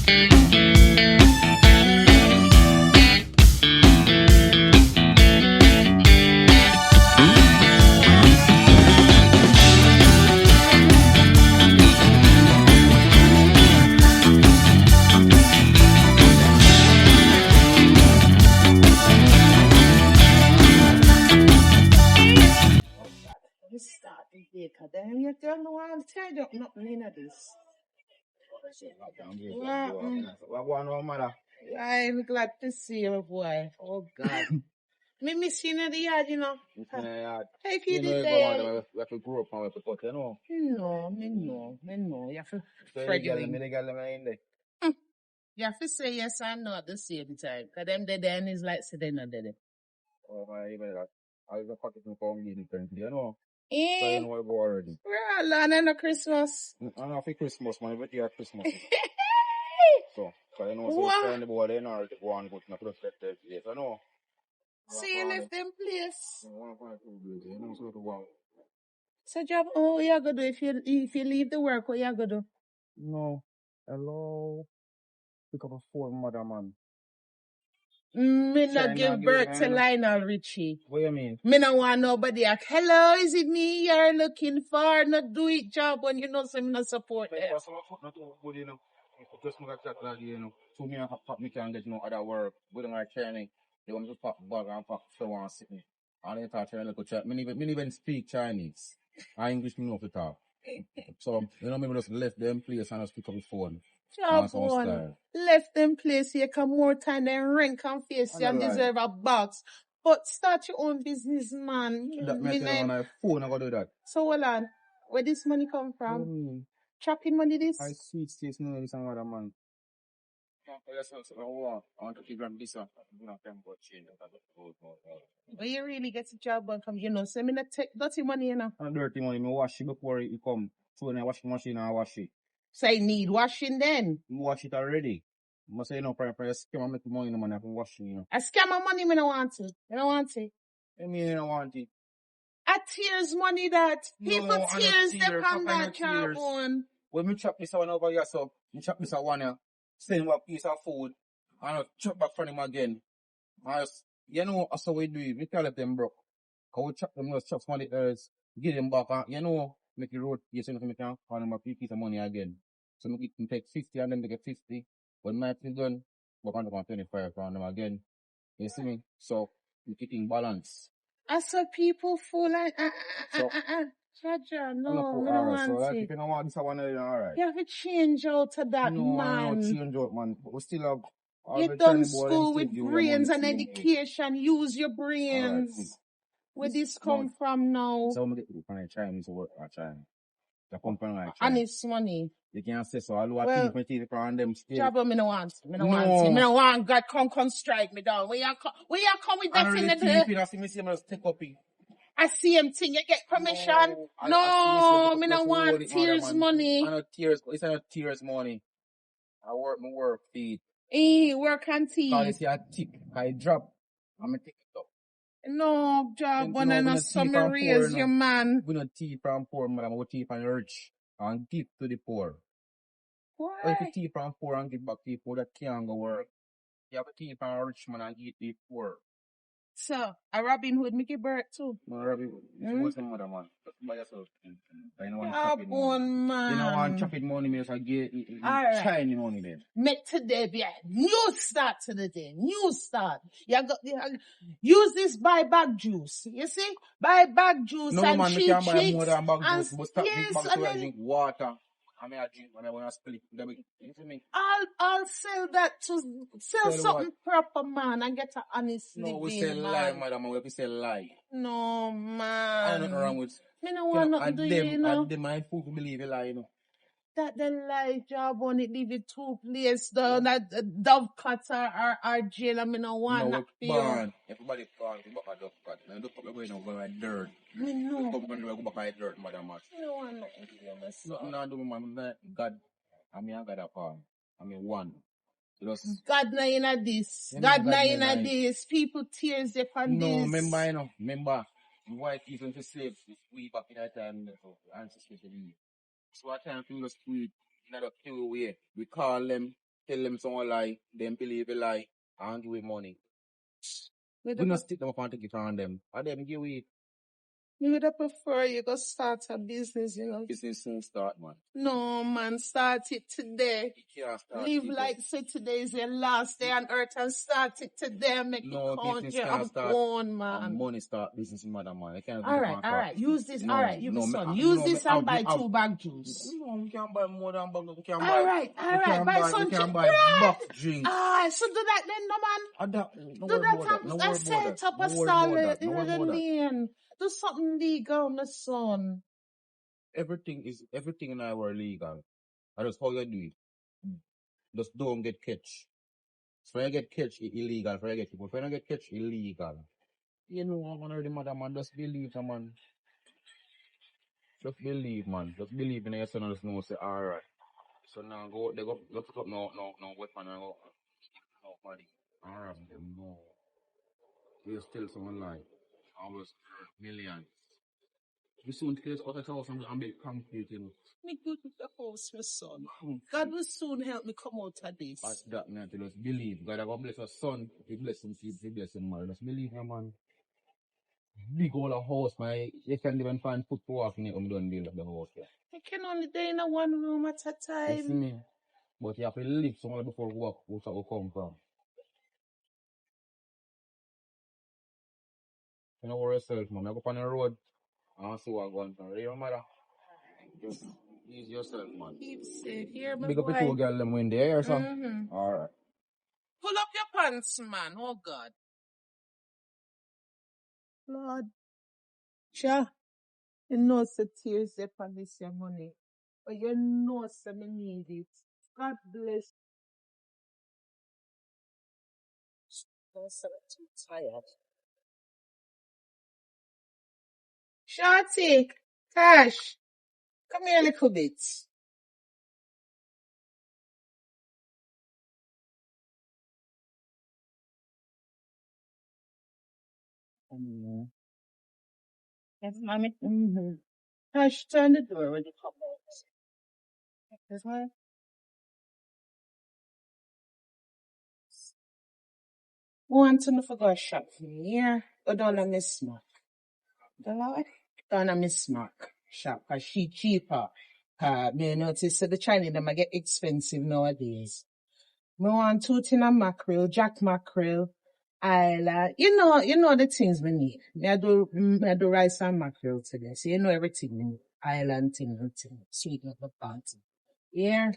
Let's start the day, cause then you don't know I'm tired up nothing in this. What going on, mother? I'm glad to see you, boy. Oh God. Me miss you in the yard, you know. Hey, if you did there. We have to grow up and we have to cut, you know. Me know. You have to So spread the your girl, wings. the girl, in there. You have to say yes and no at the same time. Cause them dead end is like sitting not dead. Oh, my, even that. I was a pocket for me currently, you know. So Eh, you know I go already. we're all learning on Christmas. I know for Christmas, man, but yeah, Christmas. So you know, so What? trying to go there in order to go and go to the prospective place, I know. See you left them place. You know, so to go. So job, oh, you gonna do if you leave the work, what you gonna do? No. Hello. Pick up a phone, mother, man. Me not China give give birth me, to I know. Lionel Richie. What you mean? Me no want nobody like, hello, is it me you're looking for? Not do it job when you know some not support them. But some foot not too good, you know. Just look at that like, you know. So me and pop me can get no other work. We don't like training. They want me to pop bag and pop flower and sit me. And they talk Chinese, look at me even speak Chinese. I English me know to talk. So, you know, maybe just left them place and just pick up the phone. Job one left them place here come more time than rent can face you and deserve a box. But start your own business, man. That me tell you on my phone, I gotta do that. So hold on. Where this money come from? Chopping money this? I sweet states no this and other man. I want to keep them this one. But you really get a job one from, you know, so me not take dirty money, you know. And dirty money, me wash it before it come. So when I wash the machine, I wash it. So I need washing then? You wash it already. I say, you know, for a scam and make money, no money, I can wash it, you know. A scam of money, me no want it. I don't want it. I mean, I don't want it. A tears money that. People No, tears, they come that job on. When me chop this one over here, so, me chop this one here, send him a piece of food, and I chop back from him again. You know, that's how we do it. We can't let them broke. Cause we chop them, just chop some of the earth, give them back, and, you know, make the road, you see, we can call them a piece of money again. So we can take 50 and then they get 50. When my is done, we're going to go 25 from them again. You see me? So, we keep in balance. I saw people full like, Jaja, no, I don't want so it. if you don't want this one, then alright. You have to change out to that, No, I man. don't change out, man. We still have... You done school with brains and education. Use your brains. Right. Where this come from now? So, I'm going to get from China to work at China. The company like China. And it's money. You can't say so. I'll do a teeth from them still. Job, me no want. Me no want. Me no want. God come strike me down. Where you come with that thing? I see me just take up it. I see him thing. You get permission? No, me no want tears money. I know tears. It's not tears money. I work feed. Work and teeth. Cause you see a tip, I drop. I'm gonna take it up. No, job, one and a summary is your man. We don't teeth from poor, madam. We teeth from rich and give to the poor. Why? If you teeth from poor and give back to the poor, that can't go work. You have a teeth from a rich man and give to the poor. So, a Robin Hood make it birth too. No, Robin Hood. What's the mother, man? Just by yourself. I don't want chopping money. Man. You don't want chopping money, man. So get shiny money then. Make today be a new start to the day. New start. Use this buy bag juice. You see? Buy bag juice no, and man, cheap chicks. Buy more than bag juice. But stop yes, big bags to drink water. I mean, I drink when I want to split. You see me? I'll sell that to sell something what? Proper, man, and get an honest living. No, we sell lie, madam. We sell lie. No, man. I nothing wrong with. Me no want nothing to do, you know. And them my fool to believe a lie, you know. That the lie job on it leave it two place though. That dove cutter or jail. I mean, no want that feel. Everybody born to back a dove cut. And look up going over my dirt. Me know. Come when you go back at dirt, madam. I don't want nothing to do myself. Nothing I do, man. God. I mean, I got a farm. I mean, one. God na in this. God na in this. People tears upon this. No, remember, you know. Remember, white people to slaves way back in that time. Ancestors to leave. So at time people just free in a pure way. We call them tell them someone lie, them believe a lie, and give him money. We We not stick them up and take it from them. And them give it. would have prefer you go start a business, you know. Business soon start, man. No, man, start it today. You can't start Live it. like say today is your last day on earth and start it today. Make No it count business you can't and start. go on, And man. money start business, madam, man. You can't All right. Use this. No, All right, you no, son. me, Use no, this me, and buy have, 2 bag juice. no, we can't buy more than bag. We can't All buy. right. We can't Buy buy. some We can't chicken. buy Right. box drink. So do that then, no man. No Do worry that about that. No and worry about set that. up No a worry stall about that. in No worry about the that. lane. Do something legal, my son. Everything in our legal. And that's how you do it. Just don't get catch. So when you get catch, it's illegal. If you don't get catch, illegal. You know, I'm already madam, man. Just believe, man. Just believe, man. Just believe in your son and just know, say, alright. So now they go pick up no weapon and go, no money. Alright, no. We'll steal someone life. I was millions. We soon kill us out of house and make concrete, you know. Me good with the house, my son. God will soon help me come out of this. But that, man, to just believe. God, I go bless your son. He bless him, he bless him, man. Just believe, man. Big old house, man. You can't even find foot to walk in it when you don't build up the house, yeah. I can only stay in a one room at a You see time. me? But you have to live somewhere before you walk, where you come from. You know worry yourself, man. I go on the road and see what going on. You matter. Just ease yourself, man. Keep safe here, my Big up boy. the 2 girl them when they here, so. Alright. Pull up your pants, man. Oh, God. Lord. Cha. You know, say tears they on this your money. But you know, say me need it. God bless. I'm so too tired. Shorty. Cash. Come here a little bit. Yes, mommy. Cash, turn the door when you come out. This one. Want to know for go shop for me, yeah? Go down and miss smoke. The Lord? Down and miss smoke shop, cause she cheaper. Me notice that the Chinese them I get expensive nowadays. Me want 2 tin of mackerel, jack mackerel, island. You know the things we need. Me I do rice and mackerel today. So you know everything we need. Island thing, sweet little party. Yeah,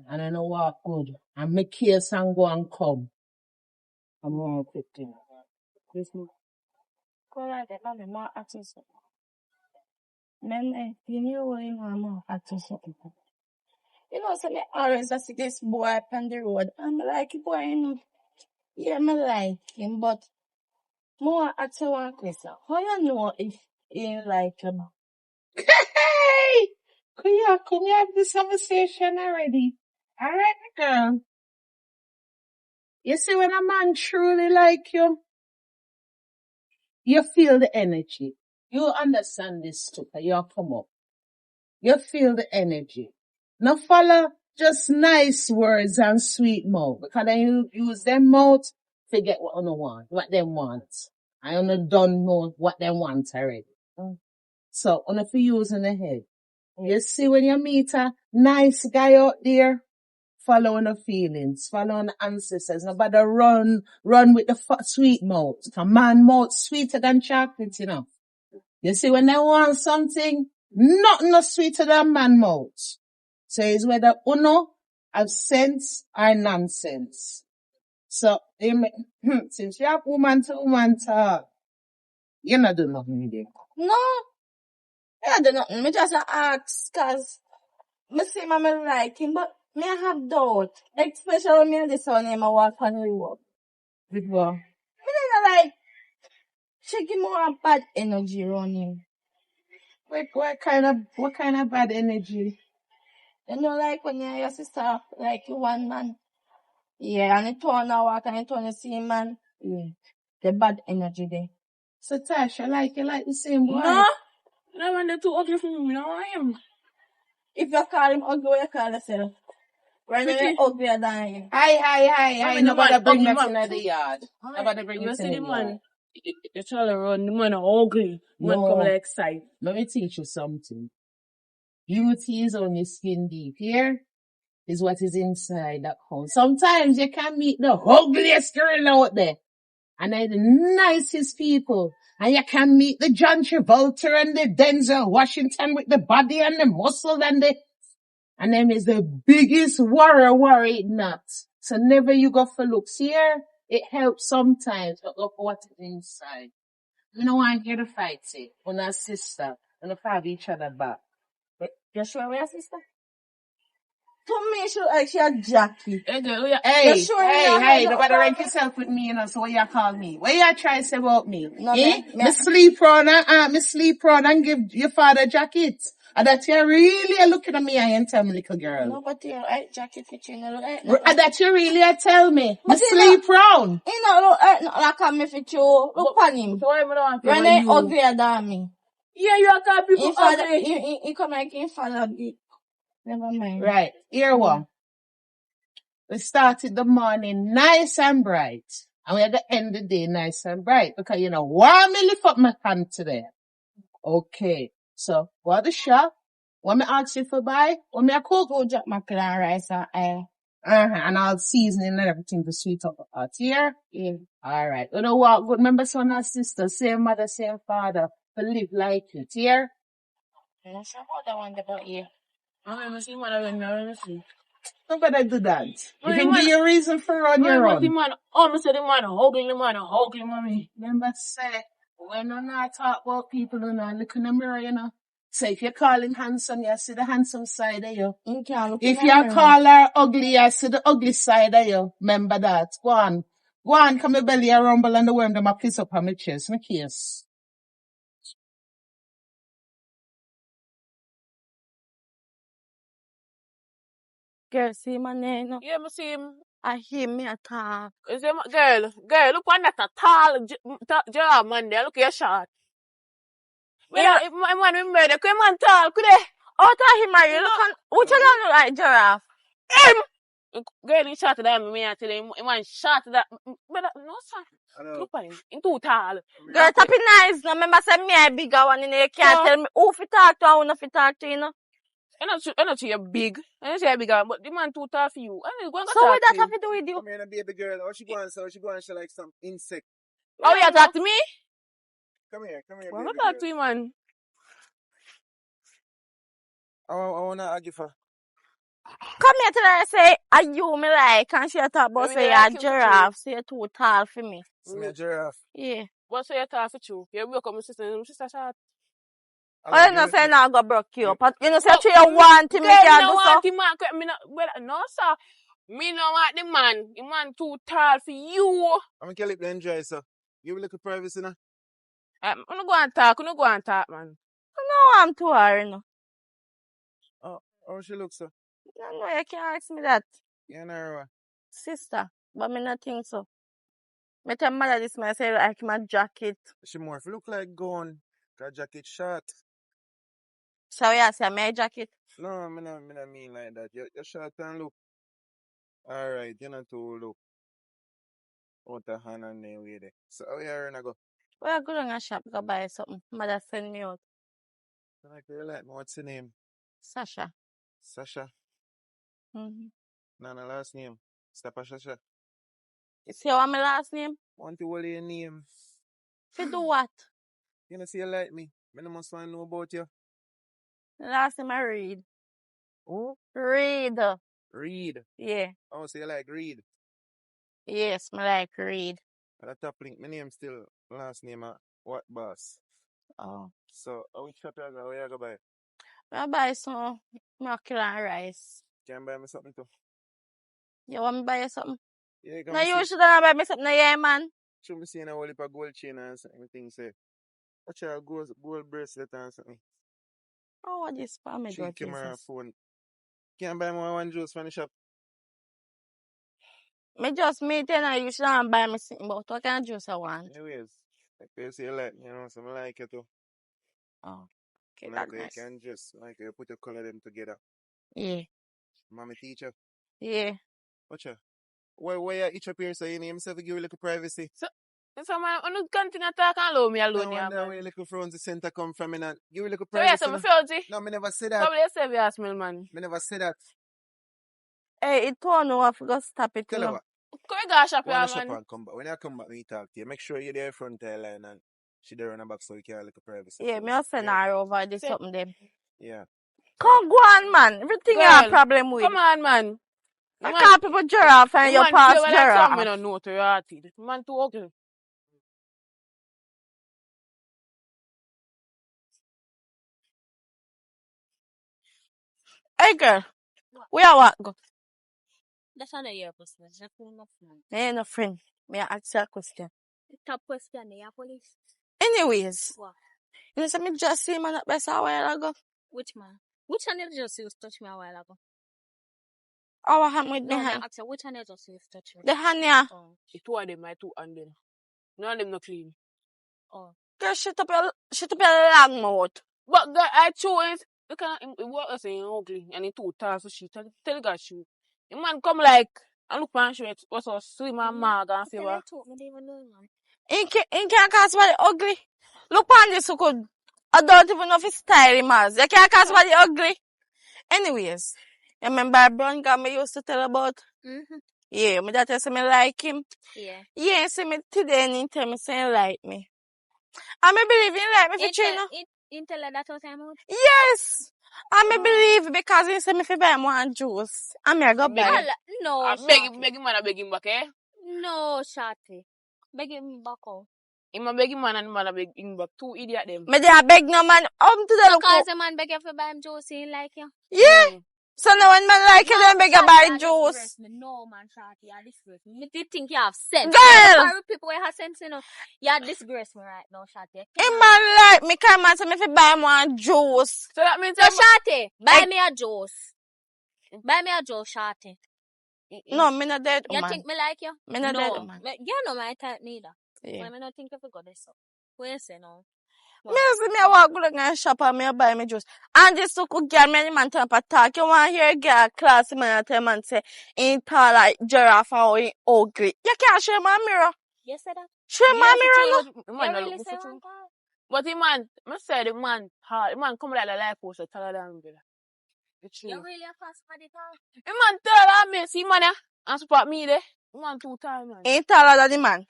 and I know what good. And make case and go and come. I'm going to put in. This one. Go right there, mommy, more acting something. Then, you know what you want more acting something. You know, so me always I see this boy up on the road. I'm like, boy, you know, yeah, me like him, but more acting one question. How you know if you like him? Hey! Can you have this conversation already? Alright, girl. You see when a man truly like you feel the energy. You understand this too, you come up. You feel the energy. Now follow just nice words and sweet mouth. Because then you use them mouth, forget what you want, what they want. I don't know what they want already. So, if you use in the head. You see when you meet a nice guy out there, follow on the feelings, follow on the ancestors. Nobody run with the sweet mouth. A man mouth sweeter than chocolate, you know. You see when they want something, nothing no sweeter than man mouth. So it's whether uno have sense or nonsense. So, since you have woman to woman talk, you not do nothing with it. No, I don't know. Me just ask, cause me see me like him, but me have doubt. Especially when me and the son him a walk on the road. With what? Me don't like, she give more bad energy around him. What kind of bad energy? You know, like when you and your sister, like you one man. Yeah, and it turn a walk and it turn a see man. Yeah. The bad energy there. So Tasha, you like the same boy? No, I want the 2 ugly for me. No, I am. If you call him ugly, what you call yourself? When they uglier than you. Hi. Nobody bring that in the yard. Nobody bring You it see in the the man, yard. you try to run, the man are ugly. Man No. come like sight. Let me teach you something. Beauty is only skin deep. Here is what is inside that house. Sometimes you can meet the ugliest girl out there. And they're the nicest people. And you can meet the John Travolta and the Denzel Washington with the body and the muscle and them is the biggest warrior it not. So never you go for looks here. It helps sometimes, but look what is inside. You know why I'm here to fight it. On our sister. And have each other back. You sure we are sister? To me, she like she a Jackie. Hey, You sure you not head nobody up rank yourself with me, you know, so what you call me? What you try to say about me? No, Me sleep round and give your father jacket. And that you really are looking at me and tell me, little girl. No, but you right jacket fit you, no, right? And that you really are tell me. But Me sleep round. You know, look, like I'm fit you. Look on him. So why would I want to When know they you? uglier than me. Yeah, you are call people ugly. He come like him father. Never mind. Right. Here one. We started the morning nice and bright. And we had the end of the day nice and bright. Because you know, why me lift up my hand today? Okay. So, go to the shop. What me ask you for buy? What me a cook? Go JAMAICAN and rice and And all seasoning and everything to sweet up the hot here. yeah. Alright. You know what? Good remember son and sister, same mother, same father, to live like it here. I'm not sure about that one about you. I'm see one of them, see. Nobody do that. Well, You can give you a reason for run your But the own. man, me say the man ugly, mommy. Remember say, when you not talk about people, you know, look in the mirror, you know. So if you call him handsome, you see the handsome side of you. You can't look If in you the mirror. call her ugly, you see the ugly side of you. Remember that. Go on. Go on, come my belly a rumble and the worm them a piss up on my chest, my case. Girl, see my name, no? Yeah, me see him. I hear me attack. Is him, girl, look on that tall job man there. Look at your shot. Yeah. If my man we murder, could man tall, could they? Out of him, are you look on, which one look like giraffe? Him! Girl, he shot that me, I tell him, he man shot that. But no, sir. Look at him. He's too tall. Girl, top it nice. No, remember say me a bigger one in there. You can't No. tell me who fi talk to and who no fi talk to, you know? I know you're big. I know you're bigger, but the man too tall for you. I know go and So what that talk have to to do with you? Come here, baby girl. How she going? So she going? She like some insect. you. Oh, you talk to me? Come here, Go baby and girl. talk to him, man. I wanna argue for. Come here till I say, are you me like? And she talk about Maybe say they you're like a you for giraffe, so you're too tall for me. See me a giraffe. Yeah. What's your talk for you? You broke up my sister shot. Oh, you know say now go broke you up. You know say Well, you want him, girl, you me can't no do want so. the man. Me no, well, no, sir. Me no want the man. The man too tall for you. I'm gonna kill it then, enjoy, so. Give a little privacy now. I'm gonna go and talk. I'm gonna go and talk, man. No, I'm too hard, no. Oh, how she look, so? No, you can't ask me that. You know, Sister, but me not think so. Me tell mother this, man, say like my jacket. she more if you look like gone. Got jacket short. So yeah, say my jacket. No, me not mean like that. You're short and look. Alright, you're not too look. Out the hand and then with it. So how you gonna go? Well, I go down a shop, go buy something. Mother send me out. Like you like me, what's your name? Sasha. Sasha. Mm-hmm. Nana last name. Stop a Sasha. You see what my last name? Want to hold your name. Fi do what? You know see you like me. Me no must want to know about you. Last name I read. Oh? Read. Read. Yeah. Oh, so you like read. Yes, me like read. At the top link, my name still last name what boss. Oh. So which shop you go? Where you go buy? I buy some mackerel and rice. Can buy me something too? You want me buy you something? Yeah, you No, can you should have buy me something, yeah, man. show me seeing a whole heap of gold chain and something things say. Watch your gold bracelet and something. Oh, what this for me, Cheap God, camera Jesus. phone. Can't buy more one juice from the shop. Me just meet you and you should have buy me something, but what kind of juice I want? Anyways, like you say you like me, you know, so I like it too. Oh, okay, Like that's you nice. can just like you put your color them together. Yeah. Mommy teacher. Yeah. Watch out. Where you itch up here so you need himself to give you a little privacy? So man, I don't continue to talk and allow me alone, No yeah, wonder man. where little Franzi Center come from and give you a little So yeah, privacy. so me feel No, me never say that. probably yourself you ask me, man. Me never say that. Hey, it don't know I forgot stop it, Tell you her know. what. Come here, go shop, Go on yeah, the shop man. and come back. When I come back, we talk to you. Make sure you're there front of the line and she there on the back so you can have a little privacy. Yeah, me a send her over this Say- something them. Yeah. Come go on, man. Everything you have Girl, problem with. come on, man. I Man, can't people giraffe and the your man past feel like something me giraffe. don't know to your hearty. The man too ugly. Hey girl, where what go? That's not your person. That's not friend. Ain't no friend. Me a ask you a question. Top question, yeah, police. Anyways, What? you know say me just see man at best a while ago. Which man? Which one you just used to touch me a while ago? How what happened with No, me me hand? ask you, which one you just used to touch me? The hand yeah. Oh, The two of them, my two hand them. None of them no clean. oh. Girl, shut up your long mouth. But girl, I chose you can what I say ugly and he too tall so she tell the guy shoot. The man come like and look man shirt what's so swim and mag and Tell fever. you two, me don't even know, man. In can't call somebody ugly. Look on this so good. I don't even know if it's style him as. You can't call somebody ugly. Anyways, you remember brown guy me used to tell about? Mm-hmm. Yeah, me that say me like him. Yeah. Yeah, see me today and he tell me say he like me. I me believe he like me for China. You tell her that all time out? Yes. I me Oh. believe because he say me fi buy him one juice. I me go buy. Beg No, I Shorty. beg him man, I beg him back, eh? No, Shorty. Beg him back out. Him a beg him man and the man a beg him back. Two idiot them. Me dey beg no man. To the look. Because the man beg you for buy him juice, he ain't like you. Yeah. So now when man like you, then beg you buy juice. No, man, Shorty, you disgrace me. Me do think you have sense. Girl. Sorry, people who have sense, you know. You disgrace me right now, Shorty. Him man like me, come man say me fi buy him one juice. So that means So, Shorty, buy me a juice. Buy me a juice, Shorty. No, me not dead, You man. think me like you? Me not No. dead, man. You know my type neither. Yeah. But me not think you forgot this. What you say now? Me see me a walk go down shop and me a buy me juice. And this so good girl, me and the man turn up a talk. You want hear a girl class man and tell man say ain't tall like giraffe and he ugly. You can't show my mirror. You said that? Show my mirror no. The man You not really look say for one you. time? But the man, I say the man hard. The man come like a life post taller than me. It's true. You really a pass for the tall? The man taller than me. See man and support me there. The man too tall man. Ain't taller than the man.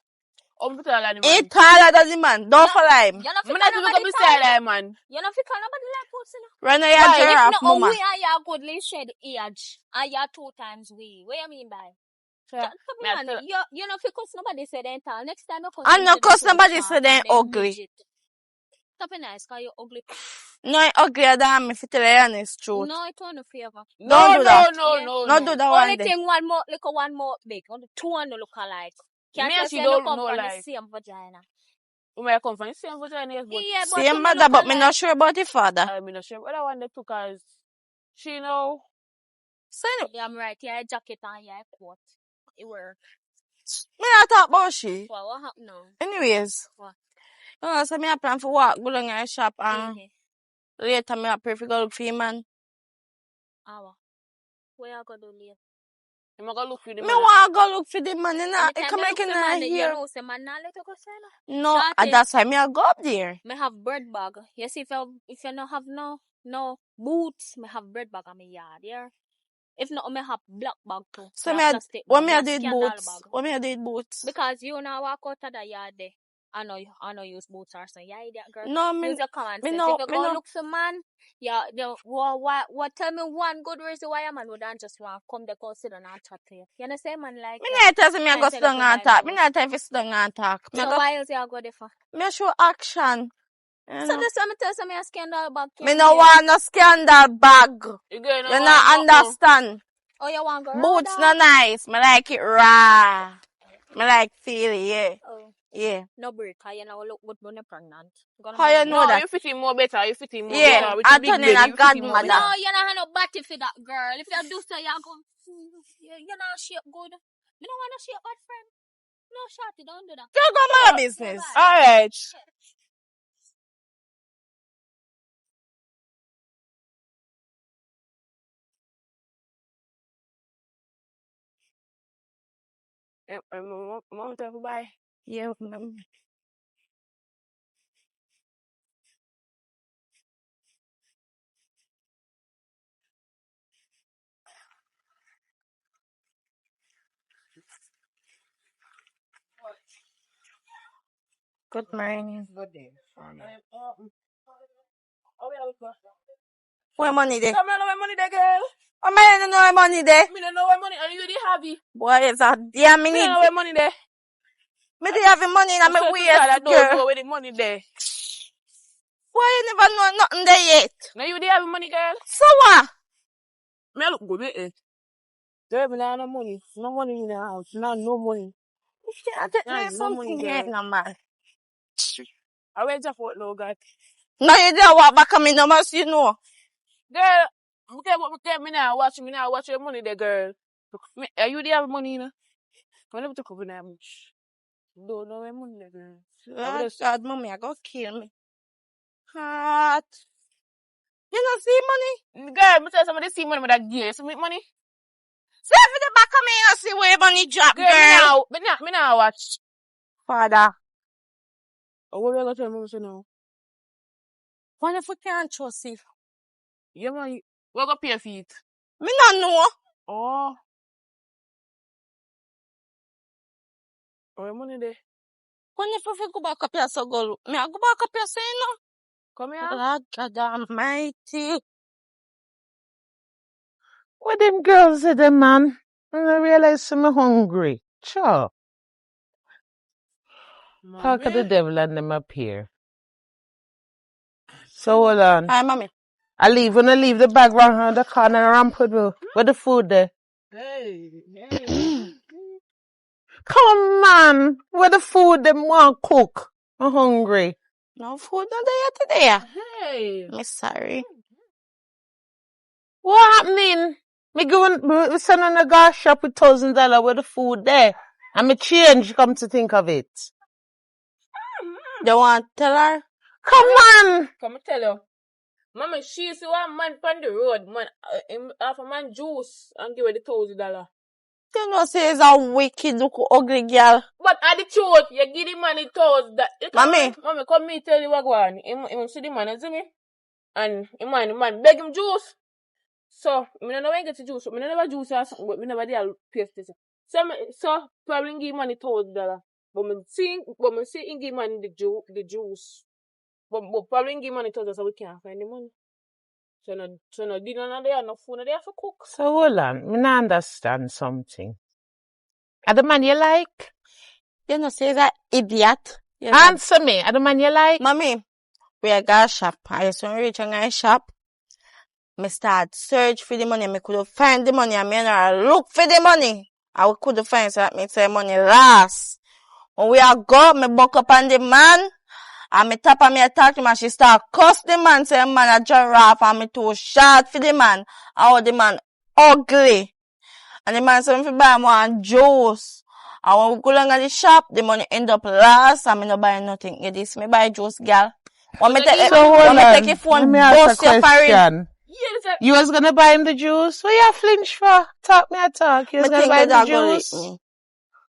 I'm taller than the man. Ain't taller than the man. Don't follow him. You not I'm fit not even nobody gonna be tall. style like man. You not fit nobody like post, you know. Right now you're Why? a giraffe, If no, mama. we are your goodly shed age. And you're 2 times we. What you mean by? So, Come on, you know, if cuss nobody say they ain't tall. Next time you cuss And no them say cause they too nobody short say they and ugly. midget. Stop it nice, cause you ugly. No, he uglier than me, if you tell you honest truth. No, it won't no favor. Don't do that. No. Not do that Only one day. thing one more, look at one more big. Only 2 on the look alike. Can't Me tell and she say no don't come know from the like. same vagina. We may come from the same vagina, yes, but Yeah, but Same we mother, look but me alike. not sure about the father. I'm not sure what I want to do because she know. So, Yeah, I'm right. Yeah, jacket and yeah, coat. It work. me not talk about she. What happened now? Anyways. What? You know, so me a plan for walk, go down in the shop and Mm-hmm. later me a pray for go look for him man. Hour. Where you go do later? I'm going to look for the Me man. want go look for the man, you know. Anytime Come you like look in for man, here. you know, say man, now let you go say no. No, Shorty. that's why me a go up there. Me have bread bag. You see, if you no have no boots, me have bread bag on my yard, yeah. If not, me have black bag too. So Me me have a, plastic when bag. me Me a have do it scandal boots. bag. When me a do it boots. Because you now walk out of the yard there. I know use boots or something. Yeah, idiot girl. No, me, Use your common me sense. no, If you me go no. look for man, what tell me one good reason why a man would not just want come to consider and chat to you. You understand, man? Like Me not tell me I go tell sit you down to and buy talk. me Me not tell you sit down and talk. Me so go, why else you go there for? me show action. You So know. this time tell some a scandal bag. Me no want no scandal bag. You You not understand. Oh, you want go Boots raw no nice. Me like it raw. Me like feel it, yeah. Oh, Yeah. no break. You know look good when you're pregnant. How you know No, that? you fit in more better. You fit in more Yeah, better. With I the big turn in belly, a you fit in more godmother. better. No, you don't have no body for that girl. If you do so, you go. You not shape good. You don't want to shape bad friend. No, Shorty, don't do that. You go my business. Alright. Mom tell you bye. Yeah, ma'am. Good morning. Good day. Where money there? Come on, where money there, girl? I don't know where money there. Me don't know where money. Are you the happy? Boy, it's a damn Me minute. don't know where money there. Me dey have the money in I my swear to waist, God, I don't know girl. where the money there. Why you never know nothing there yet? Now you the have money, girl. So what? Me look good with it. There be no money. No money in the house. No money. I take Nah, me no something money, here, girl. no man. I went to Fort Low, God. No, you don't walk back on me, no must you know. Girl, me now watch your money there, girl. Are you the have money, you know? I never took over that much. Don't know where money there, girl. Oh, God, mommy, I go kill me. Heart. You don't see money? Girl, me tell somebody see money with that gear. So make money. See if the back of me, you see where money drop, girl. Me now watch. Father. Oh, what will I tell me now? What if we can't trust you? Yeah, man. What got pay for it? Me not know. Oh. Where money there? When if we go back up here, so go. Me I go back up here, say no. Come here. Lord God Almighty. What them girls say them, man? And I realize I'm hungry. Sure. Talk of the devil and them up here. So hold on. Hi, mommy. I leave the bag round the corner and rampant with the food there. Hey. Come man, where the food them want cook? I'm hungry. No food not there today. Hey. Me sorry. What happening? We send on a gas shop with $1,000 with the food there. And me change, come to think of it. You want to tell her? Come on! Come tell you. Mama, she see one man on the road, man, half a man juice and give her the $1,000. You know, say it's a wicked, look ugly girl. But at the truth, you give the man the $1,000. Mommy. Mommy, come me tell you what go on. Him see the man, you see me? And the man beg him juice. So, me don't know when I get the juice. Me don't never juice or something, but me never did paste this. So probably give man the $1,000. But me see him give man the juice. But probably give man the $1,000 so we can't find the money. So no dinner no there, no food no there for cook. So hold on, me not understand something. Are the man you like? You know, say that idiot. Yes, Answer me, are the man you like? Mommy, we are got shop. I just want to reach a shop. Me start search for the money. Me could find the money. I mean, I look for the money. I could find so that me say money last. When we are go, me buck up on the man. And me tap on me attack him and she start cuss the man. Say man a giraffe and me too short for the man. How the man ugly. And the man say me fi buy one juice. And when we go along at the shop, the money end up last and me no buy nothing. You this me buy juice, girl. When me take your phone, bust your forehead. Yes, You was gonna buy him the juice? What you flinch for? Talk me a talk. You was gonna buy him the juice?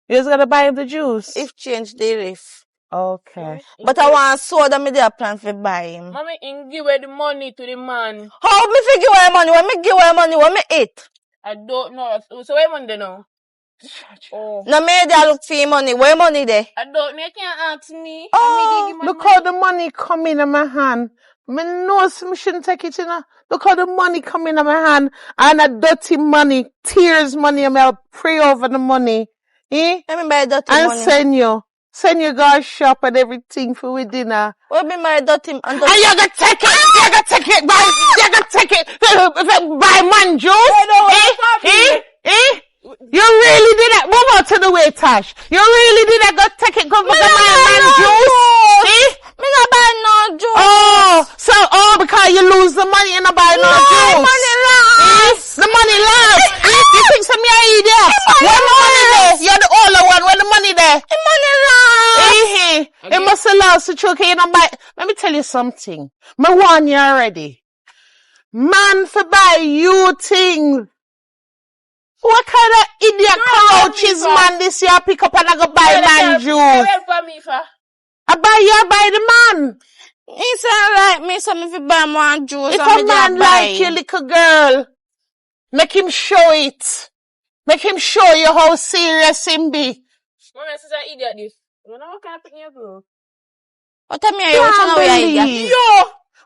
You was gonna buy him the juice? If change the lift. Okay. But I want soda, me there plan for buy him. Mommy, give away the money to the man. How me fi give away money? When me give away money, when me eat? I don't know. So where money there now? Oh. No, me there look for money. Where money there? I don't know. You can't ask me. Oh, look how the money come in my hand. Me know me shouldn't take it, you know. Look how the money come in my hand. And a dirty money, tears money, and I'll pray over the money. Eh? Let me buy dirty and money. Send you guys shop and everything for with dinner. What be my dirty and you gonna take it! You gonna take it! You gonna take it! Buy man juice! You really did that? Move out to the way, Tash. You really did that? Go take it, go for the man juice. Me not buy no juice. Because you lose the money and not buy no juice. Money lost. The money lost. You think some me idiot? Where the money there? You're the older one. Where the money there? The money lost. It must have lost the truck. You don't buy. Let me tell you something. Me warn you already. Man for buy you things. What kind of idiot couch is man this year pick up and I go buy man juice. Help for me, for. I buy the man. He sound like me, so if you buy more juice, If a man like you, little girl, make him show it. Make him show you how serious him be. Mama, sister, idiot this. You know what kind of thing you do? What I mean, what you know where you Believe. Yo!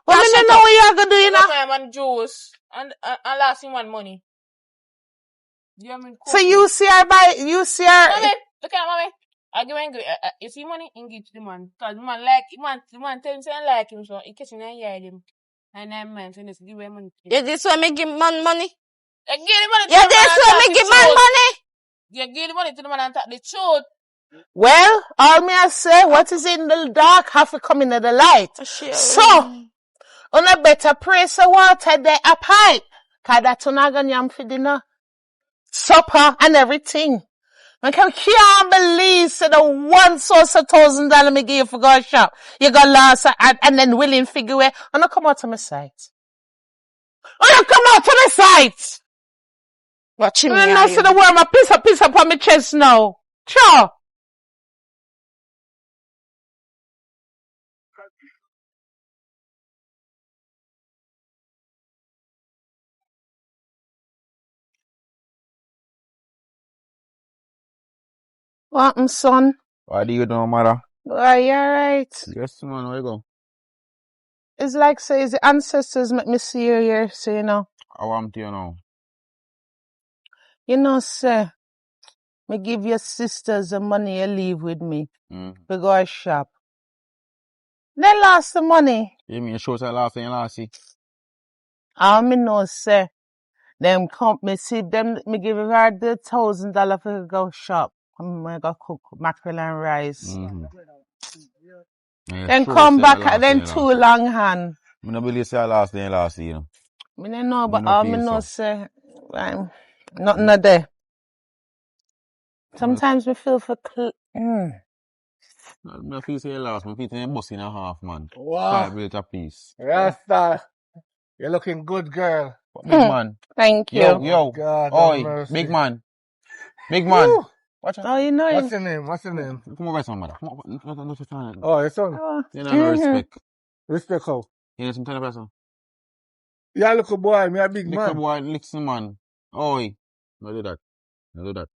Well, me don't know what you're gonna do, you know. I man juice and last him one money. Yeah, So you see her Mommy, look at mommy. I give him you see money and give to the man. Cause the man like the man tell him say I like him, so he catching and hear him. And then man say this give him money. Yeah, this way me give man money. Give the money to Yeah, the man. this way me give man money. Yeah, give the money to the man and talk the truth. Well, all me I say, what is in the dark have to come into the light. So, on a better praise the water there a pipe. Cause that's gonna for dinner, supper and everything. I can't believe so the one source of $1,000 me give you for go shop. You got lost and then willing figure way. I'm not come out to my site. I'm not come out to my site. Watch him I here. know so the worm a piece up on my chest now. Sure. What, son? Why do you know, mother? Are you alright? Yes, man, where you go? It's like say the ancestors make me see you here, so you know. I want you now. You know, sir, me give your sisters the money you leave with me. We go shop. They lost the money. You mean you show that last thing you last see? Me know, sir. Them come, me see them, me give her the $1,000 for go shop. I'm go cook mackerel and rice. Then come back and then too long hand. I don't believe say last thing you last see, you know. Me don't know, but Me no all feel me know, so. sir, nothing not there. Sometimes we feel for I feel say you last, I feel say you bust in a half, man. Wow. 5 minutes a piece. Rasta, you're looking good, girl. Big man. Thank you. Yo. God, Oi, mercy. big man. Big man. Woo. Watch out. Oh, you know What's him. your name? What's your name? Come over, son, mother. Come on, not to Oh, your son. Oh. you know, no respect. Respect how? You know, some kind of person. Yeah, look a boy, me a big Little man. boy, listen, man. Oi. No do that. No do that.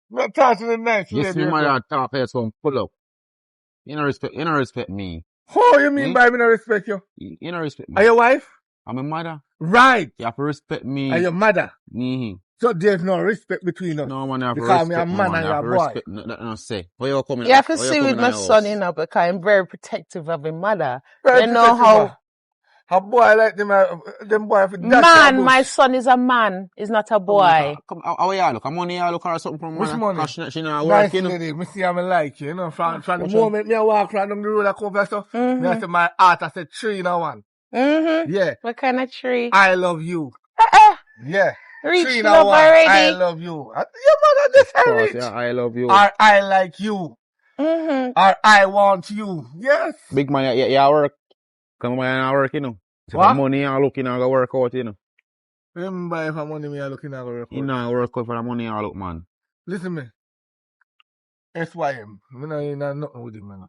Me talk to the nice Yes, lady. me mother top here, so pull up. You don't respect me. What you mean by me not respect you? You don't respect me. Are your wife? I'm a mother. Right. You have to respect me. Are your mother? Mm-hmm. So there's no respect between us. No, man, you have to Because respect me a man and you you have a to boy. respect. No, say. Where you coming? You have to where see you with coming my in the son, house? you know, because I'm very protective of his mother. Very You know protective, how a boy like them boy for man, my son is a man, is not a boy. Come, how you look? I'm on here look or something from Which man. money? Cause she not Nice working. lady, me see I'm like you, you know, from the Which moment me I walk around on the road I come for stuff, me I say my heart I said 3 in a 1. Yeah. What kind of tree? I love you. Yeah. Reach 3 in a love 1. I already. love you. Your mother this I Course, reach. yeah, I love you. Or I like you. Or I want you. Yes. Big man, you work. Come on, you work, you know. So What? the money you looking at go work out, you know. Remember if I'm money me I looking at the record. You know, work out for the money you look, man. Listen me. SYM. Me know you know nothing with him, man.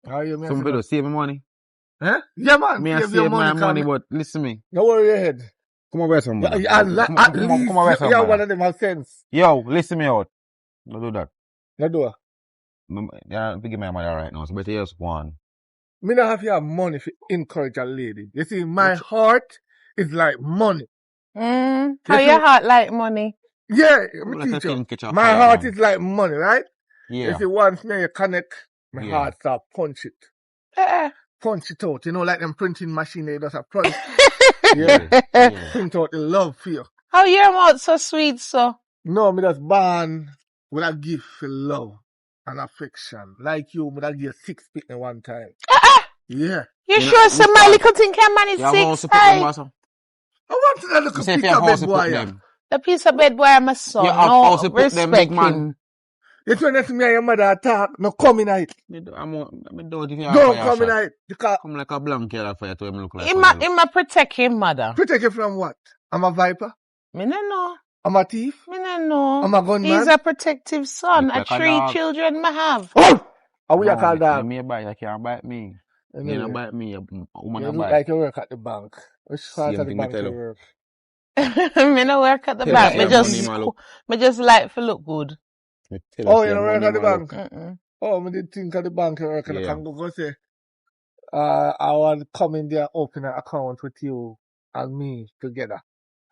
How you me? Some people save my money. Huh? Yeah, man. Me I Save your save my money, come. but listen me. Don't worry your head. Come over some man. At least Come over some you're one man. of them have sense. Yo, listen me out. Don't do that. No do it. Yeah, give me money right now, so better just go on. Me not have your money to encourage a lady. You see, my heart is like money. How your heart like money? Yeah, Like me a teach you. king catch a My fire, heart man. is like money, right? Yeah. You see, once me you connect, my Yeah. heart start punch it. Punch it out. You know, like them printing machine, they just a punch. Yeah. Yeah. Print out the love for you. How your mouth so sweet, so? No, me just born with a gift for love and affection. Like you, me that give 6 feet in one time. Yeah. You You sure know, some which my part? little thing can manage You have house 6 to put them, times? boss. I want to look You a say if piece you have of house bed to put boy. them. The piece of bed boy I'm a son. You have No, house to put them, big respect man. him. It's when it's me and your mother talk, no come in it. I don't if you have Don't fire come in shot. it. Because Come like a blanket for you to him look like He fire. ma protect him mother. protect you from what? I'm a viper. Me no know. I'm a thief? Me no know. I'm a gunman? He's a protective son. Look A like a 3 dog. children me have. Oh! How we a No, call dog? me bite. You can't bite me. You Anyway, don't bite me. A woman you a look bite. like you work at the bank. Which part Same of the thing me bank tell you you. work? Me no work at the Tell you bank. say Me your money just, man look. me just like to look good. Me tell you Oh, say you your don't work money at the man bank? look. Mm-mm. Oh, me did think at the bank you work and I Yeah. can go say, I want to come in there and open an account with you and me together.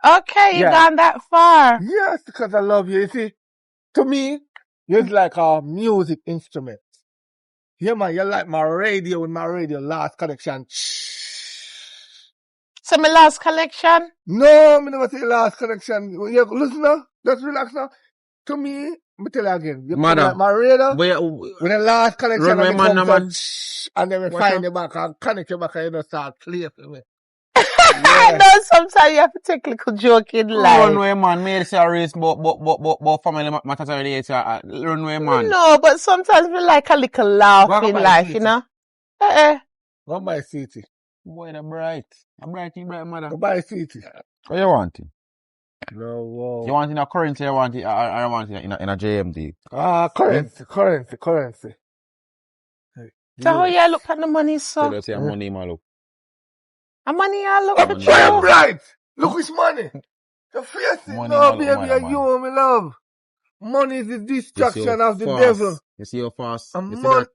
Okay, you Yeah. gone that far. Yes, because I love you. You see, to me, you're like a music instrument. Yeah, man, you're like my radio with my radio last connection. So my last collection? No, me never say last connection. You listen now, just relax now. To me, me tell you again, you come Mother, like my radio where with the last connection run and my me man, come no to man. and then we Watch find out. you back and connect you back and you just start play for me. I Yeah. know sometimes you have to take a little joke in life. Runway man, me say a race, but family matters already. It's a runway man. No, but sometimes we like a little laugh Go in buy life, sweetie. you know? Uh-uh. Go buy sweetie. Boy, the bright. A bright mother. Go buy sweetie. What you want it? No, whoa. You want it in a currency, you want it, I want it in a JMD. Currency. Hey, So how yes. you look at the money, Tell so? you say money man look. The money you look Money for man Damn look. true? right! Look which money! The face it Money no, man look, baby, mother, man. you, me love. Money is the You see destruction how of the devil. fast. You see how fast. And You see money. that?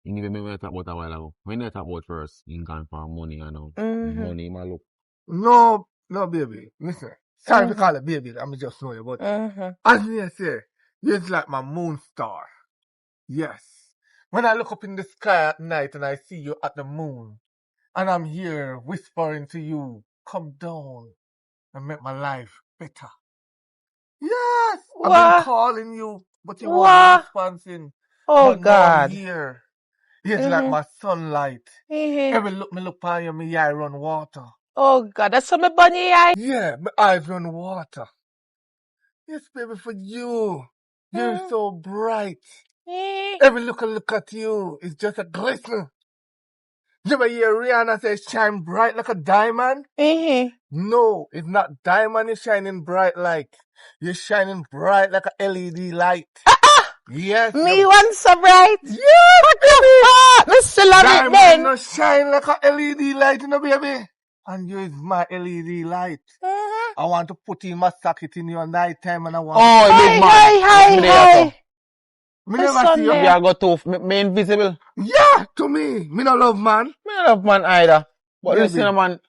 You need to talk about a while ago. When you talk about first, you gone for money, you know. Mm-hmm. Money man look. No, baby. Listen. Sorry to Mm-hmm. call it baby, I'm just know you, but Mm-hmm. as me say, you're like my moon star. Yes. When I look up in the sky at night and I see you at the moon, and I'm here whispering to you, come down and make my life better. Yes, I've been What? calling you, but you What? wasn't responding. Oh, But now I'm God. here. It's like Mm-hmm. my sunlight. Mm-hmm. Every look me look upon you, my eye run water. Oh, God. That's some bunny eye. Yeah, my eyes run water. Yes, baby, for you. You're Mm-hmm. so bright. Mm-hmm. Every look I look at you is just a glisten. You ever hear Rihanna say shine bright like a diamond? Mm-hmm. No, it's not diamond is shining bright like. You're shining bright like a LED light. Yes, Me want so bright. yeah, What the fuck? Me still have it diamond then. no shine like a LED light, you know, baby. And you is my LED light. Mm-hmm. I want to put in my socket in your night time and I want Oh, to... big man. Hi. Me The never sun see you. there. Yeah, I got to me invisible. Yeah, to me no love man. Me not love man either. But Yeah, listen, babe. man.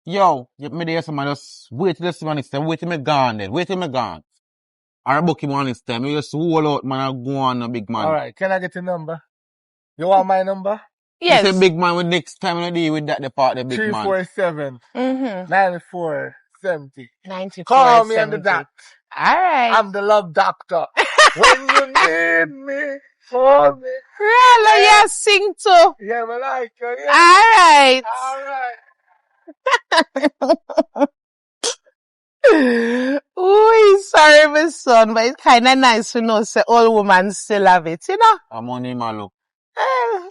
Yo, me there some man just wait till this man is time. Wait till me gone then. Wait till me gone. I book him on this time. You just hold out, man, and go on, big man. Alright, can I get your number? You want my number? Yes. You say big man with next time when I deal with that the part the big man. 347 Mm-hmm. 9470. 94. Call me on the dot. Alright. I'm the love doctor. When you need me, call me. Really, you sing too. Yeah, me like you. Yeah. Alright. Alright. Ooh, sorry, my son, but it's kind of nice to know say all women still have it, you know? I'm on him, look.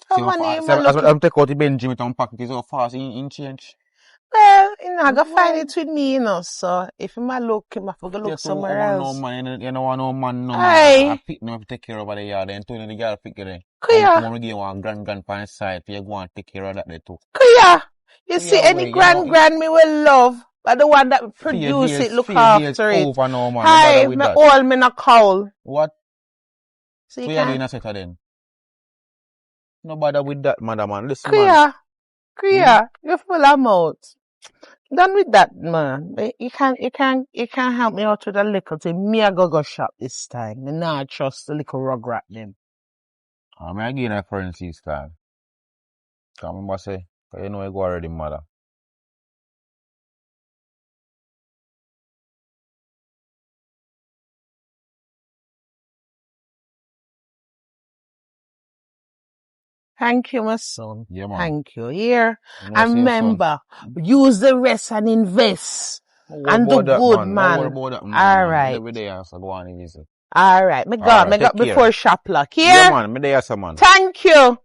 The money, I'm take out the Benjamin and pack it so fast in change. well, you know, I gotta find it with me, you know, so if you might look, you might go look somewhere else. No man, you know, no man, no Aye. man. I pick them to take care of the yard, then two the girl pick it there. Kuya, Come on, give one grand pan side, you go and take care of that there too. Kuya, you see Yeah, any well, you know, grand me will love, but the one that produce it, look after it. Over no man, Hi, no me that. all me no cowl. What? So you We are can, doing a set then. No bother with that, man. Listen, Kuya, man. you full of mouth. Done with that, man. You can't help me out with a little thing. Me I go shop this time. Me nah trust the little rugrat them. I'm again a currency style. Come remember say, you know you go already, mother. Thank you, my son. Yeah, man. Thank you. Here, You know, and say, remember, use the rest and invest. And do good, man. Don't worry about that, man. All right. Every day I go on easy. All right. Me got before shop lock. Here. Yeah, man. Me there, man. Thank you.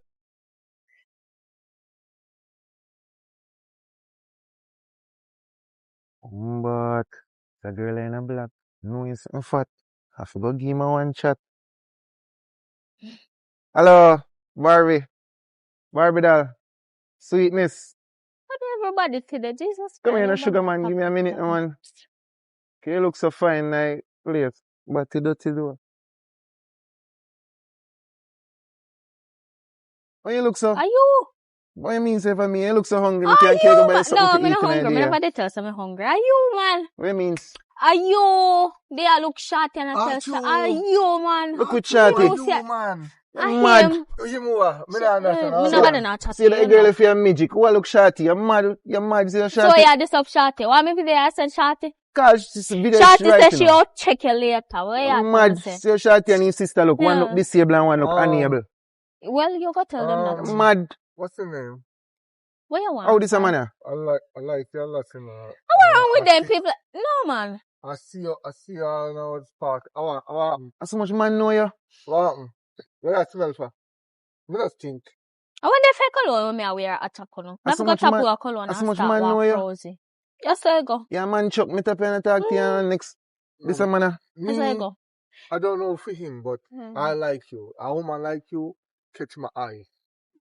But a girl in a black. No, he's fat. I forgot give him a one chat. Hello, Barbie. Barbie doll. Sweetness. What everybody today? Jesus Come here, Christ. no sugar man. Give me a minute, man. Okay, you look so fine, like, place. But you dirty though. Why you look so? Are you? What you mean say for me? You look so hungry. Me Are can't you? care about something No, to I'm eat not in hungry. I'm idea. never tell you I'm hungry. Are you, man? What you means? Are you? They are look short and I Are tell you. you? Are you, man? Look with Who are chatty. you, man? I Mad. him. You move. Me not understand. Me All nobody right. not chat See to that you, girl know. if you're magic. Who look shorty? You're mad. You're mad. See you're So shorty. yeah, this up Shorty. Why me there I said Shorty? Cause she's video Shorty right said she now. out check you later. Where you Mad. at, say? See your shorty and your sister look. One look Yeah. disabled and one look unable. Well, you go tell them that. Mad. What's the name? What you want? How this a man? I like you a lot, you know. What's wrong with I them see- people? No, man. I see you now at the park. I want, How so much man know you? what happened? What that smell for? Me just think. I want the fake cologne when me wear a top cologne. How That's so got much top man- wear cologne how and so much start man know walk you? rosy. Yes, I go. Yeah, man, Chuck, me tap and talk to you next. This a man. Yes, I Me, go. I don't know for him, but Mm. I like you. A woman like you catch my eye.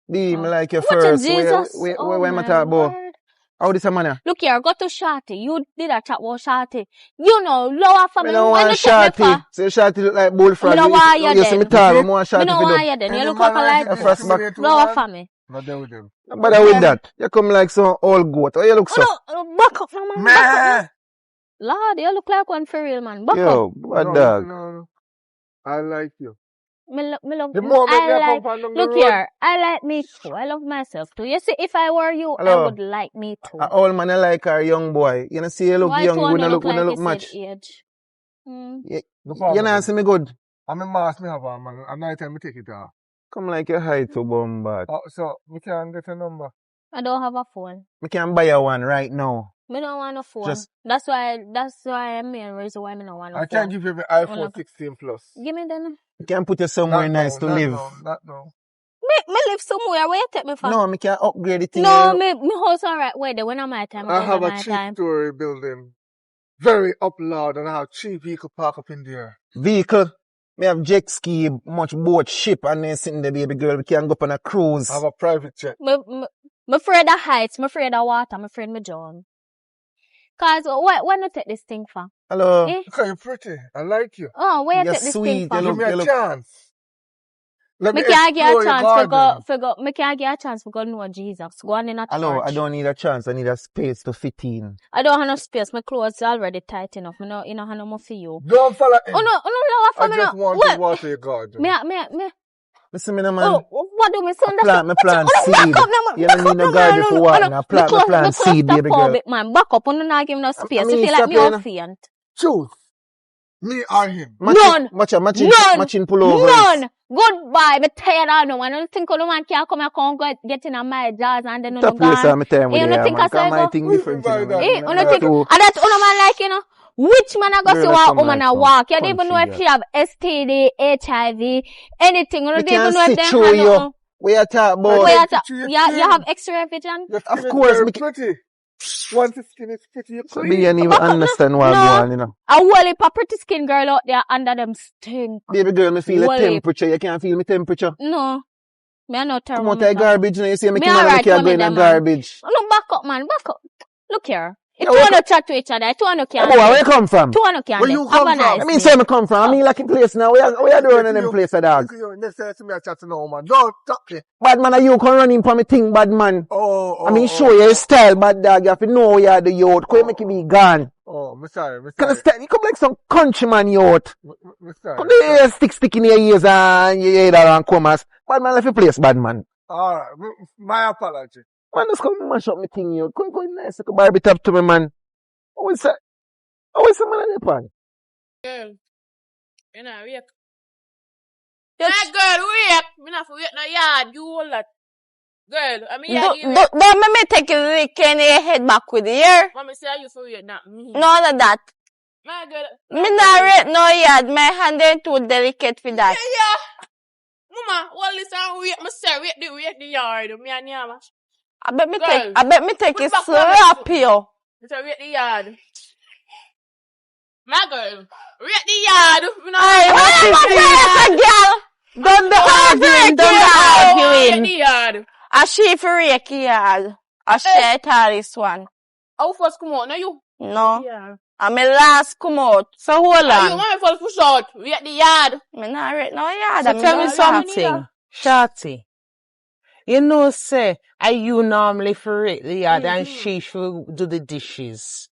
Me like you Watch it, first. Jesus. Where Oh, am I my talking about? word. How this a man? Look here, go to Shorty. You did a chat about Shorty. You know, lower for Me me. don't When you want take me shorty. for, So shorty look like bullfrog. Me don't want you You see then. me talk, I want me shorty no for want them. you then. You Any look man like a light like A first this, back. intimidate lower woman, for me. not there with them. But with that, you come like some old goat. How you look so? No, back up, no, man. Back up, man. Meh! Lord, you look like one for real, man. Back up. Yo, what dog? No. I like you. Me love, The moment I me like, come from down the look road, here, I like me too. I love myself too. You see, if I were you, I Hello. would like me too. A old man I like our young boy. You know, see you look Why young, two you and wanna you look, look like you much. said age? Mm. You the farmer not see me good. I'm a mask me have a man. At night time me take it off. Come like you hide to bombard. So we can get a number. I don't have a phone. Me can buy you one right now. Me don't want a phone. Just- That's why I'm main reason why me don't want a I phone. can give you the iPhone Wanna- 16 plus. Give me then. Me can put you somewhere nice to live. Not now. Me live somewhere. Where you take me from? No, me can upgrade the thing. No, me house alright. Wait, when I'm my time, I go have my a time. 3-story building. Very up loud and I have 3 vehicles park up in there. Vehicle. Me have jet ski, much boat, ship, and then sitting there, baby girl. We can go up on a cruise. I have a private jet. Me afraid of heights. Me afraid of water. Me afraid me drown. Cause when you take this thing for? Hello. Eh? Because you're pretty. I like you. Oh, where you You're take this sweet, thing for? you Give me a look- chance. Let Me me can't get explore a your chance to garden. me can't get a chance to go know Jesus. Go on in a Hello, church. I don't need a chance. I need a space to fit in. I don't have no space. My clothes already tight enough. Me no, you know, have no more for you. Don't follow him. Oh no, lower for I me just no. want What? to water your garden. Me. Listen, me no man. Oh, what do me son? I plant seed. Back up, no, You don't need no garden for water. I plant seed, baby girl. Man, back up. You not give me no space. mean, You feel like stop me here, all no. faint. Choose. Me or him. None. Matching pullovers. None. Goodbye. Me tired of no one. I don't think no man can come and get in my jars and then no Stop gone. wasting my time with You you, don't think man. I say My go? thing Who's different. invited that? You Eh, know. you don't think, and that's no man like, you know. Which man I go Girl, see I what come woman like a some walk? You don't even know country if she have STD, HIV, anything. You We don't even can know if sit they through have you. no. We are talking about. Where you Picture your you skin. have X-ray vision? Your Of skin is course, very me- pretty. Once the skin is pretty, you're So clean. me and you Back up, understand what no. I'm going, you know. A whole heap of pretty skin girl out there under them stink. Baby girl, me feel the Well, temperature. You can't feel my temperature. No. Me are not Come out thermometer. of garbage, you know. You see me Me come alright, and can't go me in a there, man. garbage. No, back up, man. Back up. Look here. If Yeah, two where wanna chat to each other, two wanna Hey, can. boy, where you come from? Two wanna can. Where you Have come a from? nice I mean, day. say me come from. I mean, like in place now. We are doing in them place, dog. Next time to me, I chat to no man. Don't talk me. Bad man, you can run in for me thing, bad man. Oh, I mean, show your style, bad dog. You have to know you are the youth. Can you make it be gone? Oh, me sorry. Can you stand? You come like some countryman youth. Me sorry. Come the ear stick in your ears and your head around commas. Bad man, left your place, bad man. Alright, my apology. Man, just come mash up me thing, you. Come nice, come Barbie top to me, man. Always say man on the pan. Girl, you know, wake. Yeah, girl, wake. Me not for wake no yard. You all that. Girl, I mean, yeah, Don't make me take a lick in your head back with the ear. Mommy say you for wake now. None of that. My girl. Me not rate no yard. My hand is too delicate for that. Yeah. Mama, all this and wake. Me say wake the yard. Me and Yama. I bet me Girl, take it put back slap you. Me say wake the yard. My girl, rate the yard. You know, Hey, what is this? girl. Done the arguing, done the rate arguing. the yard. A she for rake yard. A share this one. How first come out? No, you. No. Yeah. And me last come out. So hold You on. want me first push out? Rate the yard. Me not rate no yard. So Me tell me don't something, Shorty. You know, say, are you normally for rate the yard and she should do the dishes.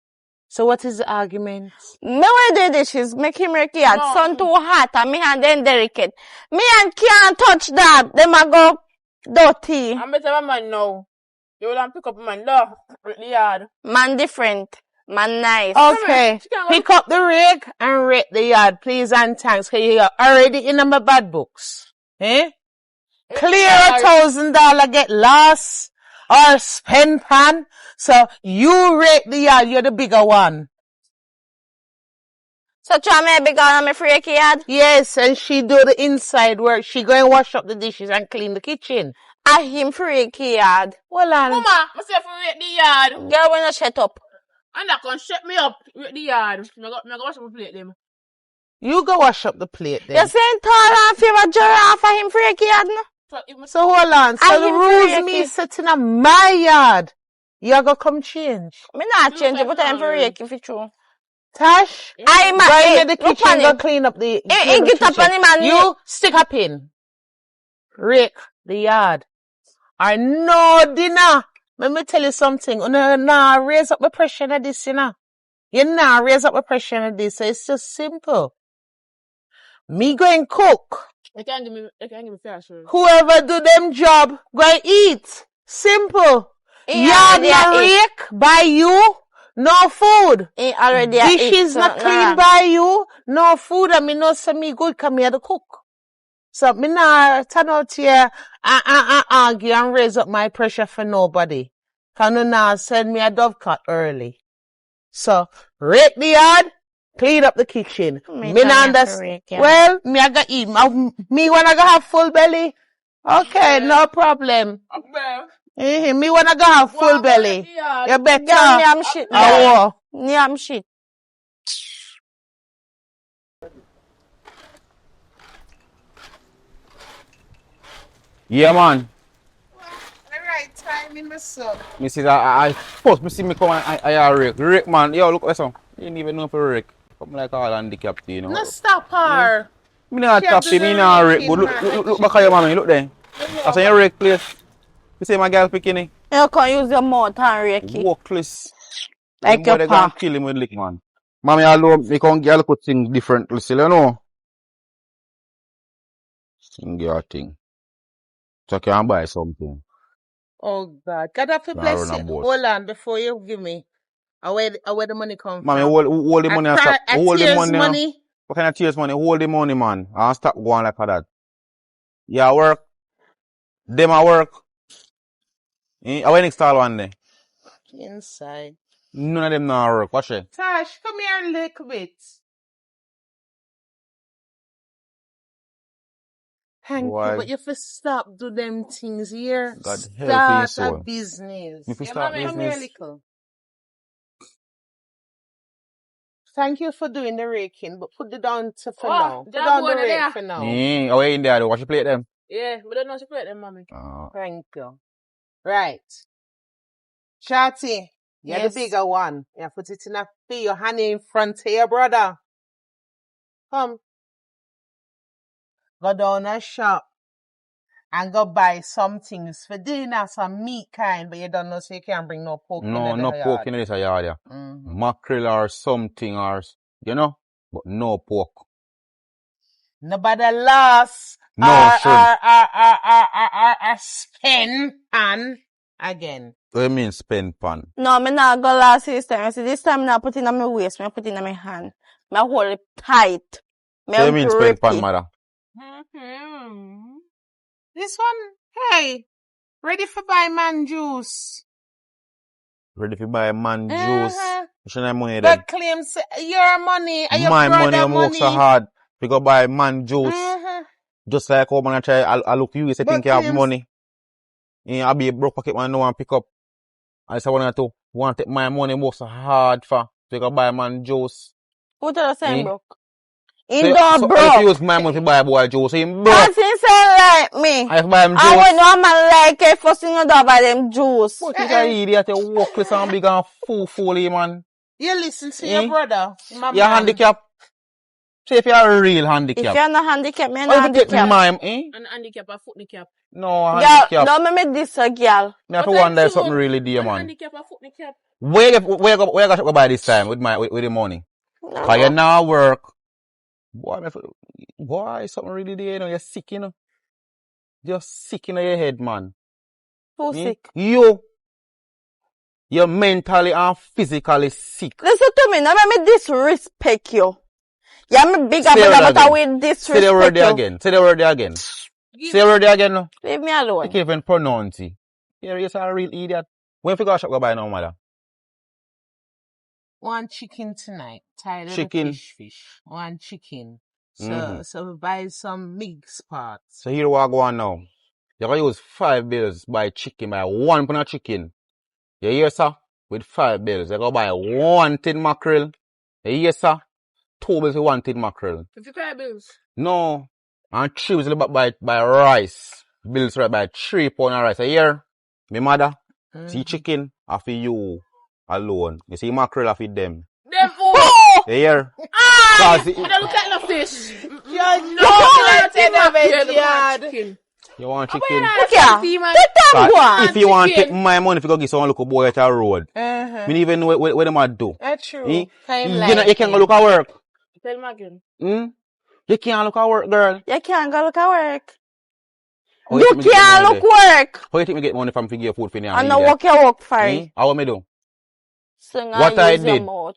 So what is the argument? Me will do dishes, make him rake yard. No. Sun too hot and me hand then delicate. Me and can't touch that. Them a go dirty. I'm better than man now. You will pick up man. No, rate the yard. Man different. Man nice. Okay, She can't pick up the rake and rate the yard, please and thanks, because you're already in my bad books. Eh? Clear $1,000 get lost or spend pan. So you rate the yard, you're the bigger one. So try me big on me freaky yard. Yes, and she do the inside work. She go and wash up the dishes and clean the kitchen. I him freaky yard. Well, and Mama, I say for rate the yard. Girl, when you shut up. And that can shut me up. Rate the yard. Me go wash my plate them. you go wash up the plate then. You saying tall and favorite giraffe for him freaky yard no? So if me So hold on. So I the him rules freaky. me setting up my yard. You go come change. Me not change it, like but I'm her. freaky if it's true. Tash, I'm go a in the kitchen, go clean up the get up on him and You stick a pin. Rake the yard. I know dinner. Let me tell you something. Nah, raise up the pressure of this, you know. You nah raise up the pressure of this. So it's just simple. Me go and cook. They can't give me fair sure. Whoever do them job, go and eat. Simple. Yard no rake by you, no food. He already Dishes not clean by you, no food. I mean, no say me good come here to cook. So me nah turn out here and argue and raise up my pressure for nobody. Can you now send me a dove cut early? So rake the yard, clean up the kitchen. Me not understand. Well, me I got eat. Me wanna go have full belly. Okay, no problem. Me wanna go have full belly. You better. Yam shit. Oh, Yam shit. Yeah, man. Alright, time in my son. Me see that I first me see me come and I rake. Rake, man. Yo, look at this. You didn't even know for rake. Come like all handicapped, you know. No stop her. Me not Can't tap do me the not raking, rake. But man. look back at your mommy. Look there. That's your rake place. You see my girl picking. You can use your mouth and rake it. Workless. Like your They pa. gonna kill him with lick, man. Mommy alone, me can girl could sing differently, still, you know. Sing your thing. So I can buy something. Oh God, God have to Nah, bless run a you. boat. Hold on before you give me. Where the money come Mommy, from? hold the money and stop. Hold the tears money. money. What kind of tears money? Hold the money, man. And stop going like that. Yeah, work. Them a work. I went install one day. Inside. None of them not work. Watch it. Tash, come here a little bit. Thank Boy. you, but you have to stop do them things here. God help you, Start soul. a business. If you start Come here, business. little. Thank you for doing the raking, but put it down to for now. Put that down the boy rake there. for now. Away in there, though. Watch you plate them. Yeah, but don't know she plate them, mommy. Thank you. Right. Shorty, you're Yes. the bigger one. You put it in your hand in front of your brother. Come. Go down a shop and go buy some things for dinner, some meat kind, but you don't know, so you can't bring no pork in No, the no yard. pork in this yard, yeah. Mackerel or something or, you know, but no pork. Nobody lost No shrimp. or spend pan again. What do you mean spend pan? No, me not go last this time. See, this time me not put it in my waist, me put it in my hand. Me hold it tight. Me So you mean spend grip pan, it. mother? This one, hey, ready for buy man juice. Ready to buy man juice. Uh-huh. You shouldn't have money then. But claims your money and your My money brother work so hard. We go buy man juice. Just like how man try, I look you, you say But think you have claims- money. I'll be a broke pocket man, no one pick up. I say one to take my money work so hard for. We go buy man juice. Who tell us I'm Eh? broke? He So don't if broke. you use my money to buy a boy juice, so him broke. That's insane like me. I buy him I juice. would know man like it first thing you do buy them juice. But he's an idiot, a workless and big and fool, man. You listen to Eh? your brother, my You're man. handicapped. Say if you're a real If handicap. you're not handicapped, me Why not you take handicapped. mime, eh? An handicap, a foot cap. No, Girl, handicap. don't make me this a girl. Me have to But I wonder if true. something really dear, An man. handicap, a foot cap. Where you go buy this time with the money? Cause you now work. Boy, something really there, you know, you're sick, you know. You're sick in your head, man. Who sick? You're mentally and physically sick. Listen to me, now make me disrespect you. Yeah, me big Say brother, that but I again. will Say the word disrespect there you. again. Say the word there again. Say the word there again, no. Leave me You alone. can't even pronounce it. You're a real idiot. When you go shop go buy now, mother? One chicken tonight. Tired of Chicken. the fish. One chicken. So we buy some mixed parts. So here we go on now. You're gonna use 5 bills buy chicken, buy 1 pound of chicken. You hear, sir? With 5 bills. You're gonna buy 1 tin mackerel. You hear, sir? 2 bills with 1 tin mackerel. 55 bills. No. And 3 bills buy rice. Bills right by 3 pound of rice. You hear? Me mother? See chicken after you alone. You see mackerel after them. Them food. You hear? Ah! Cause I don't look at the fish. you want chicken? If If you want to take my money, if you go get someone look a boy at a road. Me don't even know what them might do. That's true. You can't go look at work. Tell me again. You can't look at work, girl. You can't go look at work. How You think me get can't money look there? work. How you think me get money from figure food for you? And no work your work for it. How me do? So now What I use your did? mouth.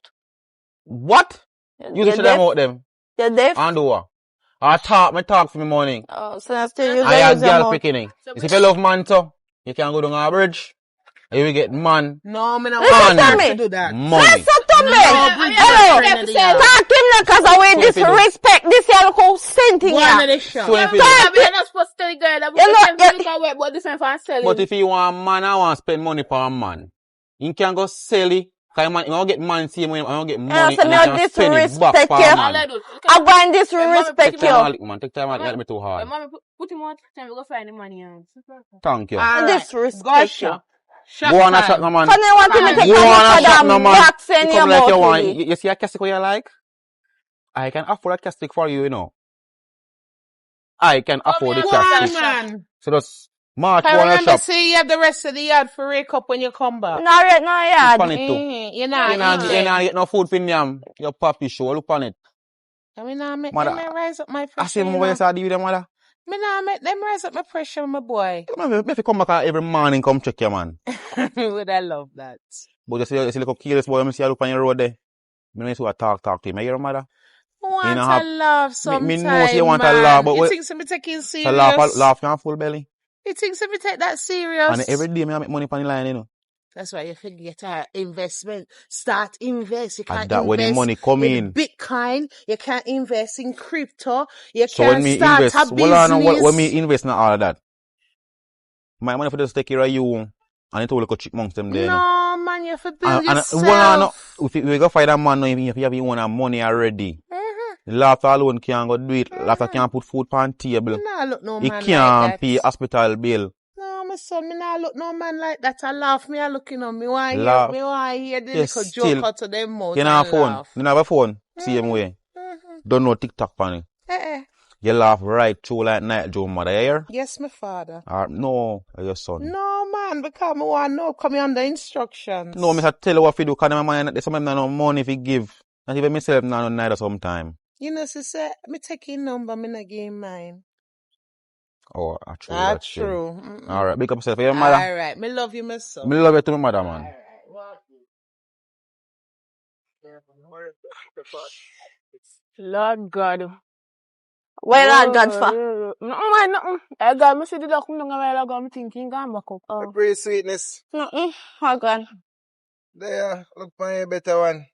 What? You You're should have deaf? out them. You're deaf? And what? I talk for me money. Oh, so now still use I have your girl mouth. picking. If you love man too, you can go down a bridge. And you will get man. No, me not Listen want to me. to do that. Money. Listen to me. Hello. Talk him now cause I will disrespect this young whole sentence One here. of the shop. So if you- You're not supposed to tell the girl that we can look at work, but this one for selling. But if you want man, I want to spend money for a man. You can go sell it. Cause man, you don't get man same way, I don't get money. so And me you can spend it back disrespect for you. a All I man. do. I'm going to disrespect Take time, you. man. Take time, man. You let me too hard. Mommy, put him on time, we go find the money. Thank you. All right. Disrespect Go you. shop. Shop Go on a time. shop, no man. Funny one thing me take Go a on a look shop, at no them man. box in You your come like you mouth want. with it. You see a castic you like? I can afford a castic for you, you know. I can afford the One castic. man. So just march I go on a remember shop. say you have the rest of the yard for rake up when you come back. No, right, no, yeah. Look on it too. You know, You not get no food for them. Your papi show. Look on it. I mean, I make Mother, them rise up my I pressure. see my boys are do them, mother. Me nah make them rise up my pressure, my boy. Me if you come back every morning, come check you, man. Would I love that? But you see little careless boy, me see you look on your road there. Me know you see what talk to him. You hear, mother? Want know to how- laugh sometime, me know you want to man. laugh, but You what- think me taking So serious? laugh on full belly. You think me take that serious? And every day me I make money on the line, you know. That's why you forget investment. Start invest. You can't And that when the invest money come in. Bitcoin. You can't invest in crypto. You So can't when me start invest, a when me business. invest in all of that, my money for just take care of you and it all like chipmunks them there. you know. No, man, you have to build And yourself. if we go find a man now, if you have your own money already, laughter alone can't go do it. Laughter can't put food on table. Me nah look no He man can't like that. pay hospital bill. No, my son, me nah look no man like that. I laugh. Me I looking on me. Why Laugh. hear the Yes, little still. joke out of them mouth You know a and phone. laugh. You know have a phone. Same way. Don't know TikTok on it. Eh. You laugh right through like night, Joe mother. You hear? Yes, my father. No, your son. No, man, because me want no come under instructions. No, me tell you what to do. Cause my man, some of them no money if he give. Not even myself no neither sometime. You know, sister, me take your number, me not give mine. Oh, true. That's true. Alright, big up yourself. Your mother. All right, me love you, my son. Me love you too, my mother, man. Lord God. Where that God for? Nothing. I got me see the document and I got me thinking I'm back up. Oh. Pray sweetness. Nothing. How gone? There, look for a better one.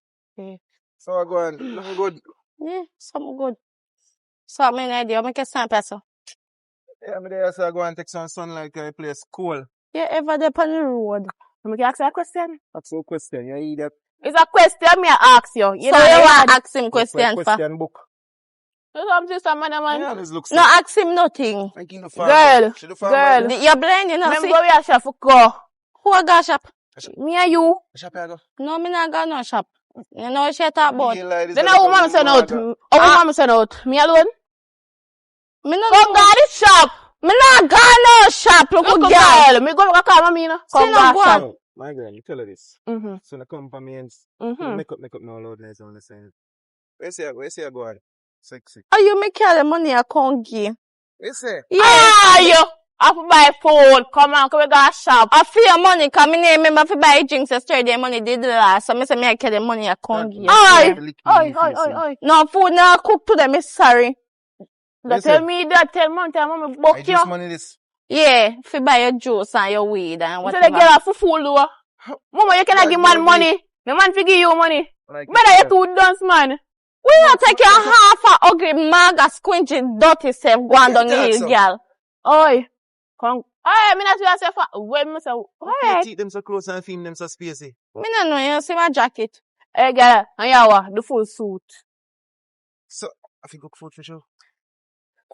So I go on. Looking good. Yeah, something good. So me idea, make a stand person. Yeah, me there, so I go and take some sunlight because the place cool. You ever there on the road? Let me ask you a question. That's no question. You idiot. It's a question me I ask you. You So know, you you want know, ask him question for? Question book. I'm just a man, I man. always look No, stuff. ask him nothing. Making the farm. She the farm right Girl. there. You're blind, you know, Remember see? we are shop for go. Who a got shop? Me and you. Shop here go. No, me not got no shop. You know what she talk about? Yeah, like this Then a how little woman send out? mother. How woman send out? Me alone? Me no Come know. go the shop. Me not got no shop, look Look girl. girl. Me go back at me, you know. See Come no go boy. shop. No, my girl, you tell her this. Mm-hmm. So the companions, Mm-hmm. make up no loudness on the same. Where say I go on? Sexy. Are you make all the money I can't give? Where say? Yeah. Ah, you. I have to buy food. Come on, we go shop. I feel your money come in here, remember to buy drinks yesterday, money did the last. So me say me I carry the money I can't give. Oi. Yeah. Oi. No food now cook to them, is sorry. Don't tell me that. Tell mommy book I you. just money this. Yeah, if you buy your juice and your weed and You say whatever. the girl for fool though. Mama, you cannot That give man girl money. The man fi give you money. Like Better you two dance, man. We not take your half a ugly maga squinching dirty self go on down the That's hill, so. girl. Oi. Come. Oi, me not see yourself. When me say, You alright. keep them so close and film them so spacey. Me no know, you see my jacket. Hey, girl. And you the full suit. So, I think cook food for sure.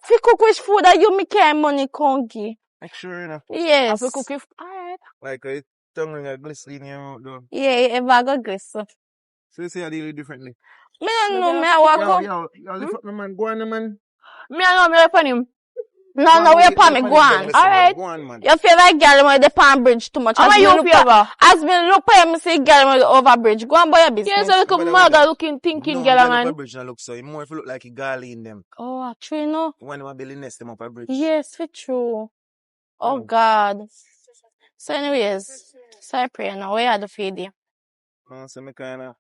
If you cook which food that you make your money can't give. Make sure, you know. I Yes. fi cook it. Alright. Like, tongue ring a glycerin in your mouth, though. Yeah, you ever go grace. So, you say I deal with differently. Me no Me know, don't me I walk Yo, up. lift up my man. Go on, man. Me I know me upon him. No, we upon me, go on. Alright. Go on, man. You feel like girl with the palm bridge too much. How As are me you look favor? as me look for you, me see girl with the over bridge. Go on, boy, your business. Yes, so look But at I maga would- looking, thinking, No, girl, man. man. Up a bridge and look so. More if you look like a galley in them. Oh, actually, no. When my belly nest them up a bridge. Yes, for true. Oh, Oh. God. So anyways, so I pray now. Where are the feed you? So me kinda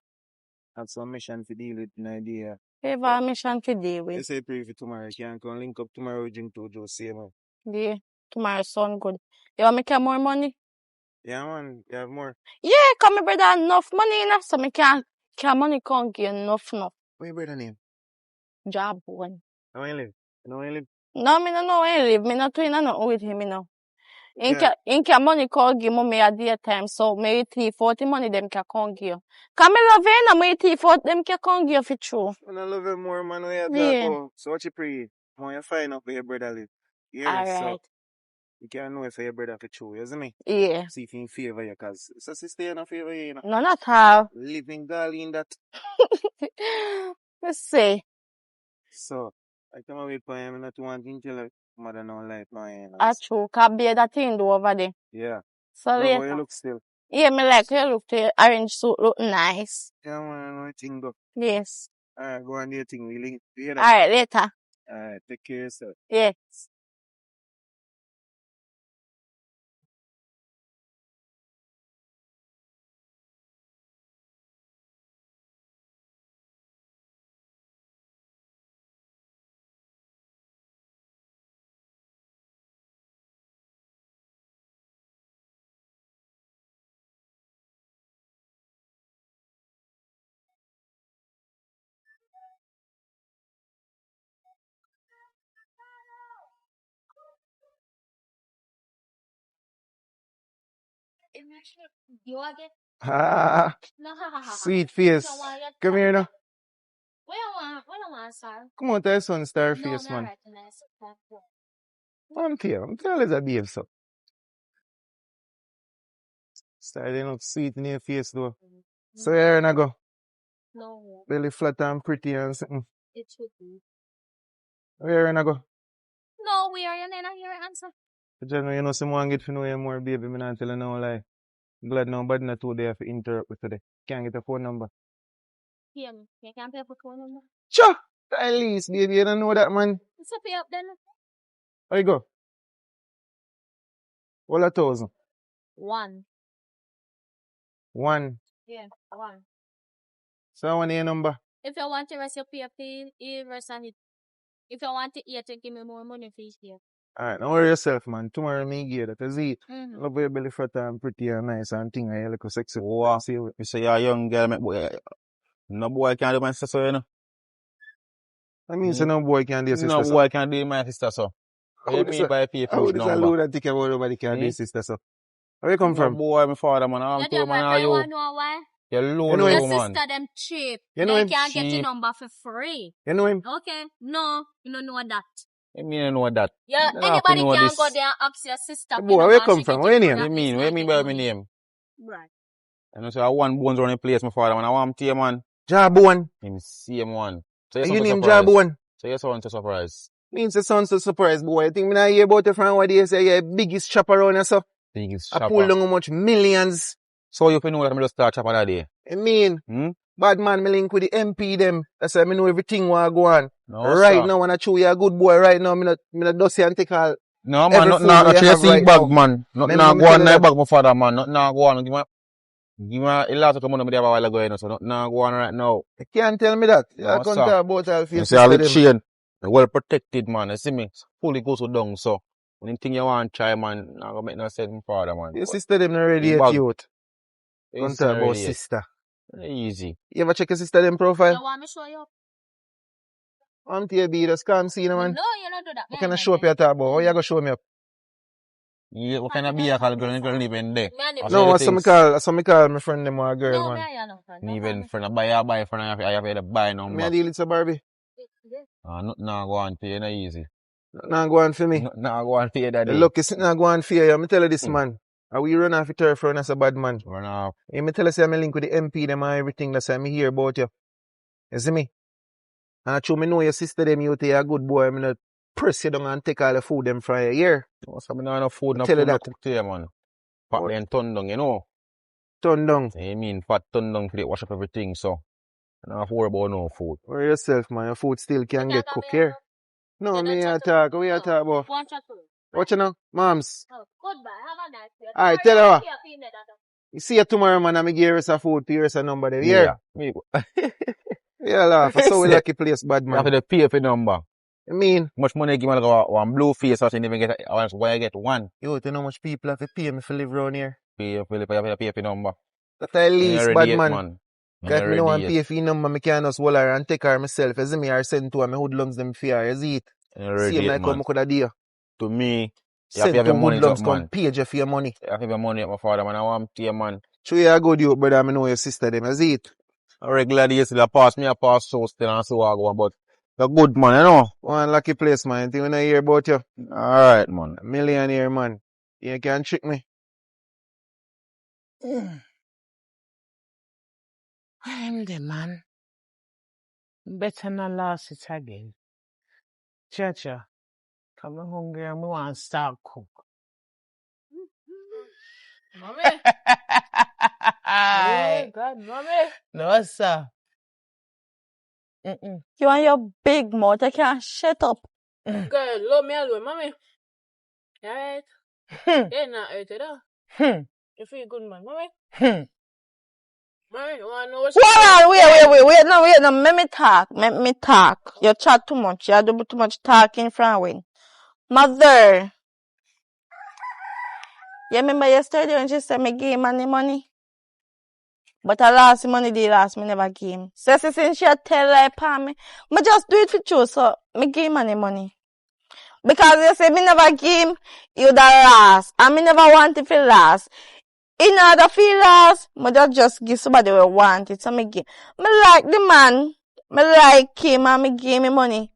have some mission to deal with an idea. We have a mission to deal You with. say pray for tomorrow. You can come link up tomorrow, drink to Joe, see man. Yeah, tomorrow sound good. You want me to get more money? Yeah, man. You have more. Yeah, come my brother enough money enough so me can money can't get enough. What your brother name? Job one. How you live? You know where you live? No, me no know where he live. Me not doing nothing with him, you know. Yeah. In money can't give me at the time, so maybe 340 money them can't give. Come me love him, no maybe 340 them can't give for true. When I love you more, man, we have Yeah. talk about. So what you pray? When you find out where your brother live. Yeah, so Alright. you can know if your brother for true, you see me? Yeah. See if he in favor you, cause so sister in a favor you, you know. No, not how. Living galley in that. Let's see. So I come away for him, not want to tell her mother no life, no, you know. That's true. Can be that thing do over there. Yeah. So Love how you later. look still. Yeah, me like you look to your orange suit look nice. Yeah, man, I know thing go. Yes. Alright, go on do your thing, we link. You hear that? Alright, later. Alright, take care of yourself. Yes. You again? Ah, No, ha ha ha. sweet face. So why you Come here now. What you want, sir? Come on, tell son star No, face, not man. right nice. I'm telling you, a behave so. Starting up sweet in your face though. So here I go. No, Belly flat and pretty and something. it should be. Where I go? No, we are your nana here answer. General, you know someone get to know you more, baby. Me not tell you no lie. Glad nobody not today have to interrupt with today. Can't get a phone number. Here, you can't pay for phone number. Sure. At least, baby, you don't know that, man. It's a pay up then. Where you go? All 1,000. 1. 1. Yeah, 1. So I want your number. If you want to rest your pay up, rest on it. If you want to eat, give me more money for here. Alright, don't worry yourself, man. Tomorrow me give that. Cause see, Mm-hmm. love your belly fat and pretty and nice and thing and you look sexy. Wow. See you. You say you're a young girl, make boy. No boy can do my sister, so you know. I mean, so no boy can do your sister. No So. boy can do my sister, so. What you mean by pay How for this number? alone and think about nobody can do your sister, so. Where you come No from? boy, my father, man. I'm You told tell man, my how friend you? want to know why? You're low, You know Your him? man. sister them cheap. You know They him? can't get your Cheap. number for free. You know him? Okay? No, you don't know that. I mean, I know that. Yeah, You don't have to anybody know can this. go there and ask your sister Hey, for boy, your where you number and come she from? get Where your you What name? do you mean? What do you mean by my name? Right. And I say, I one bones around the place, my father, man. I want him to you, man. Jawbone. Him same one. So You you're name surprised. Jawbone. So you're so surprised. Means the son's so surprised, boy. I think me not hear about you from what they say you're biggest chopper around here, so. Biggest I pull shopper. down how much millions. So you can know that I'm just start chopper that day. I mean, Hmm? bad man, me link with the MP them. That's why me know everything what go on. No, Right sir. now, when I show you a good boy, right now, me not dusty and take all. No, man. Every Nothing food not we have chasing right bag, now. man. Nothing Remember not me go tell on you my that. bag, my father, man. Nothing not go on. Give me a lot of money there a while ago, you know, so nothing not go on right now. You can't tell me that. You No, can't sir. talk about all of your You see, all sister the them. chain, well protected, man. You see me? Fully goes down, so. When you think you want to try, man, not gonna make no sense, my father, man. Your But sister them not ready the yet, bag youth. Can't is talk not about ready yet. sister. Easy. You ever check your sister them You profile? want me to show you up? Auntie be just come see you, No, man. you don't do that. What kind of show up you talk about? How you gonna show me up? You what kind of be a call girl, girl even there? I say No, the things. that's some me call my friend them or a girl, No, man. Even friend, I buy friend, I have to buy Me a number. deal with a Barbie. Nothing not go on for you, not easy. Nah, go on for me. Nothing not go on for you that The day. lucky sitting not go on for you. Me tell you this, man. How we run off the turf run as a bad man. Run off. Hey, me tell you say I'm link with the MP them and everything. That's why me hear about you. You see me? And I me know your sister them, you a good boy. I'm not press you down and take all the food them from you. Here. What's up, no food, I no tell you food, no that. cook to you, man. Pat What? them turn down, you know. Turn down. I mean, fat turn down for it, wash up everything, so. I don't have to worry about no food. Worry yourself, man. Your food still can get cooked here. No, You me don't a chat to talk. me. We a No. talk about. One chat to me. What you know? Moms. Oh, goodbye. Have a nice day. Alright, tell her what. You see you tomorrow, man. I'm going to give her food to her number there. Here. Me. Yeah, laugh. I saw we lucky place, bad You have man. to pay for number. I mean, Much money give me like one blue face, so you even get why I get one. you know how much people have to pay me for live around here? Pay for you have to pay for number. That at You least, already bad yet, man. man. You Got me no one already pay yet. for your number, me can just hold her and take her myself. You see me, or send to her, me hoodlums them for her. You see it? You already Same yet, like how man. I could have do. To me, you have Send to have to your money up, hoodlums, come man. page you for your money. You have to have your money up, my father, man. I want to you, man. Show you a good you, brother, I know your sister them. You see it? A regular day, still a pass me, a pass so still and so I go, but you're good, man, you know. One lucky place, man. You think when I hear about you? Alright, man. A millionaire, man. You can't trick me. I'm the man. Better not lose it again. Chacha, come hungry and me want to start cook. Mommy. Aye. Oh, God, mommy. No, sir. You and your big mouth, I can't shut up. Girl, love me alone, mommy. Alright. You're not hurt at all. You feel good, man, mommy. Mommy, you wanna know what's Hold on, wait, no, let me talk. You chat too much, you do too much talking from when. Mother, you remember yesterday when she said me give money money? But I lost money, they lost me never give. So since she tell lie upon me, me just do it for you, so me give money. Because you say me never give, you the last, and me never want it for last. In order for last, me just give somebody who want it, so me give. Me like the man, me like him, and me give me money.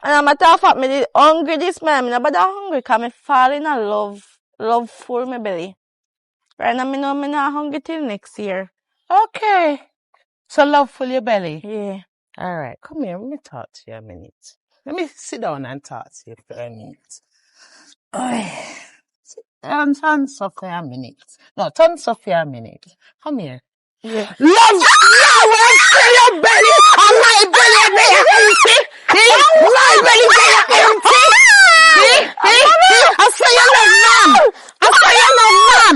And I'm a matter of me hungry this man, me nobody hungry, cause me fall in a love full me belly. Right now me know me not hungry till next year. Okay. So love full your belly. Yeah. All right, come here. Let me talk to you a minute. Let me sit down and talk to you for a minute. Turn off for a minute. No, turn off for a minute. Come here. Yeah. Love fill your belly and my belly they are empty. My belly they are empty. I say you love man. I say you love man.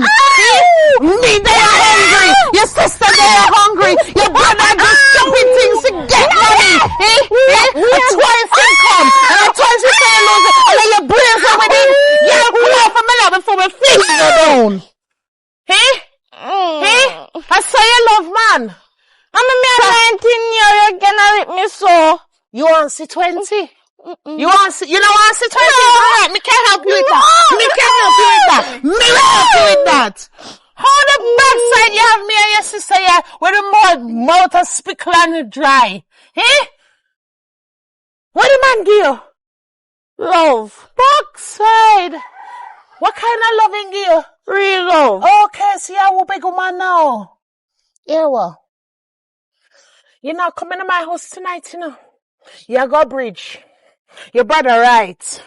Me they are hungry. Your sister they are hungry. Your brother do stupid things to get money. And twice they come. And twice you say you lose it. And then your brains are with it. Yeah, pull out from me now before we finish you down. I say you love man. I'm a 19 year, you're gonna rip me so. You want to see 20? You want to see, you don't want to see 20? Alright, me can't help you with that. Me can't help you with that. Me will help you with that. How the backside you have me and your sister here with the mouth of spickle and dry? Eh? What the man give you? Love. Backside. What kind of loving give you? Real love. Okay, see how we big woman now. Yeah, well. You know, coming to my house tonight, you know. You go bridge. Your brother right.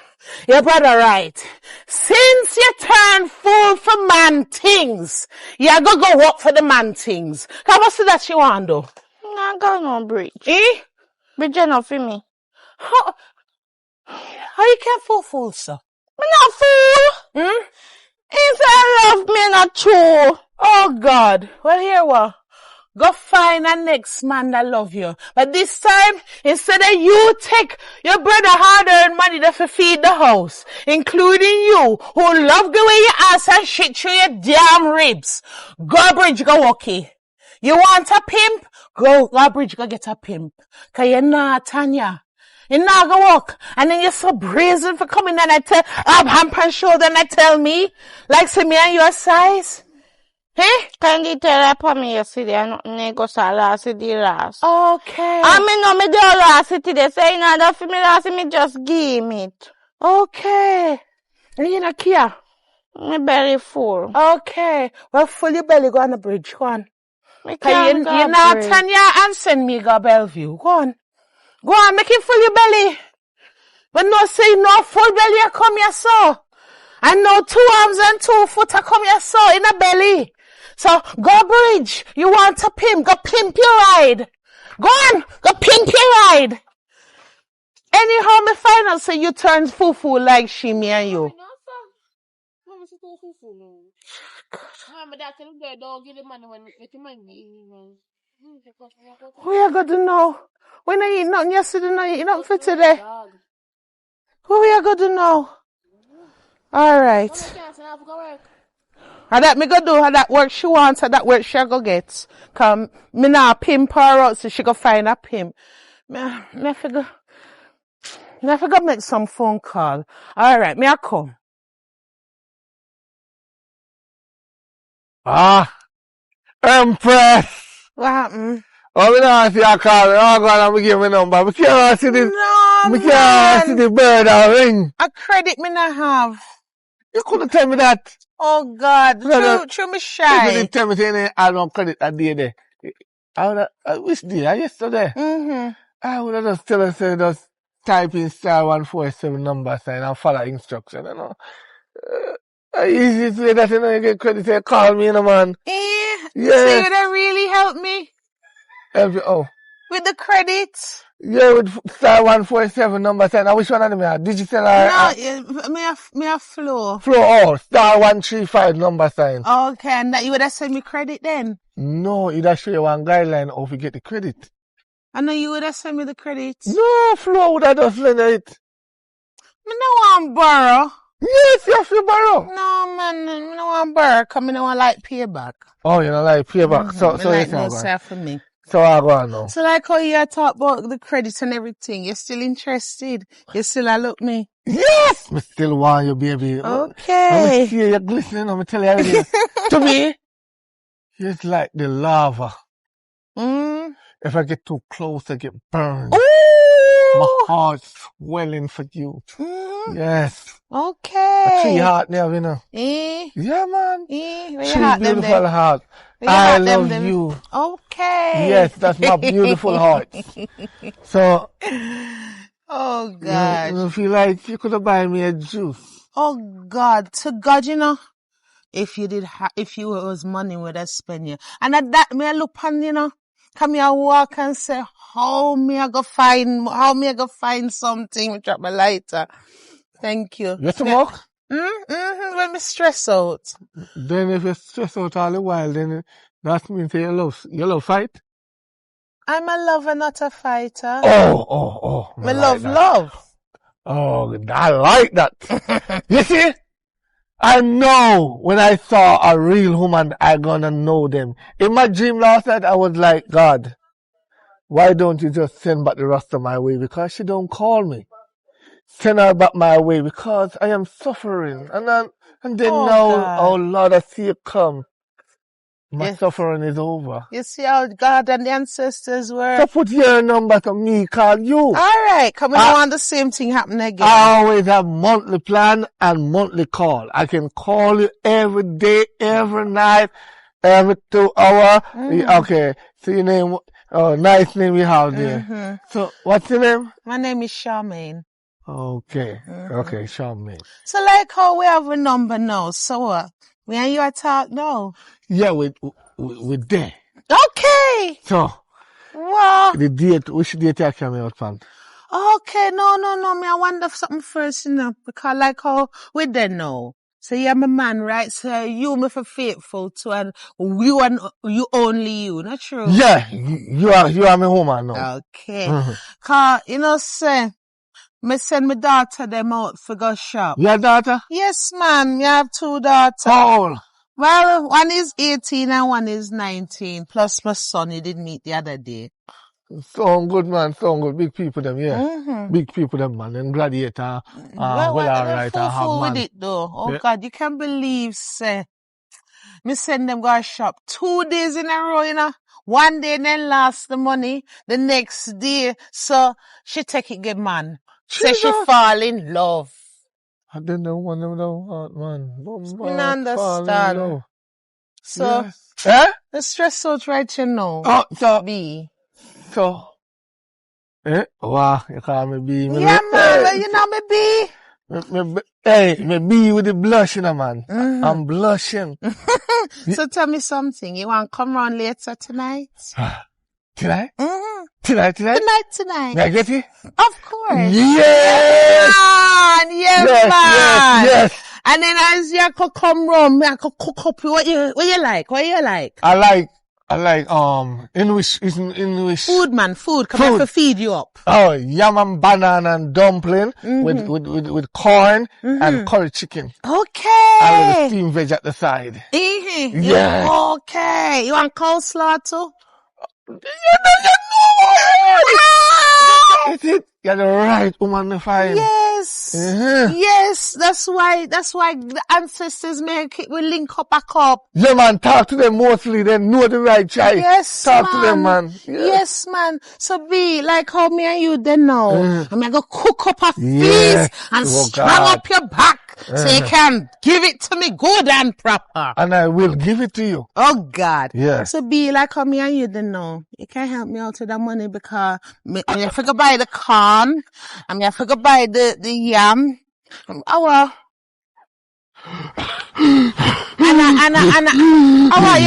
Your brother right. Since you turn fool for man things, you go work for the man things. How much that you want do? I got no bridge. Eh? Bridge enough for me. How you can't fool, sir? Me not fool. Hmm? If I love me not true. Oh God. Well, here what? Go find a next man that love you. But this time, instead of you take your brother hard-earned money to feed the house, including you, who love the way you ass and shit through your damn ribs, go bridge, go okay. You want a pimp? Go bridge, go get a pimp. Cause you're not Tanya. You not go walk. And then you're so brazen for coming and I tell, hamper and shoulder and I tell me, like say me and your size. Hey? Can you tell that for me yesterday and nothing go so last last? Okay. I mean no me do last today, so you know that for me last me just give me it. Okay. And you not care? My belly full. Okay. Well, full your belly, go on the bridge, go on. Me Cause can't you go not bridge. Tanya and send me go Bellevue. Go on. Go on, make it full your belly. But no say no full belly I come here so. And no 2 arms and 2 foot I come here so in a belly. So go bridge. You want to pimp, go pimp your ride. Go on, go pimp your ride. Anyhow, me find out say you turn foo-foo like she, me and you. We are going to know. We not eat nothing yesterday, not eat nothing for today. What we are going to know? Alright. And that me go do, and that work she wants, and that work she go get. Come, me now pimp her out, so she go find a pimp. Me figure make some phone call. Alright, me I come. Empress! What happened? Oh, we don't see a call. Oh, God, I'm give me number. We can't see this. No, We can't see man. the bird or ring. A credit me not have. You couldn't tell me that. Oh God, true me If you shy. didn't tell me any album credit a day there. I would have, which day? Yesterday. I would have just tell her, say, just type in *147 number sign and follow instruction, you know. Easy to say that, you know, you get credit, say, call me, you know, man. Yeah. Yes. See, would that really help me? Help you, oh. With the credits? Yeah, with *147 number sign. Which one of them are? Digital or? No, me a flow. Flow, oh, *135 number sign. Okay, and that you would have sent me credit then? No, it show you one guideline of you get the credit. I know you would have sent me the credits. No, Flo would have just lend it. Me no want borrow. Yes, you have to borrow. No, man, me no want borrow, cause me no want like payback. Oh, you know, like payback. So like yes, no I'm say going. for me. So I go on now. So like how you talk about the credits and everything, you're still interested? You still a look me? Yes! Me still want you, baby. Okay. I'm see you glistening, I'm tell you everything. To me, it's like the lava. If I get too close, I get burned. Ooh. My heart's swelling for you. Yes. Okay. A tree heart there, you know. Yeah, man. Where Tree beautiful heart. I love you. Okay. Yes, that's my beautiful heart. So, oh God. you feel like you could have buy me a juice. Oh God. To God, you know, if you was money, would I spend you? And at that, me I look on, you know, come here walk and say, how me I go find something, drop my lighter. Thank you. You smoke? When me stress out. Then if you stress out all the while, then that means you love fight? I'm a lover, not a fighter. Oh. Me like love. Oh, I like that. You see? I know when I saw a real woman, I gonna know them. In my dream last night, I was like, God, why don't you just send back the Rasta my way? Because she don't call me. Send her back my way because I am suffering. And then now, God. Oh Lord, I see you come. My Yeah. suffering is over. You see how God and the ancestors were? So put your number to me, call you. Alright, come we don't want the same thing happen again. I always have monthly plan and monthly call. I can call you every day, every night, every 2 hours. Okay, so your name, nice name we have there. So what's your name? My name is Charmaine. Okay, okay, Charmaine. So like how we have a number now, so what? We and you are talk now. Yeah, we there. Okay. So, Wow. the date, which date you come out from? Okay, no, me I wonder something first, because like how we there now. So you're my man, right? So you me for faithful to and you only you, not true? Yeah, you are my woman now. Okay. Cause, say, me send my daughter them out for go shop. Your daughter? Yes, man, me have 2 daughters. How old? Well, one is 18 and one is 19. Plus my son, he did meet the other day. Sound good, man. Sound good. Big people them, yeah. Big people them, man. And gladiator, well, alright, I have full man. with it though. Oh Yeah. God, you can't believe, say, me send them go shop 2 days in a row, One day then lost the money, the next day, so she take it good man. Say she fall in love. I didn't know one of them, man. Me not understand. So, yes. Eh? the stress out right, Oh, so, B. so, eh? Wow, you call me B. Yeah, man, well, you know me B. Me B with the blush, man. I'm blushing. So tell me something. You want to come round later tonight? Tonight? Tonight? Tonight. May I get it? Of course. Yes! Yes. And then as you could come round, I could cook up what you like. I like, English. Food, man, food. Come here to feed you up. Oh, yam and banana and dumpling with corn and curry chicken. Okay. And with the steamed veg at the side. Yeah. Okay. You want coleslaw too? You're the right woman to find. Yes. Yes. That's why the ancestors make it. We link up back up. Yeah, man. Talk to them mostly. They know the right child. Yes, Talk to them, man. Yes, man. So be like how me and you then know. I'm gonna go cook up a feast and strong up your back so you can give it to me good and proper. And I will give it to you. Oh God. Yeah. So be like how me and you then know. You can't help me out with that money because I have to buy the corn. I have to buy the yam. Our you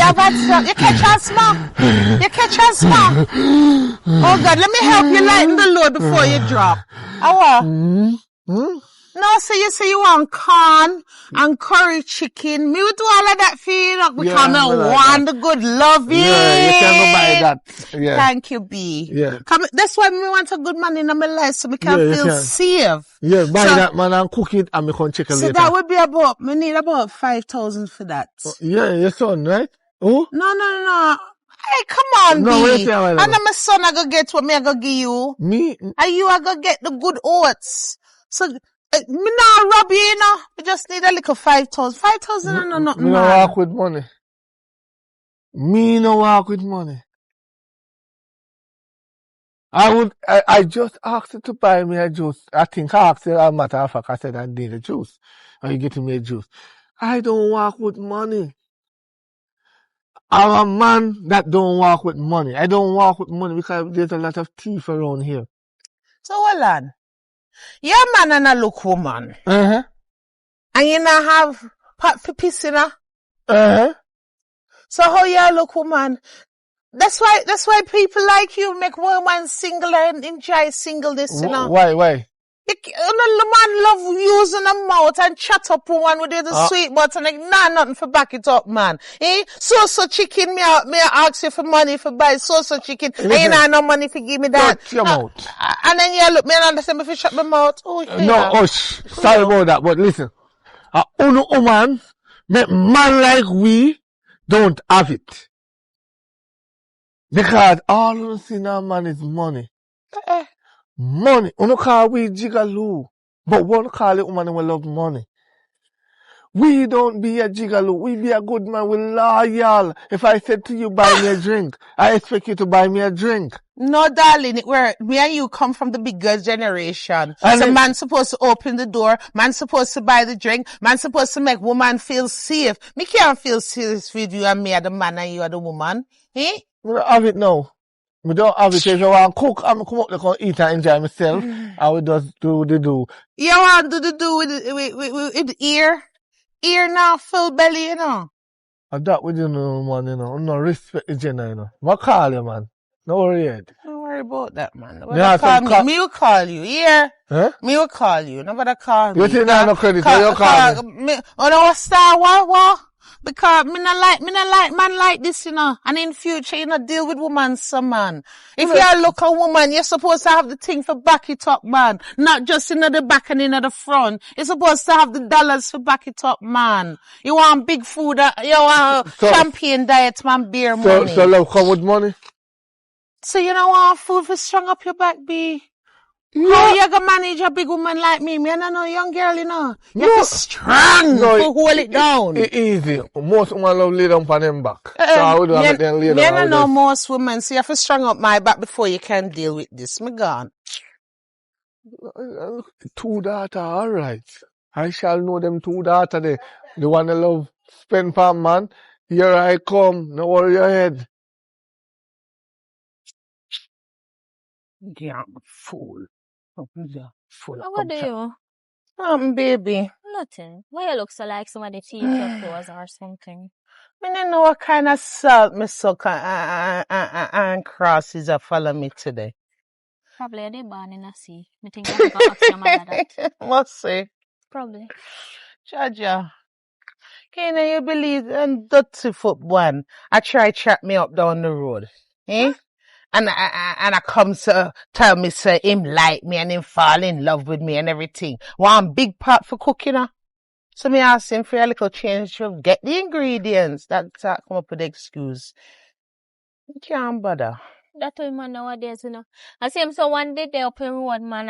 have had some. You catch asthma. Oh God, let me help you lighten the load before you drop. No, so you say you want corn and curry chicken. Me will do all of that for you, because I want the good love. Yeah, you can go buy that. Yeah. Thank you, B. Yeah. That's why me want a good man in my life so me can feel safe. Yeah, buy that man and cook it and me can check it later. So that would be me need about 5,000 for that. Yeah, your son, right? Oh? No. Hey, come on, B. And my son I go get what me I go give you. Me? And you I go get the good oats. So, me not rob you, We just need a little 5,000. 5,000 and nothing, me no walk with money. Me no walk with money. I just asked her to buy me a juice. I think I asked her, as a matter of fact, I said I need a juice. Are you getting me a juice? I don't walk with money. I'm a man that don't walk with money. I don't walk with money because there's a lot of thief around here. So, hold on. You're a man and a look woman. And you not have pot for pissing, So how you look woman? That's why people like you make woman single and enjoy singleness, Why? The man love using a mouth and chat up woman with the sweet butt and like, nothing for back it up, man. So chicken, me ask you for money for buy so chicken. And you not no money for give me that. Shut your mouth. And then you look, me and understand if you shut my mouth. Sorry about that, but listen. Uno woman, make man like we don't have it. Because all you see now, man, is money. Money. Uno call we jigaloo. But one call it woman who love money. We don't be a gigolo. We be a good man. We loyal. If I said to you, buy me a drink, I expect you to buy me a drink. No, darling, me and you come from the bigger generation. And So it- man supposed to open the door, man supposed to buy the drink, man supposed to make woman feel safe. Me can't feel safe with you and me are the man and you are the woman. Eh? We don't have it now. We don't have it. If you want to cook, I'm come up to eat and enjoy myself. I will just do the do. You want to do with ear? Ear now, full belly, you know. And that we do know, man, you know. No respect the gender, you know. I call you, man. No worry yet. Don't worry about that, man. Me Nobody have call some me. Me will call you, yeah? Huh? Me will call you. Nobody call me. You think I have no credit, so you call me? Oh, no, what's that? What? Because me not like man like this, you know. And in future, you know, deal with woman, some man. If you look a woman, you're supposed to have the thing for back it up, man. Not just in the back and in the front. You're supposed to have the dollars for back it up, man. You want big food, you want champagne diet, man, beer money. So love come with money? So you don't want food for strong up your back, B? Yeah. How you gonna manage a big woman like me? Me and I know young girl, you know. You have to strong to hold it down. Easy. Most women love lay down on them back. So I would have them lay down. Me and I know most women, so you have to strong up my back before you can deal with this. Me gone. 2 daughters, alright. I shall know them 2 daughters there. The one that love spend for man. Here I come. No worry your head. Yeah, fool. Fool. What do you? Baby. Nothing. Why you look so like somebody teeth your clothes or something? Me don't know what kind of salt me suck and crosses are follow me today. Probably they born in a sea. Me think I got ask your mother that. Must say. Probably. Jaja. Can you believe and dirty foot one? I try track me up down the road. Eh? And I come to tell me say him like me and him fall in love with me and everything. One big pot for cooking her. So me ask him for a little change to get the ingredients. That's come up with the excuse. You can't bother. That's what man nowadays, you know. I see him so one day they up in road, man,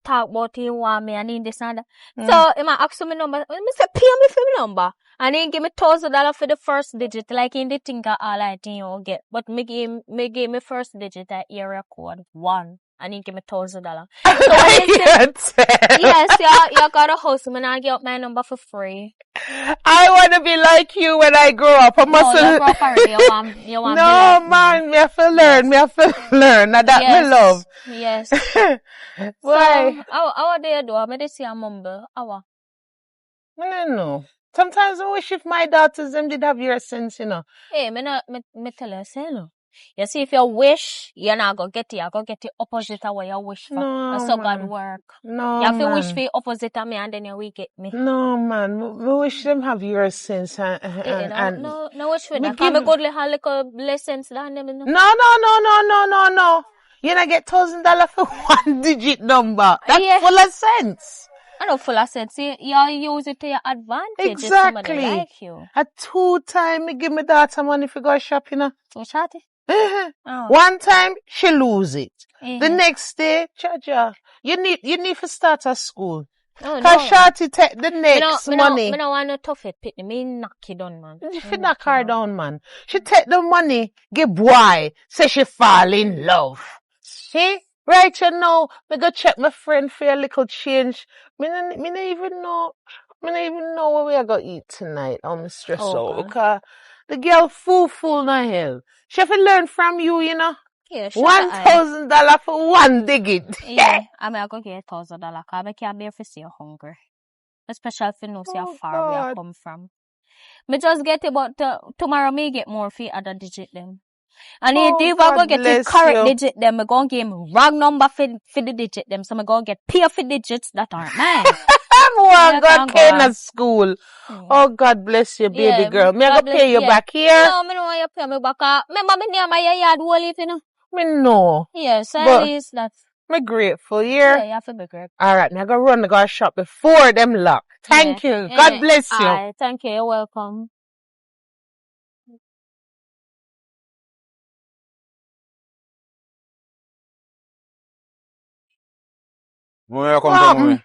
talk about him want me and in this and that. So him ask me number. Me say pay me for me number. And he give me $1,000 for the first digit, like in the thing all I think you get. But me give me first digit at area code 1. And he give me $1,000. So when yes, you got a house, man, I get up my number for free. I want to be like you when I grow up. I must you grow up already. You want no, me like man, me have to learn. Me have to learn. Now that yes. me love. Yes. Why? So, how do you do? I may see a mumble. How? I don't know. Sometimes I wish if my daughters them did have your sense, you know. Hey, me tell you, say no. You see, if you wish, you're not gonna get it. You're gonna get the opposite of what you wish for. No, That's how man. God work. No, you have to man. wish for the opposite of me and then you will get me. No, man. We wish them have your sense and no wish for that. give... Can I go little lessons down them? No. You not get $1,000 for one digit number. That's full of sense. I know full of sense. You use it to your advantage. Exactly. If somebody like you. At 2 times, me give me daughter money for go shopping. So shawty. Oh. One time, she lose it. The next day, Jaja, you need to start at school. Cause shawty take the next money. Me no want no tough it, pitney. Me knock you down, man. If you knock her down, man. She take the money, give boy, say she fall in love. See? Right, you know, me go check my friend for a little change. Me no even know what we are gonna eat tonight. I'm stressed out because the girl fool no hell. She have to learn from you, you know. Yeah, $1,000 for one digit. Yeah, I mean I go get $1,000 cause I can't bear to see you hungry. Especially if you know see how far we are come from. Me just get it, but tomorrow me get more for other digit them. And if I go get the correct digit them, I go give me wrong number for the digit them. So I go get pay for digits that aren't mine. I'm going to school. Oh, God bless you, baby girl. Me I go pay you back here. No, me no want you pay me back. Remember me near my yard wall, you know? Me know. Yes, at least that. Me grateful, yeah? Yeah, you have to be grateful. Alright, me I go run, I go shop before them lock. Thank you. God bless you. Aye, thank you. You're welcome. Come to me.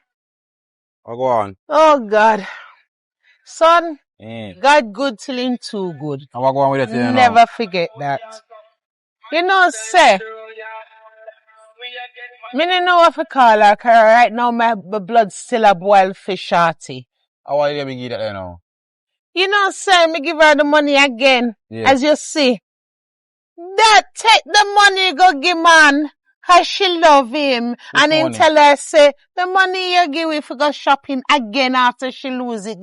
I go on. Oh, God. Son, Eh. God good till him too good. I want to go on with it, you know. Never forget that. You know, say, me don't know what to call her, 'cause right now my blood still a boiled fish shorty. How are you give that, you know? You know, say, me give her the money again. Yeah. As you see. That take the money go give man. How she love him. And him money? tell her, say, the money you give if you go shopping again after she lose it.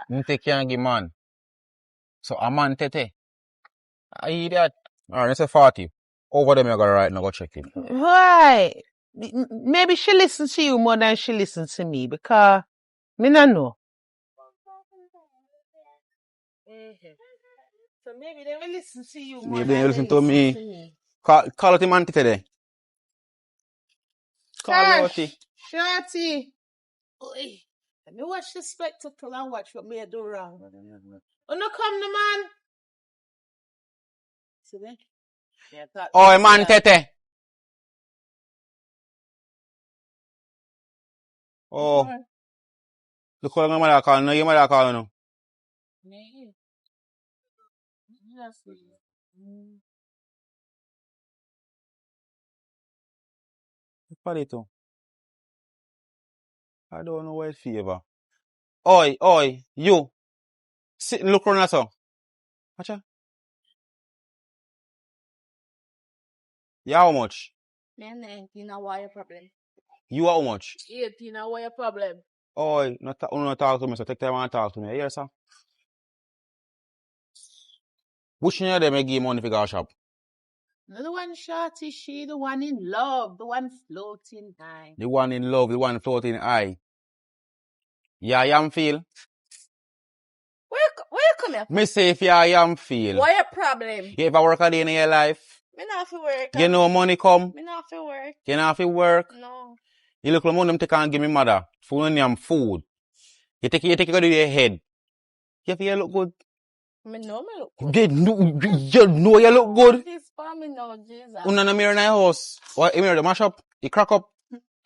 You take care and give man. So a man tete. I hear that. Alright, it's a 40. Over them you go right now, go check it. Why? Maybe she listens to you more than she listens to me because me not know. So maybe they will listen to you more Maybe than you listen to me. me. Call out the man today. Call out it. Shorty. Oi. Let me watch the spectacle and watch what me I do wrong. Oh, no come the man. See there? Yeah, Oh, man tete. Oh. Look what my mother call no, your mother call no. Palito. I don't know what favor. Oi, you. Sit and look around us. Watch out. You how much? Me 19, now what your problem? You how much? 18, now what your problem? Oi, not talk to me, so take time and talk to me. Yes, sir. Which one of them I give money for go shop? The one shorty, she the one in love, the one floating high. The one in love, the one floating high. Yeah, yam feel. Where you come here? Me say if you yam feel. What your problem? You ever work a day in your life? Me not fi work. You know money come? Me not fi work. You know if you work? No. You look like money them take and give me mother. Food and food. You take it out of your head. You feel you look good? Me know me look good. You know you look good? This for me now, Jesus. Una na mirror in your house. What, you mirror the mash up? You crack up?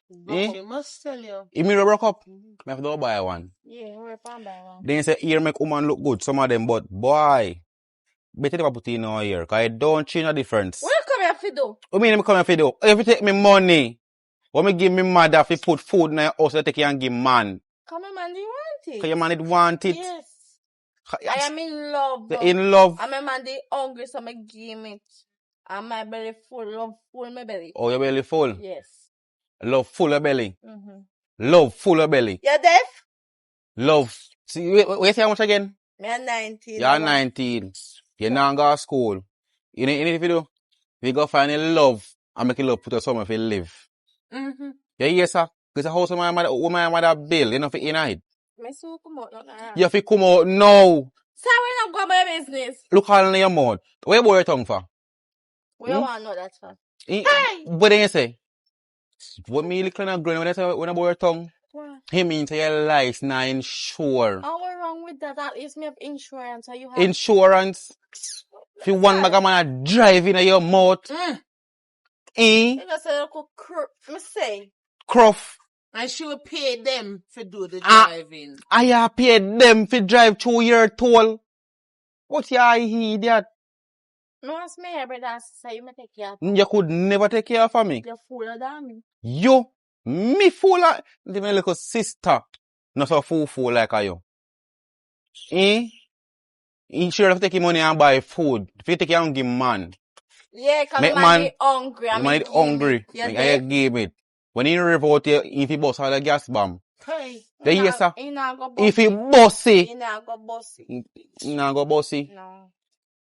She must tell you. You mirror broke up? Me have to buy one. Yeah, we're fine by one. Then you say ear make woman look good. Some of them, but boy, better never put in your ear. Cause it don't change a difference. Where you come here fi do? What mean me come here for do? If you take me money, what me give me mother if you put food in your house that take you and give man? Come on, man, do you want it? Cause your man it want it. Yes. I am in love. You're in love. I'm a man they hungry, so I give it. And my belly full, love full my belly. Oh, your belly full? Yes. Love full of belly. Mm-hmm. Love full of belly. You're deaf? Love. See, wait, say how much again? Me are 19. You're 19. You now go to school. You know if you do? We go find a love and make a love put us somewhere if you live. Mm-hmm. Yeah, yes, sir. Because the house of my mother bill, you know, for in. Me so come out now. You have to come out now. So we not go about your business. Look all in your mouth. Where you blow your tongue for? We don't want to know that for. Hey! What do you say? What me little and growing when I blow your tongue? What? He means your life's not insured. Oh, what's wrong with that? At least me have insurance. Are you have Insurance? If you want my man drive in your mouth. You just say me say. Cruff. And she will pay them to do the driving. I have paid them to drive 2 year toll. What you idiot? No, it's me, brother. Say you may take care of You could never take care of me. You're fuller than me. You, me fool like, my little sister, not so fool like you. You sure have to take your money and buy food. If you take your give man. Yeah, cause Make man is hungry. Man is hungry. I give it. When you revolt, if you bust all the gas bomb. Hey. The yes, sir. He not go bossy. If you bossy. He not go bossy. You not go bossy. No.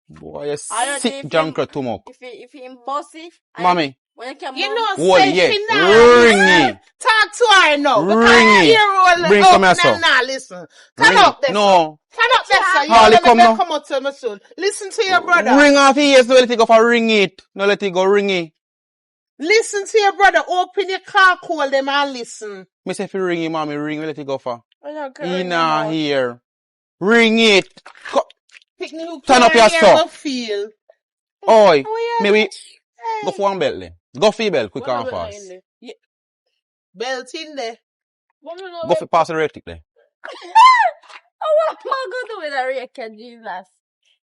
Boy, you sick junker too much. If he bossy. Mommy. When you come You home, know, Wally, say yeah. she now. Ring it. Talk to her now. Ring Because it. I Bring hear come here, all sir. now listen. Turn Ring up it. this. No. Turn up this. Harley, come now. Come out to my son. Listen to your brother. Ring off here, so let it go for ring it. No, let it go ring it. Listen to your brother. Open your car, call them and listen. Me say if you ring it, mommy, ring, let it go for. he He not here. Ring it. Turn up your stuff. Feel. Oi, maybe go for one belt then. Go for your belt quick and fast. Yeah. Belt in there. Go for pass the retic then. what am I gonna do with a rake, Jesus?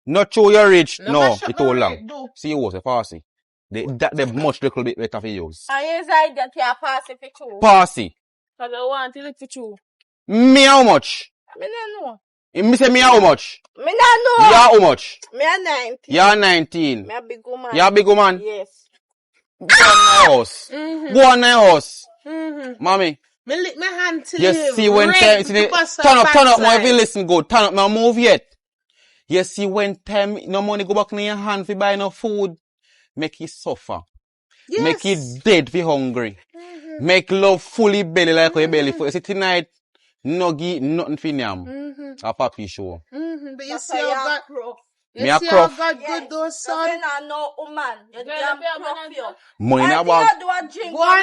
Not true you're rich. No, No, mash up it the all rake, long. do. See you was a Parsi. They much little bit better for use. I use I that you pass if it's true. Parsi. Cause I want it for true. Me how much? Me no know. Me say me how much? Me no know. Yeah how much? Me a 19. You're 19. Me a big woman. You're a big woman? Yes. Go on my house. Mm-hmm. Go on my house. Mm-hmm. Mommy. Me lick my hand till You see when time, turn up, my if you listen good, turn up, no move yet. You see when time, no money go back in your hand for buy no food, make you suffer. Yes. Make you dead for hungry. Mm-hmm. Make love fully belly like your belly full. You see tonight, no give nothing for yam. Mm-hmm. A papi show. Mm-hmm. But you That's see why how you God, crook. Me you a see how crook. God good those son. You not know woman. You Girl, damn if you crook have you. Money I na think bag. I do a drink. Go on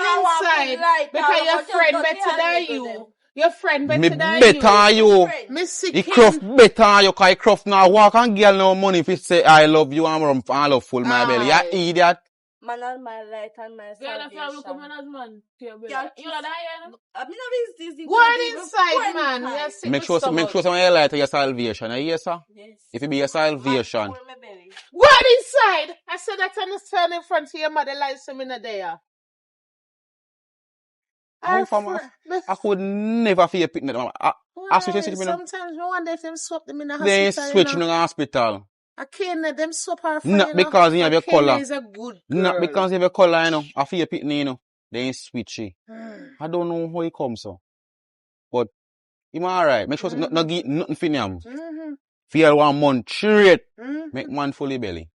inside because your friend better than you. Your friend Me better than better than you. Missy He Kim. cruft better than you, cause he cruft now walk and girl no money if he say I love you and run I love full my belly. Aye. You idiot. Man on my right and my Girl, if you have look up salvation. my husband, to your belly. Yeah, You know that, yeah? I mean, I mean, Go on inside, man. You see Make sure some you light your salvation. You hear, sir? Yes. If it be your salvation. My belly. Go on inside. I said that on the stand in front of your mother like some in a day. I could never feel picking that. I switch Why? switch me now. Sometimes I wonder if them swap them in the They hospital. switch You in know? the hospital. I can't them swap her for Not you know. because you have your Kenna color. is a good girl. Not because you have your color, you know. I feel picking, you know. They ain't switchy. I don't know how it comes so. But I'm alright. Make sure not give nothing for them. Feel 1 month straight. Make man fully belly.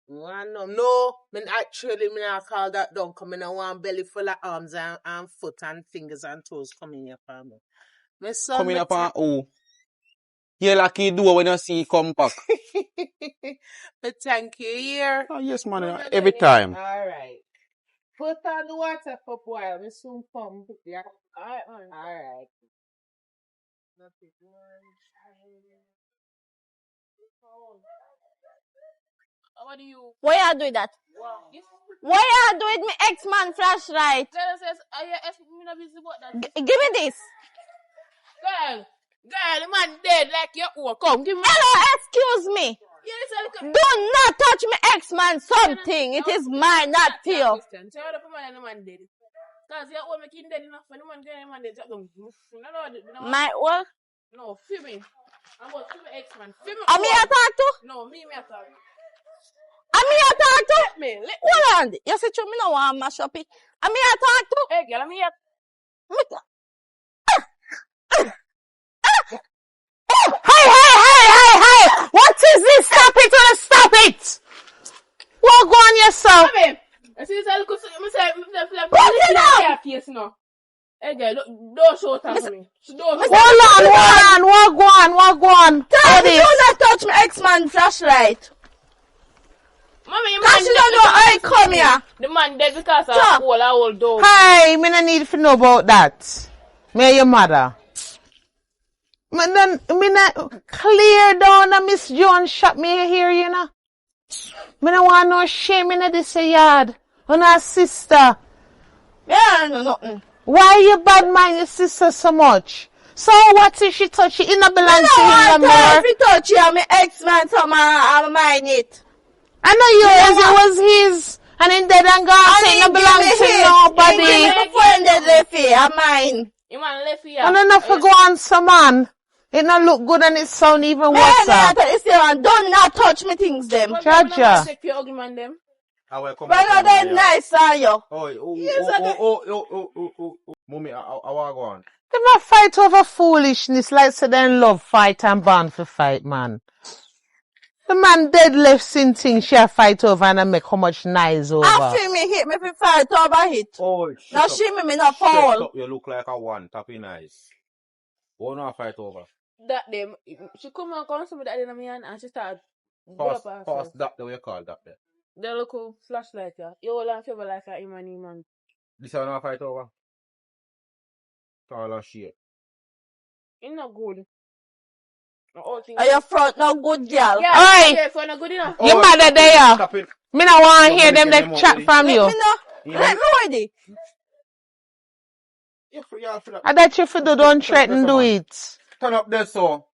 No, actually, I call that down. Coming I want belly full of arms and foot and fingers and toes coming here for me. My son, Coming up on who? You lucky do when you see come back. but thank you here. Oh yes, man. Every time. Alright. Put on the water for a while. We soon come. Yeah. Alright, man. Alright. What do you? Why you do that? Wow. Why you do with me X-Man flashlight? Girl says, are you me not busy about that? Give me this. Girl, the man dead like your own. Come, give me. Hello, excuse me. Yeah, Do not touch me X-Man something. It is mine, not you. So what the man dead? Cause you own making dead enough for the man getting man dead. No, My what? no, feel me. I'm about to be X-Man. Feel me. Am I talk to? No, me talk. Am I talk to? Let me. Hold on. You see, me no want mash up it. Am I talk to? Hey, girl, I'm here. Hey! What is this? Stop it! What go on yourself? Come here. I see this little face now. Hey, girl, don't show that to me. Hold on. What go on? Do not touch me X-Man flashlight. Mommy, you Cause you don't know how I come here. The man dead because of a old dog. Hi, me no need to know about that. Me your mother. Me no clear down and Miss Jones shot me here, you know. Me no want no shame in this yard. On her sister. Yeah, no, nothing. Why you bad mind your sister so much? So what if she touch it? It no belong to him no more. If you touch you, I'm X-Man, so I'm mine it. I know yours, it was his. And in dead and gone, so it no belong to nobody. I'm mine. You man left here. And enough to go on some man. It not look good and it sound even worse. Do not touch me things them. Jaja. Take your ugly man them. Brother, they're nice, are you? Mommy, I want to go on. They not fight over foolishness like so then love fight and born for fight, man. The man dead left sin thing she a fight over and I make how much nice over. After me hit me if fight over hit. Oh, Now she me not fall. You look like a one, tappy nice. What no fight over? That them, she come and come to me that in me and she started. Pass that the way you call that there. The local flashlight, yeah. You all on favor like a man. This one no fight over. Call and shit. It's not good. Are your front no good girl? Yeah, Oi! yeah, for not good enough. Your mother there. Stop it. Me not want to hear them Nobody they chat from you. Let me know. Let me ready. You free I that you for don't threaten do it. turn up there, so.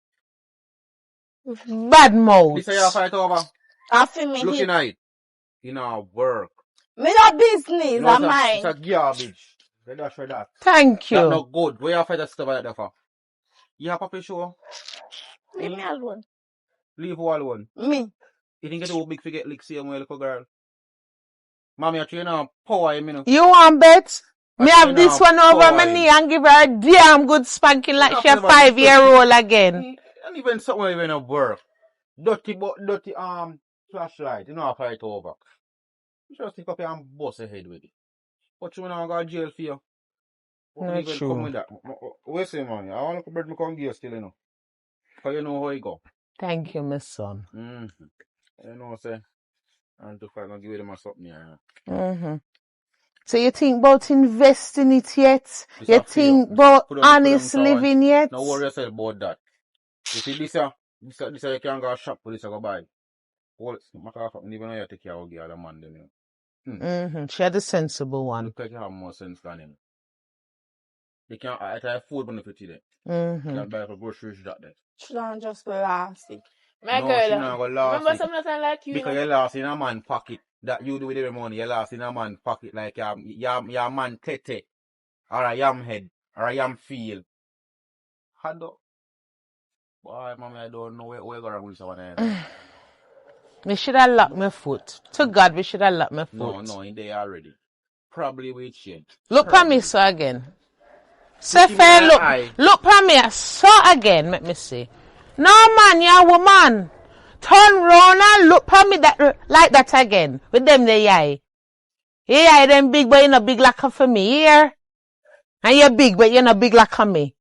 Bad mouth. This is your fight over. I feel me Looking hit. at it. You know, work. Me no business, You know, I it's mine. a garbage. That's for that. Thank That you. not good. Where you fight that stuff like that for? You have puppy show? Leave me alone. Leave who alone? Me. You think it's too big to get lick see my little girl? Mommy, I train her power him, you know. You want bet? Me have this now, one over my boy. knee and give her a damn good spanking like You she a have to 5-year-old again. And even something even at work. Dirty flashlight. You know how fight over. You just stick up here and bust your head with it. But you know I got jail for you. What Not even true. come with that? Wait a man. I want to bread me come gear still, you know. Because you know how it go. Thank you, my son. You know what I'm saying? And to find and give them something here. So you think about investing it yet? This You a fear. think about Put on honest someone. living yet? Don't worry yourself about that. You see this you can't go shop for this go buy. Well, matter of fact, even though you take care of the other man then, you know. She had a sensible one. Look like you have more sense than him. You can't have food benefit today. You can't buy for groceries that day. She don't just last it. My No, girl, she not gonna last remember it. something that like you, Because know? you lost in a man pocket. That you do with every money, you lost in a man pocket like your man tete. Or a yam head. Or a yam feel. Hado. Boy, mommy, I don't know where you're going with someone. We should have locked my foot. To God, we should have locked my foot. No, in there already. Probably with shit. Look at me so again. Say fair, look at me so again, let me see. No man, you're a woman. Turn round and look at me that like that again. With them they eye. Yeah, them big but you're not big like for me, here. And you're big but you're not big like me.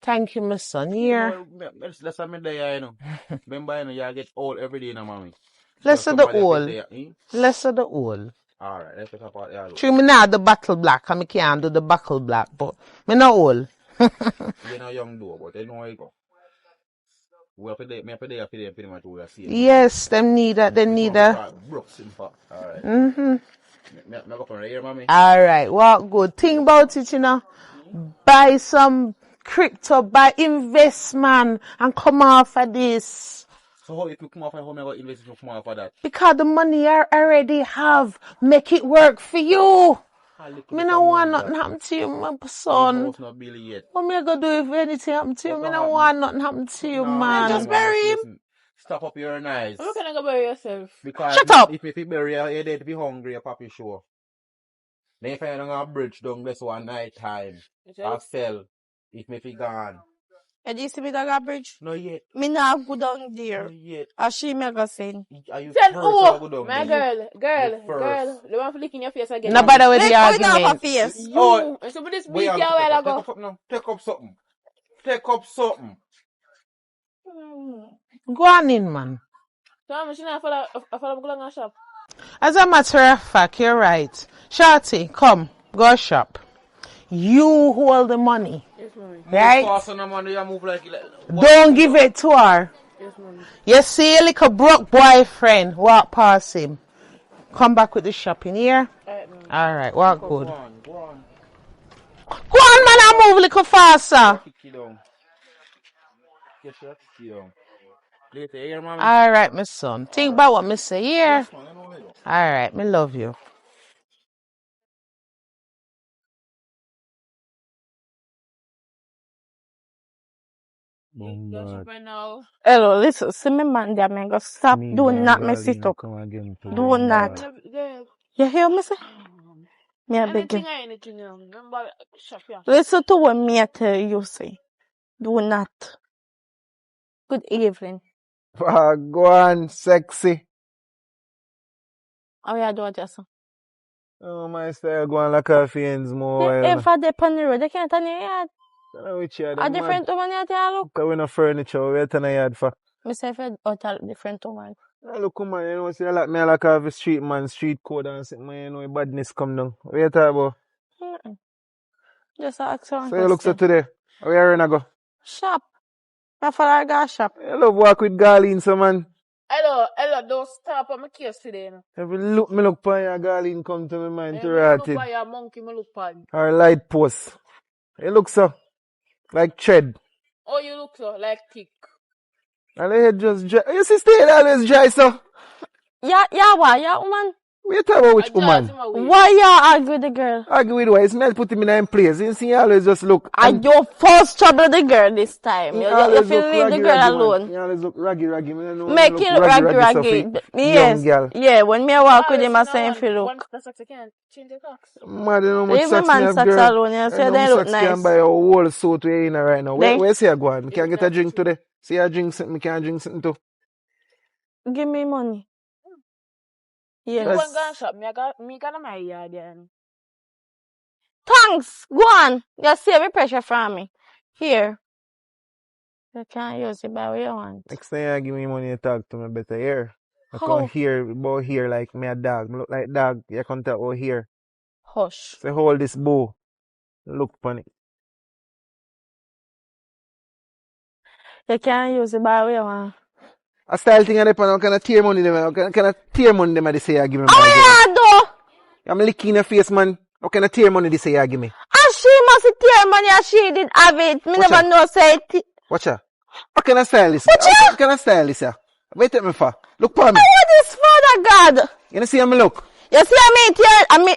Thank you, my son. Here. That's what I there, you know. Remember, you know, you get old every day now, mommy. Less of the old. Less of the old. Alright, let's talk about that. True, me now the battle black, and me can't do the buckle black, but me not old. You're not young though, but they know how you go. We have to do pretty much what we see. Yes, them need a. Brooks, in fact. Alright. Me go from right here, mommy. Alright, what good. Think about it, you know. Buy some crypto, buy investment, and come off of this. So how if you come off and how me go invest if you come off of that? Because the money I already have, make it work for you. Me no want nothing happen to you, my son. Not Billy yet. What me gonna do if anything happen to you? Me no want nothing happen to you, man. Just bury him. Listen, stop up your eyes. How can I go bury yourself? Because Shut up. If you bury you, you're dead to be hungry, your papi sure. Then if you're on a bridge down this one night time, I'll sell. If me fi gone. And you see me that bridge? No yet. Me not go down there. No yet. As she me go saying. Are you Said, first oh, or go down my there? girl, the one flicking your face again. No bother with the Let's go argument. face. You, Oh, and somebody this wait, beat you a while ago. Take up something. Take up something. Go on in, man. So I'm going to follow go and shop. As a matter of fact, you're right. Shorty, come, go shop. You hold the money. Yes, mommy. Right? Don't give it to her. Yes, mommy. You see a little broke boyfriend walk past him. Come back with the shopping here. Alright, walk good. Go on. Go on, man, I move a little faster. Alright, my son. Think about what me say here. Alright, me love you. Hello, listen, see me man there, man. Go stop. Do not mess it up. Do not. You hear me say? Me a beg you. Listen to what me I tell you, say. Do not. Good evening. Go on, sexy. How you do it, Jason? Oh, my style go on like a fiends more. If I depend on the road, they can't turn your yard. Which yard? A different woman you look. Because we no furniture, we turn a yard for. Me say if you out a different woman. Look, man, you know, see, like me like have a street man, street code and something, man, you know, badness come down. What you talk about? Just ask one So question. you look so today, where you gonna go? Shop. I follow I go shop. You love walk with Garlene, so man. Hello, don't stop on my case today. No? Every look me look for your Garlene come to my mind to Look rot it. for your monkey, me look for. Or light post. You look so. Like thread. Oh, you look so like thick. And the head just dry. You see, stay always dry, so. Yeah, woman. We talk about which I woman? just in my way. Why you argue with the girl? Argue with why? It's me put him in a place. You see, he always just look. And you first trouble the girl this time. You always feel look leave the raggy, girl raggy, alone. man. He always look raggy. Me don't know Make look it raggy. Sophie. Yes. Young girl. Yeah, when me walk with Ah, him, I listen, say him one- feel one look. socks I can't change the socks. Man, you know how much Leave me socks me man have, socks girl. alone. You I say know they how look much socks can nice. buy a whole suit where in right now. They- Where see you go on? Can I get a Yeah, drink today? See I drink something, can I drink something too? Give me money. You Yes. go and go and shop. Me got my yard then. Thanks. Go on. You save the pressure from me. Here. You can't use it by what you want. Next time you give me money, you talk to me better here. I How? come here, about here like me a dog. Me look like dog. You come talk about here. Hush. Say hold this bow. Look upon it. You can't use it by what you want. A style thing on the pan, can I tear money them? Can I tear money them? They say you give me How money. you do? I'm licking your face, man. How can I tear money they say you give me? And she must tear money and she did have it. Me Watch never out. know say it. Watch out. How can I style this? Watch How can I style this? Wait take me for. Look for me. What is Father God? You know see how me look? You see I mean tear I mean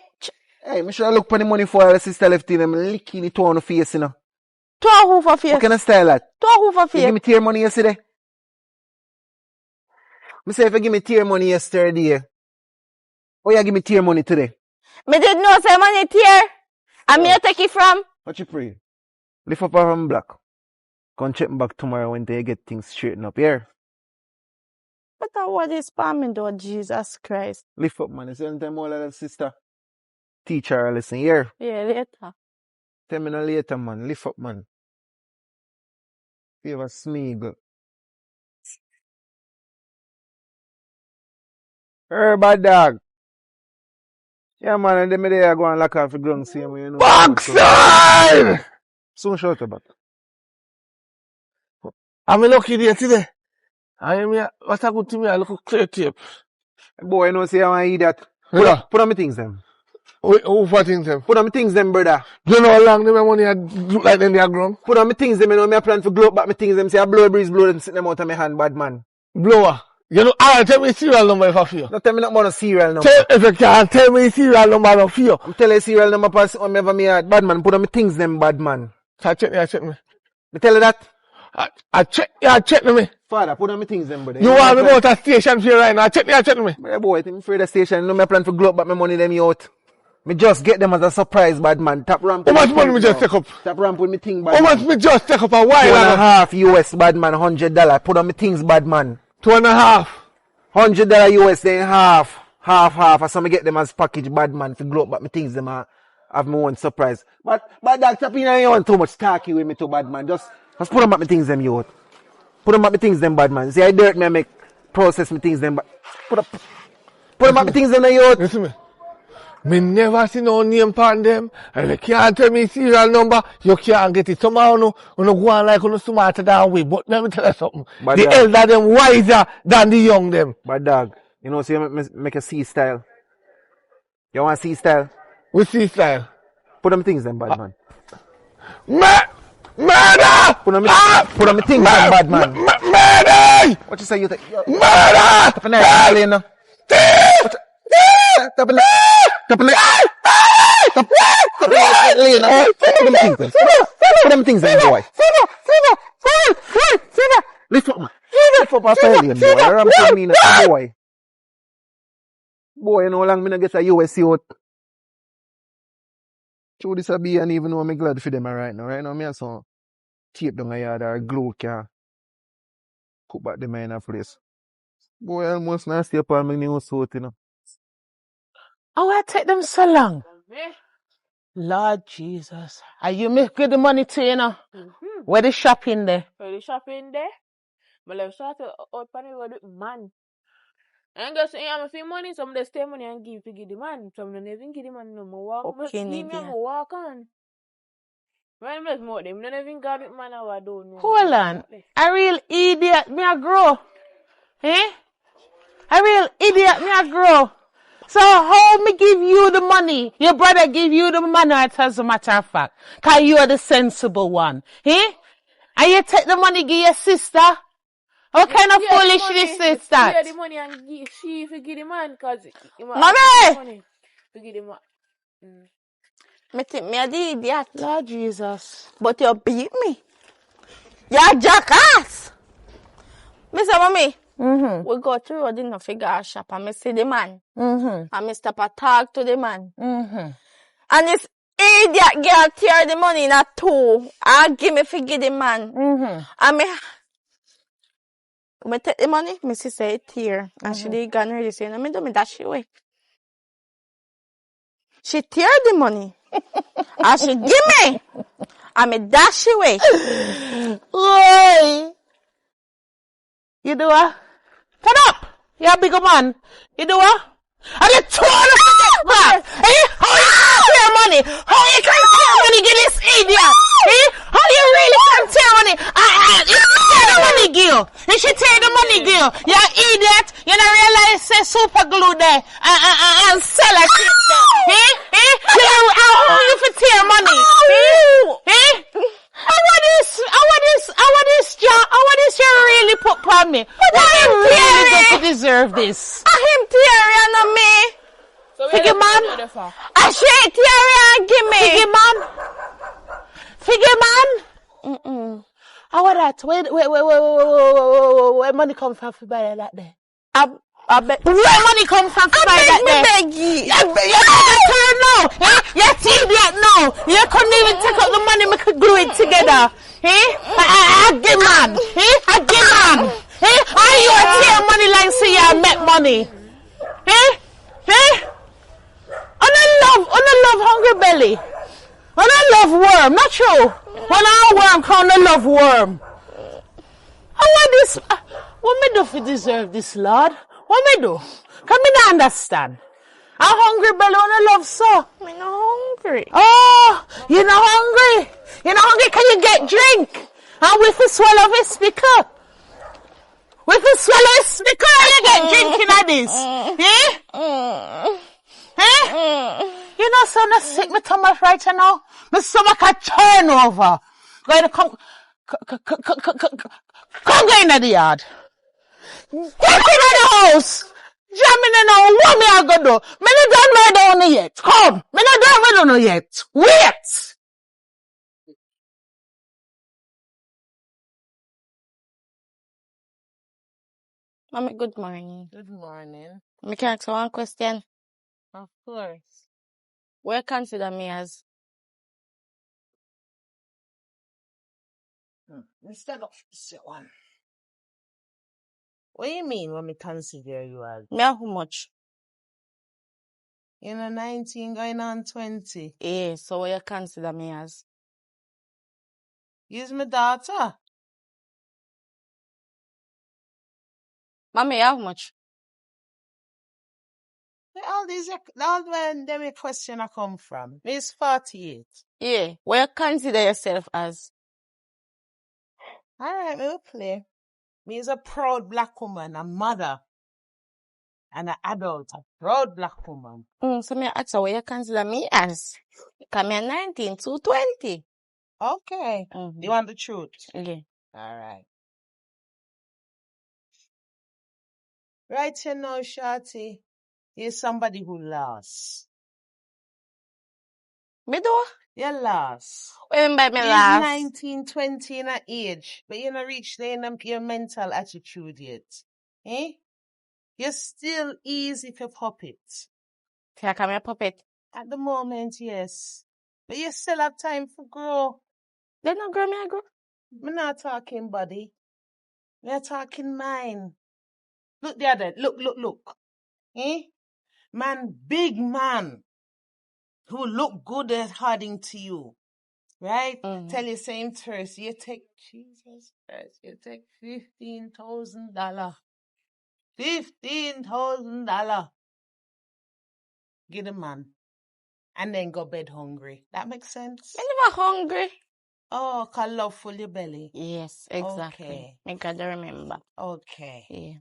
Hey, me should look for the money for our sister left in them licking it on the face, you know. to a who for face. How can I style that? To a who for You give face. me tear money yesterday? Me say if you give me tear money yesterday, oh you give me tear money today? Me did know say money tear. And me you take it from. What you pray? Lift up from black. Come check me back tomorrow when they get things straightened up here. But what is spamming though, Jesus Christ? Lift up, man. You see anytime all of that sister teach her a lesson here. Yeah, later. Tell me no later, man. Lift up, man. Favor Smeagol. Bad dog. Yeah, man, and then me there go and lock off the ground, see me, you know. Backside! Soon shut up. I'm lucky there today. I am here. What a good to me. I look clear tape. Boy, you know, say I want to eat that. Yeah. Put on my things, them. Who for things them? Put on my things, them, brother. You know how long them money I look like them they are grown? Put on my things, them, you know, me a plan for glow up back my things, them. Say I blow a breeze, blow them, sit them out of my hand, bad man. Blower. You know, tell me serial number if I feel. Don't tell me not about no serial number. If you can't tell me serial number, I don't feel. I'm telling you serial number pass on me ever me heart. Bad man, put on my things, them, bad man. So I check me. Me tell you that. I check me. Father, put on my things, them, brother. You want me go to a station for you right now? I check me. Brother, boy, I'm afraid the station, you know me plan for glow up back my money, them out. Me just get them as a surprise, bad man. Tap ramp. How much money me just take up? Tap ramp with me thing, bad How man. much me just take up a while ago? $2.5 US, bad man. $100. Put on my things, bad man. $2.5. $100 US, then half. I saw me get them as package, bad man. For glow up back my things, them have me one surprise. But that tap in, you want too much talky with me too, bad man. Just put on back my things, them, you out. Put on back my things, them, bad man. See, I dirt me, I make process my things, them, but put on back my things, them, you out. Listen me. Me never see no name on them. And you can't tell me serial number, you can't get it. Somehow you go on like you smarter than we. But let me tell you something. Bad The dog. elder them wiser than the young them. Bad dog. You know, see, make a C style. You want C style? We see style. Put on my things, them, bad man. Murder! Put on my things, them, bad man. Murder! What you say, you take? Murder! Tap in there, lane now. Tap in there. Tap in there. Lane now. Put on my things, them. Put on my things, them, boy. Lift up, man. Lift up our lane, boy. I'm telling you, boy. Boy, you know how long me not get a US out. True, this a be, and even though I'm glad for them right now. Right now, me have some tape down a yard or glue can put back them in a place. Boy, I almost not stay upon my new suit, you know. How I take them so long? Me? Lord Jesus. Are you make good the money to you know? Where the shopping there? For the shopping there, but let's start out panel with man. And guess I have a few money, some they stay money and give to the man. Some don't even give the man no more walk. Okay, Give me a nigga. walk on. When I'm more them, don't even got it man I don't know. Hold on. A real idiot me a grow. Eh? A real idiot me a grow. So how me give you the money? Your brother give you the money, as a matter of fact. Cause you are the sensible one. Eh? And you take the money, give your sister? What kind of foolishness is that? Yeah, the money and she forgive the man, cause Mommy! money. Forgive the man. Me think me a the idiot. Lord Jesus. But you beat me. You're a jackass. Me say, mommy, we go to road in the figure shop and me see the man. And me stop a talk to the man. And this idiot girl tear the money in a two. And give me forgive the man. And me take the money, me see say it tear. And she did gone ready saying, and me do me dash it away. She tear the money. And she give me. And me dash it away. Oi! You do what? Turn up! You're a bigger man. You do what? And you told us to get back! Eh? How you can tear money? How you can tear money, give this idiot? Eh? How you really can tear money? You should tear the money, Gil. You should tear the money, Gil. You're an idiot. You don't realize say super glue there and sell a shit there. Eh? Eh? How you for tear money? Eh? Eh? How this you really put on me? Why you really going to deserve this? Him tear and not me. So Figure man. I say tear and give me. Figure man. How about that? Where money come from for buy that there? I bet. Where money come from for buy that there? I beg you. You turn now. Eh? You're idiot now. You couldn't even take out the money, we could glue it together. Eh? I give man. Eh? I give man. Eh? Are you tear money like say you make money? Eh? Eh? I love hungry belly. I love worm. Not true. When I worm, count I love worm. I want this. What me do for deserve this, Lord? What me do? Can me not understand? I'm hungry belly when I love so. I'm not hungry. Oh, you're not hungry. You're not hungry. Can you get drink? And with a swallow of a speaker. With a swallow of a speaker, you get drinking at this. Eh? Eh? You know, so I'm sick my stomach right now. My stomach a turn over. Going to come go in the yard. Get in the house. Jamming in now, what me I go do? Me not done my down yet. Come. Me not done my down yet. Wait. Mommy, good morning. Good morning. Me can ask you one question. Of course. Where consider me as? Instead of this one. What do you mean when me consider you as? Me how much? You know, 19 going on 20. Yeah, so what you consider me as? Use my daughter. Mommy, how much? All when them question I come from. Me is 48. Yeah, where you consider yourself as? Alright, me will play. Me is a proud black woman, a mother, and an adult, a proud black woman. So me ask you, what you consider me as? Because me 19 to 20. Okay. You want the truth? Yeah. Alright. Right you now, Shorty, you're somebody who lost. Me do? You lost. What you mean by me You're last? 19, 20 in a age, but you not reach there in your mental attitude yet. Eh? You're still easy for puppet. Can I come here, puppet? At the moment, yes. But you still have time for grow. They not grow me, I grow. I'm not talking body. We're talking mind. Look the other. Look. Eh? Man, big man. Who look good according to you. Right? Tell you same first. You take, Jesus Christ, you take $15,000. $15,000. Give the man. And then go bed hungry. That makes sense? Me never hungry. Oh, 'cause love full your belly. Yes, exactly. Okay. Me gotta remember. Okay. Yeah.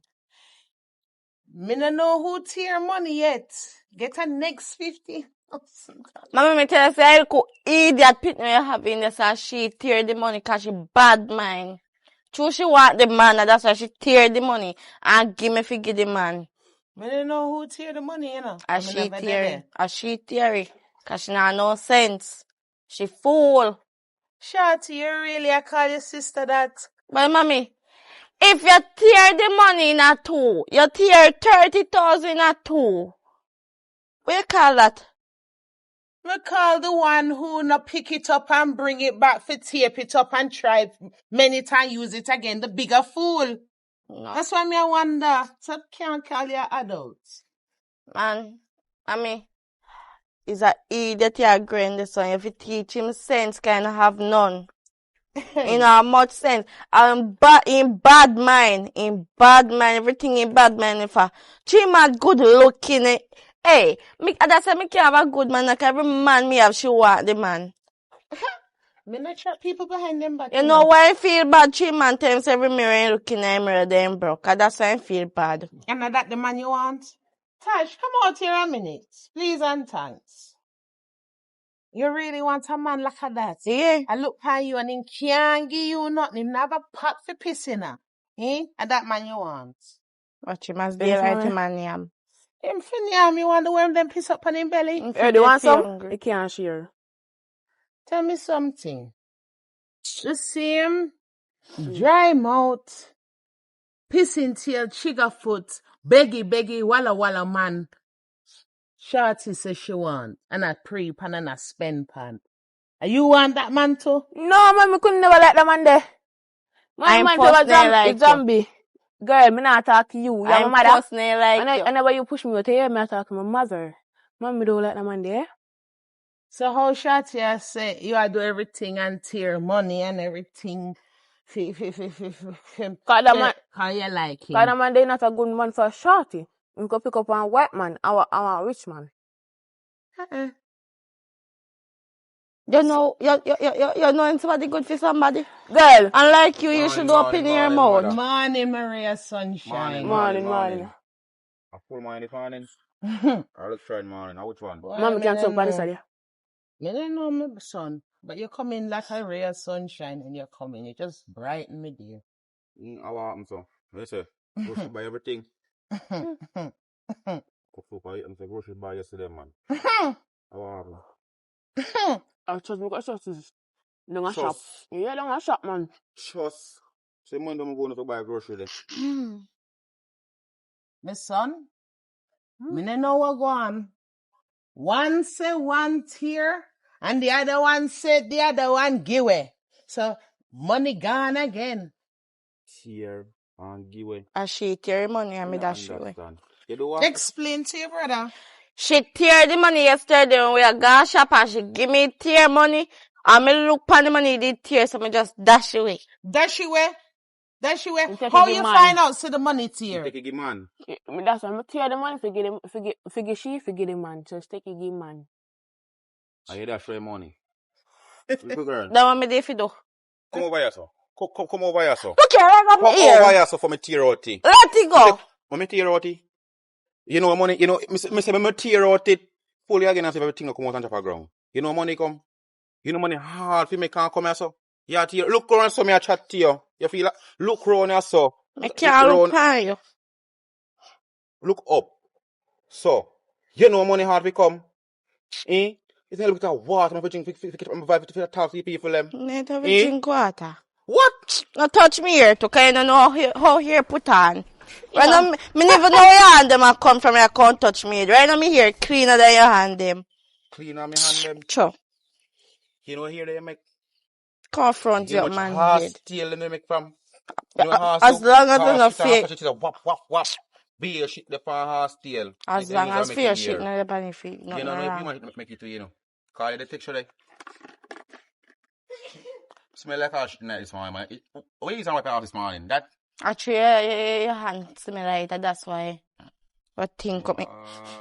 Me no know who tear money yet. Get a next 50. Mommy, me tell you, say, I could idiot pit you have in this and she tear the money because she bad mind. True, she want the man, and that's why she tear the money and give me figure the man. Me no know who tear the money, you know. And Me she never tear did it. And she tear it. Because she not no sense. She fool. Shorty, you really I call your sister that? But mommy, if you tear the money in a two, you tear 30,000 in a two. What you call that? Me call the one who no pick it up and bring it back for tape it up and try many times use it again. The bigger fool. No. That's why me I wonder. So can't call you adults. Man, mommy, is a idiot you agree in this one. If you teach him sense, kind of have none. You know how much sense. In bad mind. Everything in bad mind. If a man good looking, hey, that's why me can't have a good man. Like every man me have, she want the man. Me not trap people behind them back. You know why I feel bad? 3 man times every mirror and looking at mirror, them broke. That's why I feel bad. And that the man you want? Tash, come out here a minute. Please and thanks. You really want a man like that? Yeah. I look at you and him can't give you nothing. Him never pot for pissing her. And that man you want? Watch him as they like him and yam. Him fin yam, you want the worm them piss up on him belly? They want some? They can't share. Tell me something. The same dry mouth, pissing tail, trigger foot, beggy, walla man. Shorty says she want, and a pre-pan and a spend pan. And you want that man too? No, man, me couldn't never like that man there. My man was zombie. Girl, me not talk to you. You're my mother. And whenever you push me out here, me talk to my mother. Mom, me don't like that man there. So how Shorty I say you are do everything and tear money and everything. Cause you like him. Cause that man they not a good man for Shorty. We go pick up one white man, our rich man. You know somebody good for somebody. Girl. Unlike you, you should open your mouth. Morning, Maria Sunshine. Morning. A full morning this morning? I look try morning. Which one? Mom can't talk about this idea. I don't know, my son. But you come in like a ray of sunshine and you're coming. You just brighten me, dear. How happen so? What you say? Grocery buy everything. Grocery buy yesterday, man. How happen? I trust me, got trust is down a shop. Yeah, down a shop, man. Trust. So Monday I'm going to buy grocery then. My son, me no know what go on. One say one tear, and the other one said the other one give away. So money gone again. Tear and give away. And she tear money and me dash away. You do what? Explain to your brother. She tear the money yesterday when we are gone shop and she give me tear money. And me look on the money did tear, so me just dash away. Dash away? How you find out so the money tear? Take a give man. That's why I tear the money, forget the man. Just take a give man. I hear that for money. Little girl. That one me dey fi do. Come over here, so. Come over here, so. Look here, I got here. Come over here, so, for me tear out it. Let it go. For me tear out it. You know money, me say me tear out it. Fully again and see everything come out on top of ground. You know money come. You know money hard for me can't come here, so. Yeah, tear. Look around, so me a chat to you. You feel like, look around here, so. I can't look at you. Look up. So, you know money hard to come. It's not look at water, I'm going to talk to people. Need to drink water. What? Not touch me here to kind of know how here put on. Right now, me never know your hand them and come from your can't touch me. Right now, me here cleaner than your hand them. Cleaner me hand them? Sure. You know here they make? Confront your man head. Steel they make from? You know as long as there's no fear. Wap. Be a shit the for horse tail. As long as fear shit no the bunny feet. You know, if you want make it to, you know. Call you the texture like. Smell like a shit night this morning, man. What you wipe off this morning? That? Actually, your hand smell like that, that's why. But think of me.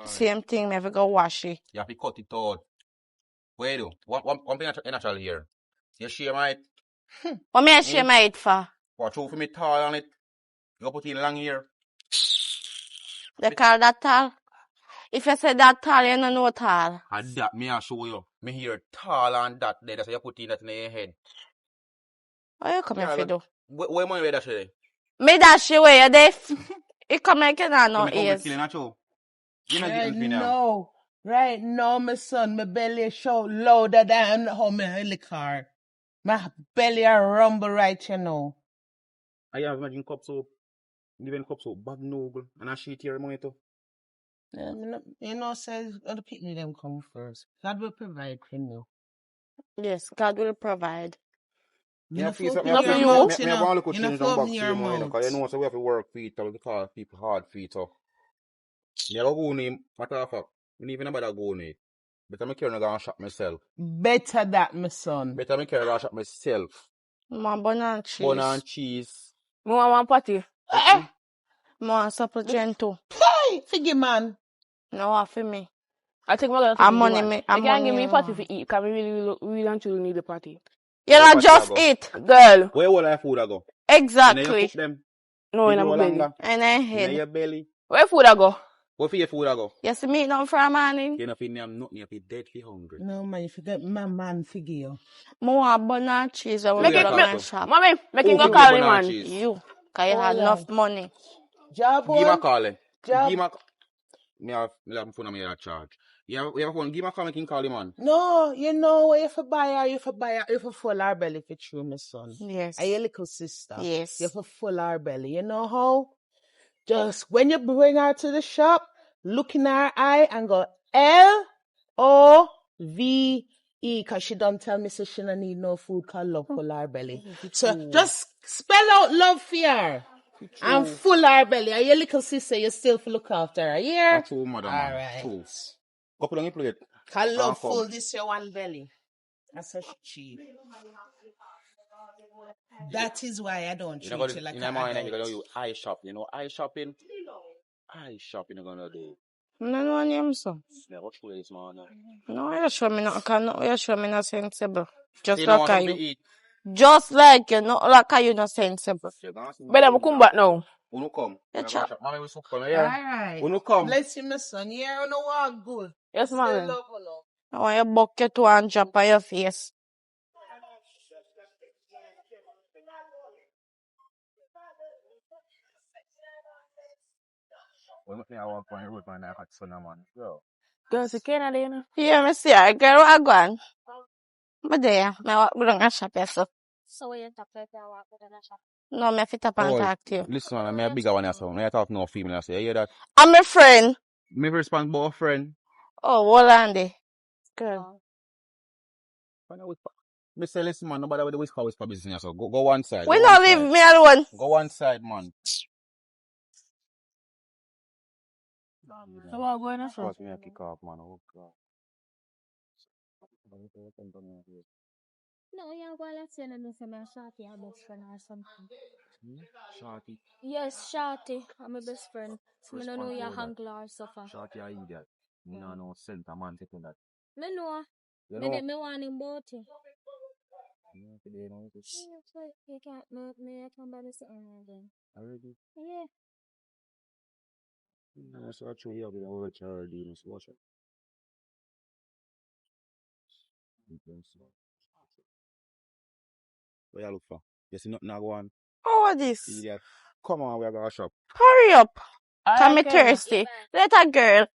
Same thing, me have to go wash it. You have to cut it out. What you do? One thing natural here. You share my it. What me I share my it for? Watch out for me tall on it. You put in long here. They call that tall. If you say that tall, you don't know tall. And that, me I show you. Me hear tall and that there, that's why you put in that in your head. What you come here for do? Where money that shit? Me dash you where you there. You come here, you don't know You make ears. killing a show. You not Right getting me now. now. Right now, my son, my belly shout louder than how me in the car. My belly a rumble right, you know. I have imagine cup soap. Even cup soap, bag noble. And I shit here money too. You know, says other people them come first. God will provide for you. Yes, God will provide. Yeah, Enough please, open me your have mouth, you me have know. one look Enough change on open back your same way, mouth. because you know, so we have to work feet, we call people hard feet, so. Me have a go name, matter of fact, me even about a go name. Better me carry go and shop myself. Better that, my son. Better me carry go and shop myself. More bun and cheese. Bun and cheese. Me want one party. More supplement too. Hey, figure man. No, for me. I think we're gonna I'm take money one. me. You I'm can't give money. me party to eat, because we really and truly need a party. You Where know, party just I go? eat. Girl. Where all that food I go? And then you Exactly. cook them. No, They in grow my belly. longer. And I In head. your belly. Where food I go? What for your food I go? You see me now for a morning? You know, if you name nothing, you be deadly hungry. No, man, you forget my man figure you. More bun and cheese. I will Make go it- down and shop. Mommy, make him Who go give call you him, banana man. cheese? You. Because you Oh, had yeah. enough money. Job Give me a one. call. Give Job. me a... Me have phone on me at charge. You have a phone. Give me a call, I can call him on. No, you know what you for buy her, you for buy her, you for full our belly for true, my son. Yes. And your little sister. Yes. You for full our belly. You know how? Just when you bring her to the shop, look in her eye and go Love, cause she don't tell me so she don't need no food called love full our belly. So just spell out love for her. And full our belly. And your little sister, you still for look after her. Yeah? That's true, mother, All man. right. True. Go put on your plate. Cause love come. full this your one belly. That's so cheap. That is why I don't You know, treat you like in an the morning, you're adult. going to do eye shopping. You know, eye shopping? Eye shopping, you're going to do. No, no, name so. Yeah, what food is man? No, you show me not, you show me not sensible. Just You know like what you. to eat? Just like you, not like you not sensible. You're going to see Better me come back now. Uno come. Yeah, You're chap. going to shop. Mommy, we come All here. right. Uno come. Bless you, my son. Yeah, you know what? Good. Yes, Still mommy. love you, love. I want your bucket to and drop on your face. Well, I walk on the road, man. I had son, man. Yo. Girls, you can't do, you know. Yeah, me see her girl, what I go on? But there, me walk go down and shop yourself. So when you talk to her, walk with her shop. No, me fit up and Oh, talk to you. listen, man. I'm a bigger one, so I talk to no female. I say, you hear that? I'm a friend. Me respond about a friend. Oh, hold on there. Girl. Me say, listen, man. Nobody with the whisper business. So go one side. We Go not one leave side. me alone. Go one side, man. So what going on? Cause me a kick off, man. Oh, God. No, you're going to say no, say my shorty, your best friend or something. Shorty. Yes, shorty, I'm my best friend. So I don't know Respond your to that. uncle or suffer. Shorty, I eat that. Me no know scent a man taking that. Me know. You Me know? me want him both. Yeah, today, no, it is You can't me come by the same again. already. Yeah. No, so actually, I'll be the whole charity. You must watch it. What you look for? You see nothing I go on? Oh, what this? Idiot. Come on, we are going to shop. Hurry up. Come me Alright, Kenya. thirsty. Let a girl.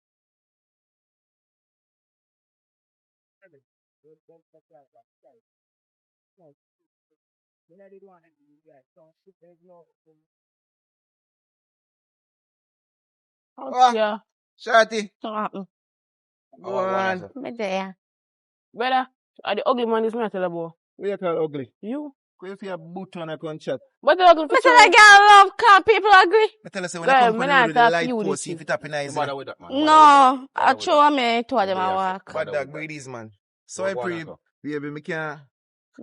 Yeah. Shorty. What happen? Go on. Me there. Better. The ugly man is me I tell about. We are called ugly. You? Go if you have boot on a contract. But the ugly Me for say sure. the girl love car people agree. I tell you, say when Girl, I come me on the not road with the talk light you post, this see if thing. it up in No eyes. bother with that, man. No, I show me to them I walk. Bad dog breedies, man. So I pray, baby, me can't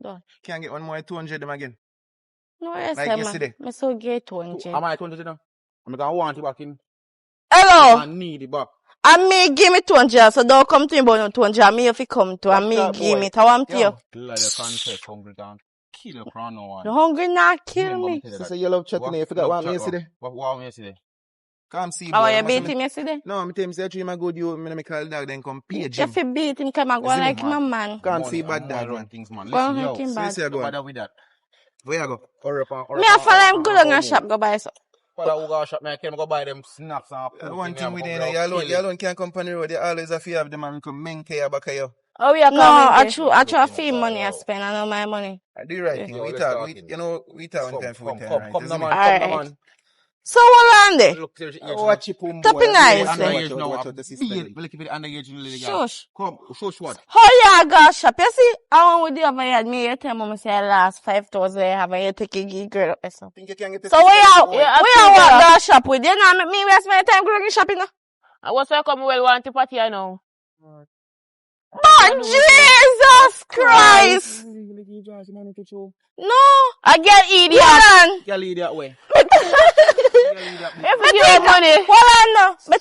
Done. get one more 200 them again. No, yes, Like man. yesterday. Me so get 200. Am I 20 now? I'm going to want it back in. Hello. I need it back. And me give me 200, so don't come to me about no 200. And me if you come to, and me What's up, give boy? me. I want to you. Yo, Like the concept, hungry down. Kill your crown no one. You hungry now? Kill Remember me. tell you so that. say you love chatting, you forgot what me yesterday? What me yesterday? Come see, How boy. you I must beat him yesterday? No, I'm telling you, say him a good you, me call dog, then come pay If Jim. you beat him, come and go You see me, like him a man. Come Money see and bad money dog, run man. things, man. Go Listen, and make yo. him So you bad. say you No going. bother with that. Where you go? Hurry up and Me a follow him good on go a move. shop, go buy some. Father who go shop, me I can go buy them snacks and food. One thing me with have you, come you kill it. alone can't come on the road. You always have to have the man come menke you back of you. Oh, we are No, coming. I Look try in fee the car, money I yo. spend, I know my money. I do the right Yeah. thing. Yo, We let's talk, start we, him. you know, we talk one time for we time, right? Come You no see me? man, come no Alright. man. So what on there? Look to your age Watch your pum Top boy. in nice, Watch eh? out, underage now. watch out, the sister. Beat. We'll keep it underage in the girl. Shush. Come, shush what? How you go shop? You see, I want with the other yard, me you tell me say I last 5,000 I have and you take a girl up or something. Think you can get the So sister? Yeah, where you want go shop with? You know make me waste my time going shopping now? I was welcome well want to party I know. But Jesus Christ! No, I get idiot. Hold on. Girl, lead that way. If you give her money. Hold on now. Me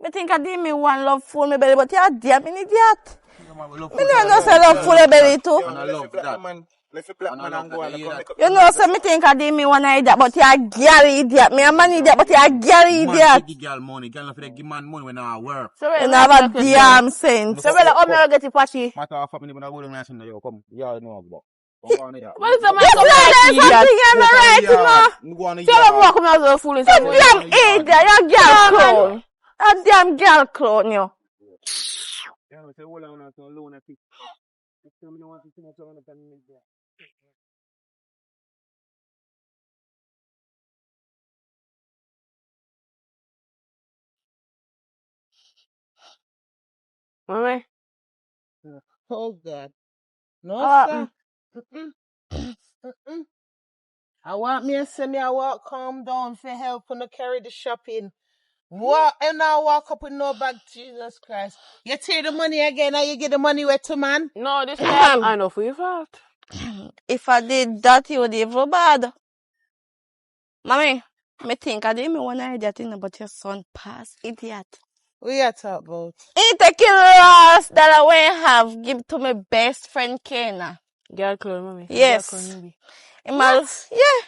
think I did me one love full me belly, but you damn me idiot. Me no say love full me belly too. And I love that. Let's black And man I and go love and that you come hear make up. You know, so me think I did me one idiot, but you a girl idiot. Me a man idiot, but you a girl Man, idiot. take girl money. Girl, not for give man money when I work. So You never damn sense. So well, I'm not get to party. Matter of fact, me never go down and say, yo, come. You already know about. Come on here. What is the You man come say party? there's something in the right, you know. Go on the Tell them yard. walk come out so fool is You damn idiot, you girl clown. You damn girl clown, you. Mommy. Oh God. No, Uh, sir. Mm-mm. Mm-mm. I want me to say me I walk calm down for help when I carry the shopping. What? And I walk up with no bag, Jesus Christ. You take the money again and you get the money where to man? No, this time I know for your fault. If I did that, you would even bad. Mommy, me think I did me one idiot, you know, but your son pass idiot. What you talk about? He take the last that I will have give to my best friend Kena. Girl clone, mommy. Yes. Girl clone, maybe. Yeah.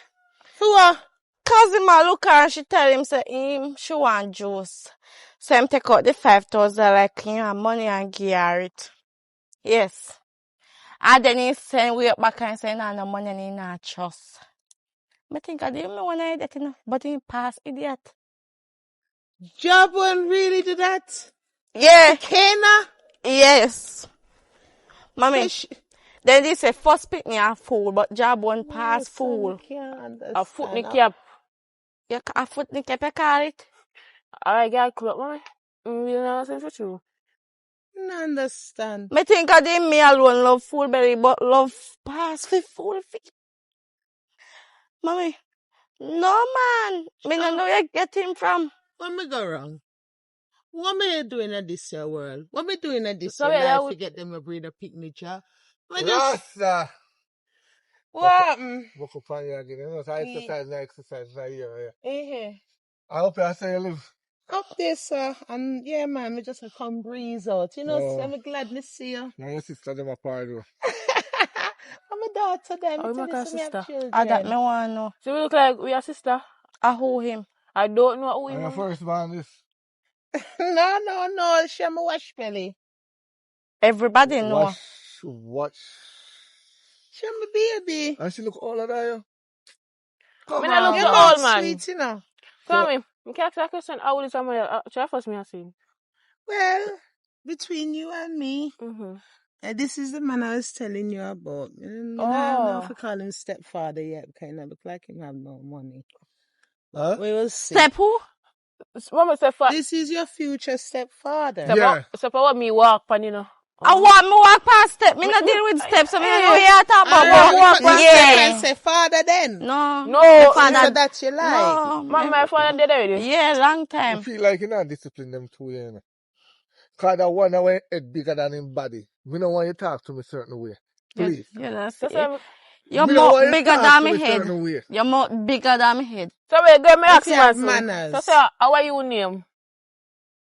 Who are? Cause him a look and she tell him say she want juice. So him take out the 5,000 like him and money and give her it. Yes. And then he send way up back and say nah, no money and he not trust. I think I didn't want to that, you know, but he pass idiot. Job one really do that? Yeah. Kena? Yes. Mommy. Fish. Then they say first pick me a fool, but job one pass fool. A foot in the cap. You a foot in the cap, you call it? Alright, girl clone, mommy. You know what I'm saying for you? I understand. Me think I did me alone love fool belly, but love pass for fool feet. Mommy. No man. Me no know where you get him from. Where me go wrong? What me doing in this your world? What me doing in this So your yeah, life to get them a breed a picnic job? Me just Rasta. what happened? Walk up on you again. You know, so I exercise right here. Yeah. Eh, I hope I say you live. up there, sir. And yeah, man, me just a come breeze out. You know, Oh. so I'm glad to see you. Now your sister them apart though. I'm a daughter then. Oh, Me tell my you, so me have sister. children. That me want to know. So we look like we are sister. I who him. I don't know who And him your is. first man this. No. She me wash belly. Everybody know. Watch. She me baby. And she look older than you. I mean, I look You so look old, man. sweet, you know. Tell me, I can't ask a question. How old is someone else? Try first me, I see. Well, between you and me, Mm-hmm. this is the man I was telling you about. No, if I call him stepfather yet, kind of look like him have no money. Huh? We will see. Step who? Mama said, This is your future stepfather. Yeah. So for what me walk, pan, you know. I want me walk past step. Me not deal with steps. So me not know what you talk about. Walk past Yeah. step and say father then. No. No, So Father. that you like. No. my father dead already. Yeah, long I time. feel like you not discipline them too, you know. Cause that one away head bigger than him body. We don't want you to talk to me certain way. Please. You know, So say, you're We don't more want you to bigger talk than to my me head. certain way. You're more bigger than my head. so wait, go me ask you him have answer. manners. So say, how are you name?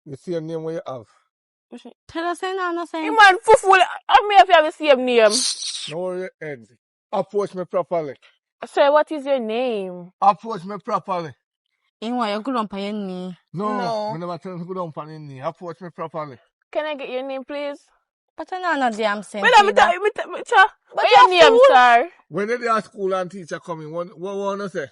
You see a name where you have. Tell us no Hey saying. man, full. I may have the same name. No worry your head. Approach me properly. Say, what is your name? Approach me properly. You want your good on your knee. No. I never tell you to go down on your knee. Approach me properly. Can I get your name, please? But I know no damn sense. But your name, sir? When they are school and teacher coming, what want to say?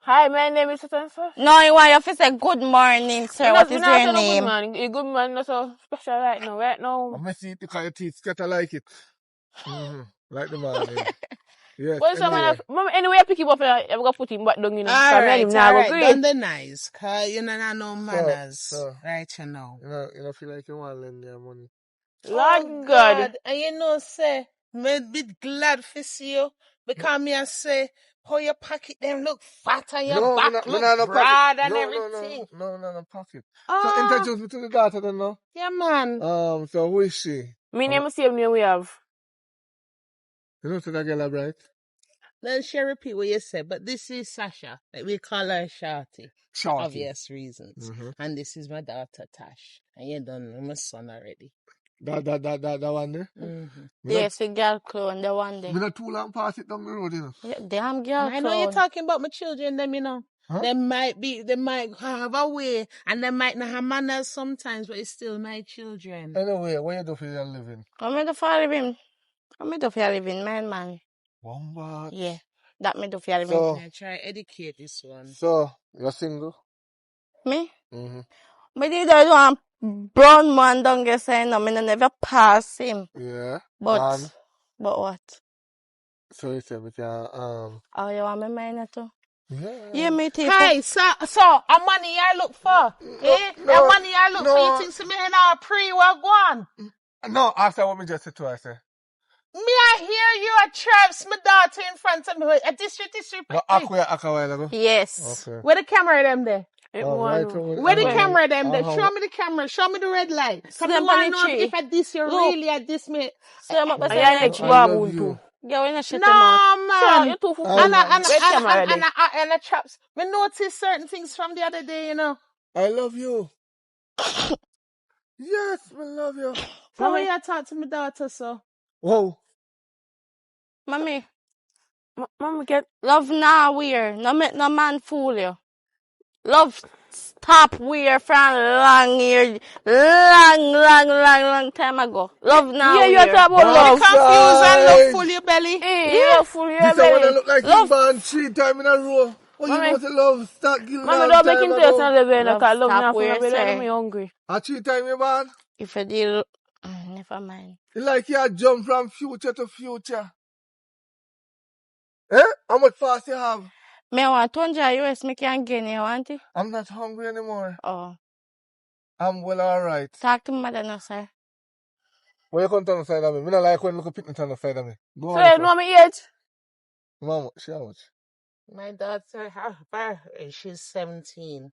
Hi, my name is Satan, sir. No, you want to say good morning, sir. What is your name? Good man. A good man, not so special right now. Right now. I'm see it because your teeth scatter like it. Like the morning. Yes. Well, Anyway. Mama, anyway, I pick him up and I'm going to put him back down, you know. All right. Done the nice. Cause you know no manners. So, right, you know. You know, feel like you want to lend your money. Lord God. And you know, say, me be glad for see you. Because me I say, how your pocket them look fat and your back look broad and everything. No, pocket. So introduce me to the daughter then now. Yeah, man. So who is she? My name is the same name we have. You know to that girl, right? Then she repeat what you said, but this is Sasha. Like we call her Shorty. Shorty. Obvious reasons. And this is my daughter Tash. And you done with my son already. That one there? Yes, a girl clone, the one day. We not too long pass it down the road, you know. Yeah, damn girl I know you're talking about my children, them, you know. Huh? They might have a way, and they might not have manners sometimes, but it's still my children. Anyway, what you do for your living? I'm do for a living. I'm do for a living, man. One baht. Yeah, that me do for a living. So, I try educate this one. So, you're single? Me? But you don't want brown man don't get saying no, me never pass him. Yeah. But what? So you said we can Oh, you want me mind too? Yeah, me too. Hey, so a money I look for. A money I look for. You think so me in our pre-work one? No, after what me just said to her, I say. Me I hear you a traps my daughter in front of me. A district. No, Aqua, yes. Okay. Where the camera them there? Where the camera them there? Show me the camera. Show me the red light. Come on, know if I diss you really I diss me. So I'm I love you. Yeah, we not shit no, man. And the traps. Me noticed certain things from the other day, you know. I love you. Yes, I love you. So when you talk to my daughter, so. Whoa. Mommy, get love now weird. No make no man fool you. Love stop weird from long time ago. Love now. Yeah, you are talking about love. Confused and love full your belly. Yeah, full your belly. This one look like you born 3 times in a row. Oh, you know to love start giving Mommy, don't make him taste and live in a car. Love now full your belly. I'm hungry. A 3 times you born? If you deal, never mind. You like you jump from future to future. How much fast you have? Me want $200 US, me can gain you, want it? I'm not hungry anymore. Oh. I'm well alright. Talk to mother now, sir. Why you come to the side of me? I don't like when you look a picnic on the side of me. Go so you know me yet? Mama, she how much? My daughter, she's 17.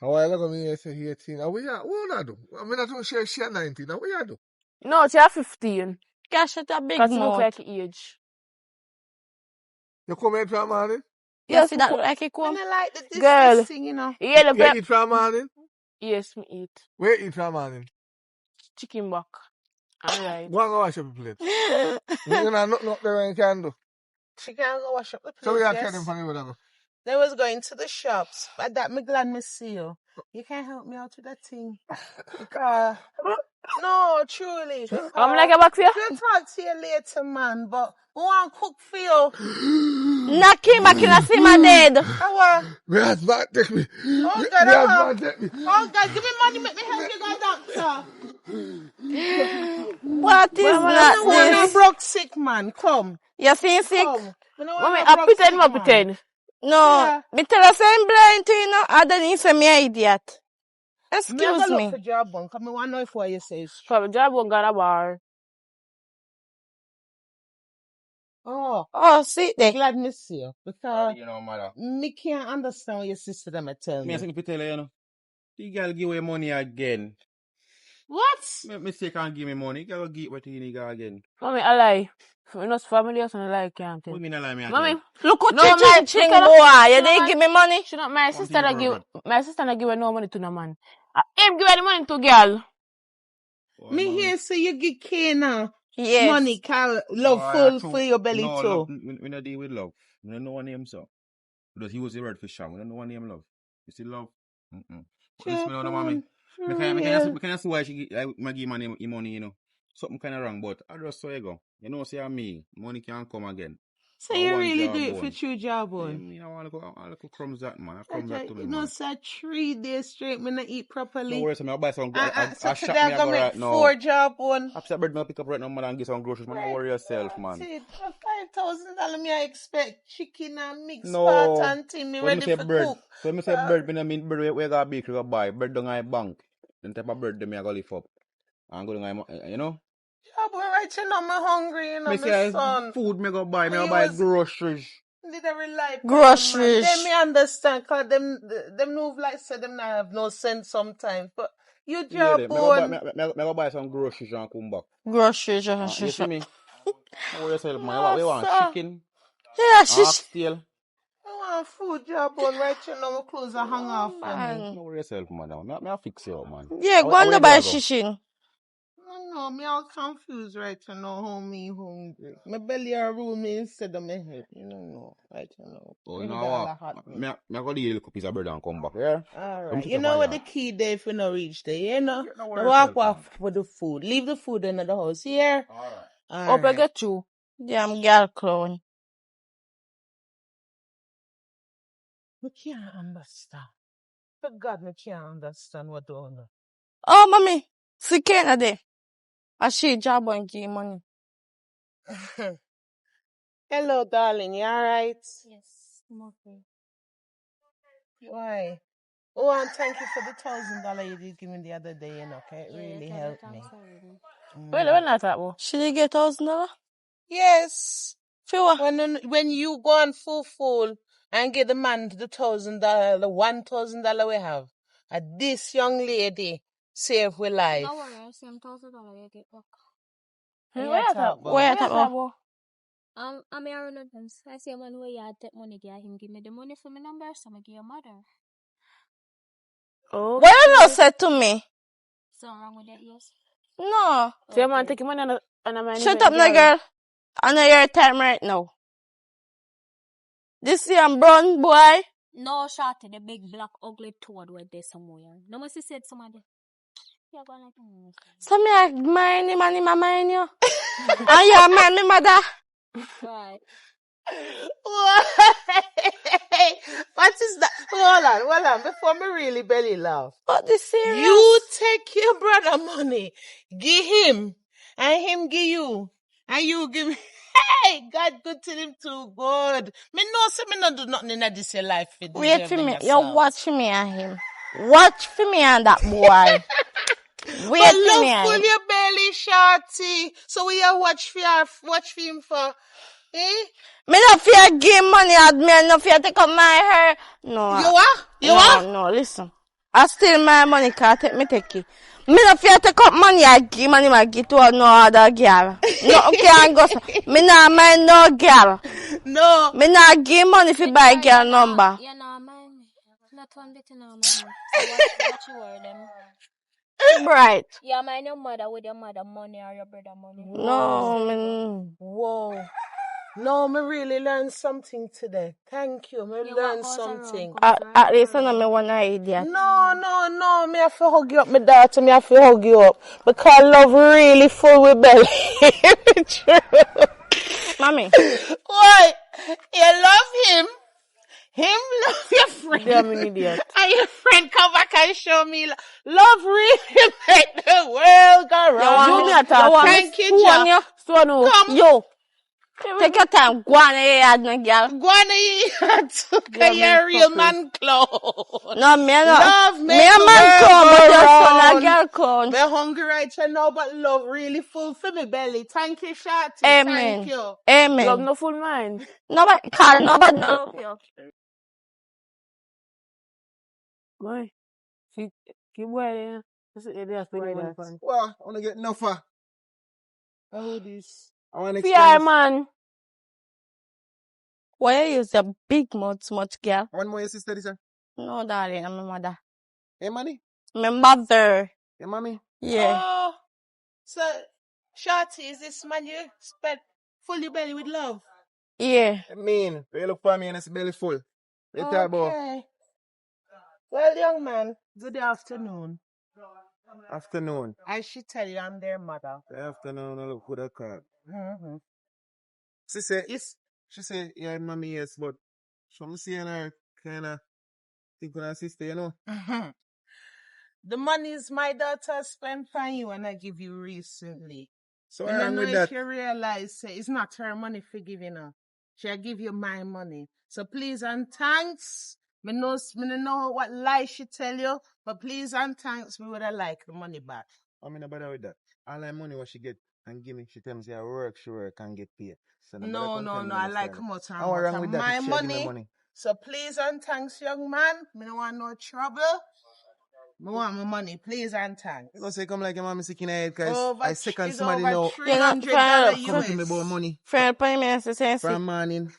A while ago, me say 18. What I do? I mean, I don't share 19. What you do? No, she 15. Gosh, it's a big mouth. Because mouth. look like age. You come here from morning? Yes, that look like it come. I like the distance thing, you know. Yeah, you eat from morning? Yes, me eat. Where you eat from morning? Chicken back. Alright. Go and go wash up the plate. You know, nothing up there you can do. She can't go wash up the plate. So we are telling from you. They was going to the shops, but that me glad me see you. You can't help me out with that thing. Because, no, truly. I'm like a back for you? I'll talk to you later, man, but I want to cook for you. Knock him back in a see my dead. My husband take me. Oh, God, my husband take me. Oh, God, give me money, make me help you go doctor. What is that? I want a broke sick man. Come. You feel sick? Come. Mommy, I pretend. No, yeah. me tell us I'm blind to you know, I don't need some idiot. Excuse me. For job one, come me want to know if what you say is true. Job one got a bar. Oh, see there. Glad me see you. Because you know, mother. Me can't understand what your sister them tell me. Me I think tell you, you know. The girl give away money again. What? Me say can't give me money. Girl give what you need again. Mommy, I lie. We're not family or something like can't tell. What mean I lie me again? Mommy, look what you ching boy. You didn't give me money. She not my sister that give her no money to no man. Him give her the money to girl. Me here say you give Kana yes. money, call love full for your belly no, too. Love, we not deal with love. We don't know one name so. Because he was the word for Sham. We don't know what name love. You see love? Mm-mm. But Job listen, me now, mommy. on. Me can see why she give my name money, you know. Something kind of wrong, but I just saw you go. You know, say me, money can't come again. So I you want really do job it for on. true job Yeah, on? me, I want to go. I look crumbs that man. I crumbs that to me, You know, man. sir, 3 days straight, me not eat No properly. worries, I buy some. So I today shop me. I'm I gonna go make right now. 4 job on. Upset bird, me pick up right now, man, and get some groceries. Man, don't worry yourself, man. For $5,000, me I expect chicken and mixed pot No. and thing. Me So when me ready say for bird, cook. so when me say bird, me no mean bird we got bakery go buy. Bird down my bank. Then type of bird them I go lift up. And go down you know. Job on right, you know, me hungry, you know, Me my say son. food me go buy. Me go You buy was groceries. did I rely upon them, man. Groceries. Them me understand, cause them move like say them not have no sense sometimes. But you Yeah, job me go buy on. me go buy some groceries and come back. Groceries. You see me? Don't worry yourself, man. No, We want sir. chicken, Yeah, she's oxtail. I want food job on right, you know, my clothes are hang off for me. man. Don't worry yourself, man. Me I fix you up, man. Yeah, go How on you to buy there, go? shishin. No, me all confused right you know how me hungry. My belly are room me instead of my head. You know, right you know. Oh, My you head know all what? a hot me. Me I go the little piece of bread and come back, yeah? Alright. You know what the key there if you no reach there, you know? Yeah, don't The worry walk yourself, man. off with the food. Leave the food in the house, here. Alright. Hope I get you. Damn girl clown. We can't understand. For God, we can't understand what going on. Oh, mommy. See Kena there. I she job and give money. Hello, darling. You alright? Yes, I'm okay. Why? Oh, and thank you for the $1,000 you did give me the other day, you know, okay? It really helped me. When I talk about? She did get $1,000? Yes. For what? When you go on full and get the man the $1,000, the $1,000 we have, this young lady save we life. Don't worry, I see $1,000 you get back. What you talk about? Where you talk about? I'm here on them. I see a man where you take money, get him give me the money for my number, so I give your mother. Oh. What you not said to me? Something wrong with that, yes? No. So your man take money and a man. Shut up, no girl. I know your time right now. This young brown boy. No, shorty, the big black ugly toad where there somewhere. No must have said somebody. You're going like So me I mind him and him I mind you. And you mind me mother. right. What is that? Hold on, before me really belly laugh. What this serious? You take your brother money, give him, and him give you, and you give me. Hey, God good to him too good. Me know say me not do nothing in this your life for Wait for deserve me. them You yourself. watch me and him. Watch for me and that boy. Wait But for love me and full him. your belly, shorty. So we are watch for him for, eh? Me no fear give money at me and no fear take up my hair. No. You what? You what? No, listen. I steal my money can't take me take it. Me no fear take up money I give money I give to no other girl. No can't go. Me no mind no girl. No. Me no give money fi buy girl number. You know, man. Not one bit, you know, man. So what you wear them? Right. Yeah, mind your mother with your mother money or your brother money. No, man. Whoa. No, me really learned something today. Thank you. Me Yeah, learned what goes something. around, At least I know me one idea. No. Me have to hug you up, my daughter. Me have to hug you up. Because love really full with belly. True. Mommy. Why? You love him. Him love your friend. Damn an idiot. And your friend come back and show me love really make the world go You want me round. to talk? Thank you, Jack. So no. Come. Yo. Take your time. Go on ahead, no girl. Go on here to your real man clown. No, me no. Love Me make a the man world clown, go but your son a round. girl clown. Me hungry right now, but love really full for me belly. Thank you, Shorty. Amen. Thank you. Love Amen. no full mind. Nobody call nobody no. Boy. Keep wearing. That's Well, I want to get enough for. Oh, this. I want to PR extend. man. Why you use a big mouth, smart girl? One more, your sister, this, sir. No, darling, I'm my mother. Hey, money. My mother. Hey, mommy. Yeah. Oh, so Shorty, is this man you spent full your belly with love? Yeah. I mean, you look for me and it's belly full. You talk about Okay. Well, young man, good afternoon. afternoon. I should tell you I'm their mother. The afternoon, I look who that call. Mm-hmm. She say, yeah, mommy, yes, but some seeing her kind of think with her sister, you know. The monies my daughter spent on you and I give you recently. So I I don't know with if that. you realize say, it's not her money for giving her. She'll give you my money. So please and thanks. Me don't know what lie she tell you, but please and thanks, me would have like the money back. I'm in a bother with that. All that money what she get and give me, she tells me I work and get paid. So No, I like come out How wrong with that my if she give me money. money? So please and thanks, young man. Me don't want no trouble. Me want my money, please and thanks. You gonna say come like your mommy sick in the head because Over, I second it's somebody over now $300 come to me US. about money Friend, pay me as say from morning.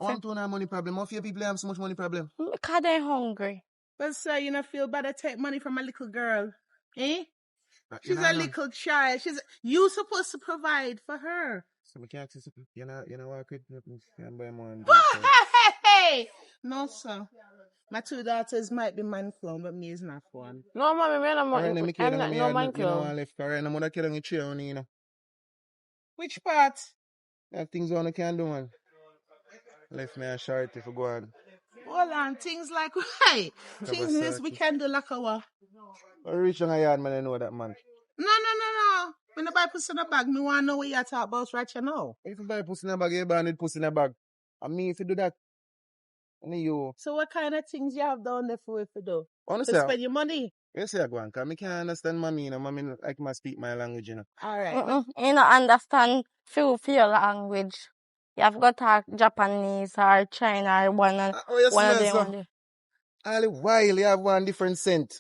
I want to know money problem. How few people have so much money problem? because they hungry. But sir, you don't feel bad to take money from a little girl, eh? You She's know, a little child. You supposed to provide for her. So we can't you know what could can buy more and Hey! No, sir. My two daughters might be man clone, but me is not one. No, mommy, I'm I'm not no man you know clone. I left Karen, I'm gonna kill on the tree on you know. Which part? That things one I can do man. Left me a short if I go on. Hold on, things like, hey, things this we can do like our. I reach on a yard man, I know that man. No. When the buy pussy in the bag, me want to know what you're talking about right now. If you buy pussy in a bag, you buy with pussy in a bag. And me if you do that, and you. So what kind of things you have down there for if you do? Honestly, To spend your money? you say I go on, because I can't understand mommy, you know. Mommy like my speak my language, you know. All right. You don't understand few language. You have got to talk Japanese or China or one of them. One All the while you have one different scent.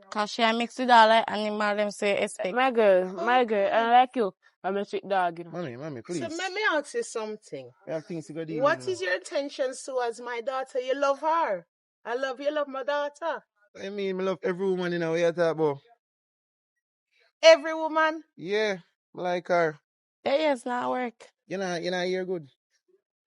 because she mix with all the animal them say expect. My girl, I like you. I'm a sweet dog, you know. Mommy, please. So let me ask you something. I have things to go deal What with, is your intentions towards my daughter? You love her. You love my daughter. I mean, I love every woman in our way talk about. Every woman. Yeah, I like her. That is not work. You know, you're good.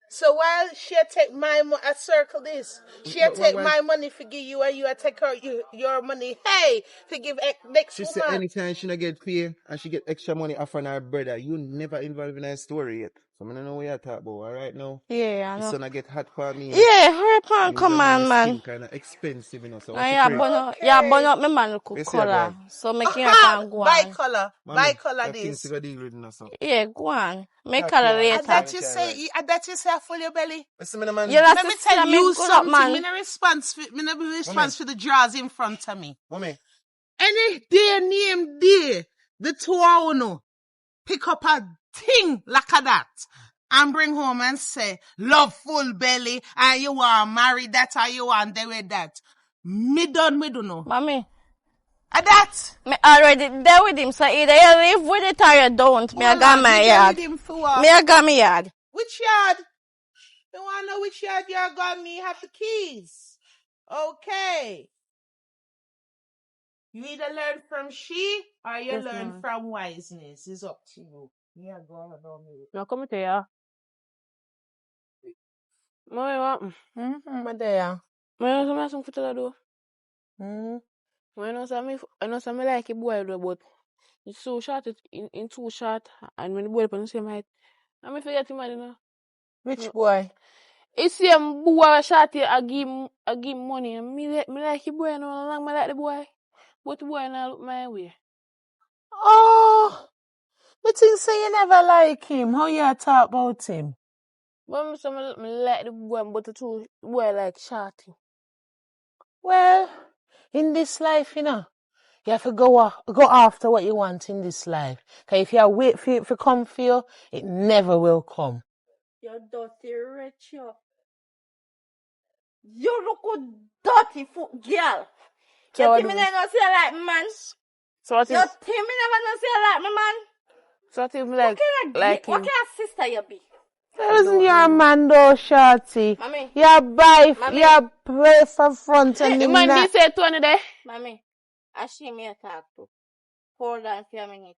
So while she take my money, I circle this. She take my money for give you and you take her your money. Hey, to give next She woman. said anytime she not get paid and she get extra money off on her brother, you never involved in her story yet. So I don't know what you talk about, alright now? Yeah, I know. The sun get hot for me. Yeah, hurry up and come on, man. Kind of expensive, you know. So Yeah, burn up my man color. So make you can go on. Buy color this. Things to go deal with, you know, so. Yeah, go on. Make color later. I bet you say full your belly. Listen, man. Let me tell you something. Man. Me no response for the jars in front of me. Mommy. Any day name day, the two of you pick up a thing like that and bring home and say, love full belly, and you want marry that or you want do with that. Me don't know. Mommy. That? Me already there with him, so either you live with it or you don't. Me I got my yard. Me I got my yard. Which yard? You want to know which yard you got me? Have the keys. Okay. You either learn from she or you learn from wiseness. It's up to you. Yeah, go on. No, come to ya. Mommy, what? My dear. Mommy, no some foot to do. Hmm. I know some like a boy, but it's so short, in too short, and when the boy put same height, I forget him, you know. Which boy? It's him boy short. I give money. Me like the boy, no long. Me like the boy, but the boy now look my way. Oh, but you say you never like him. How you talk about him? But me like the boy, but the two boy like shorty. Well, in this life, you know, you have to go after what you want in this life. Because if you wait for it to come for you, it never will come. You dirty rich, you. You look good dirty foot girl. So you think me never say like man? So what You is? think me never say like me man? So what is What him? kind of sister you be? Isn't your man though, shorty? Mommy. You pray for front and The the man night. did say 20 there. Mommy, I see me a talk to. Hold on for a minute.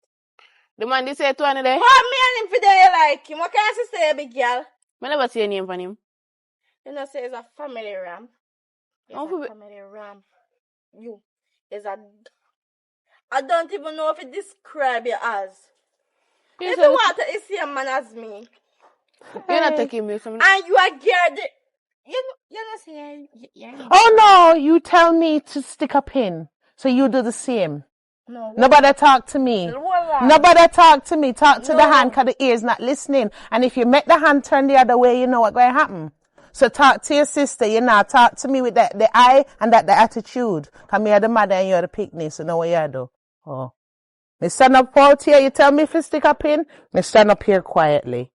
The man did say 20 there. Hold me and him for there you like him. What kind of sister you be, girl? I never see a name for him. You know, say it's a family ram. It's Oh, a family ram. You is a. I don't even know if it describe you as. If you want to see a man as me, You're not taking me from. and you are geared. You're not saying. Oh no, you tell me to stick a pin. So you do the same. No. Nobody talk to me. Nobody talk to me. Talk to the hand because the ear's not listening. And if you make the hand turn the other way, you know what's going to happen. So talk to your sister, you know, talk to me with the eye and the attitude. Because me are the mother and you're the picnic, so know what you do. Oh. Me stand up out here, you tell me if you stick a pin, me stand up here quietly.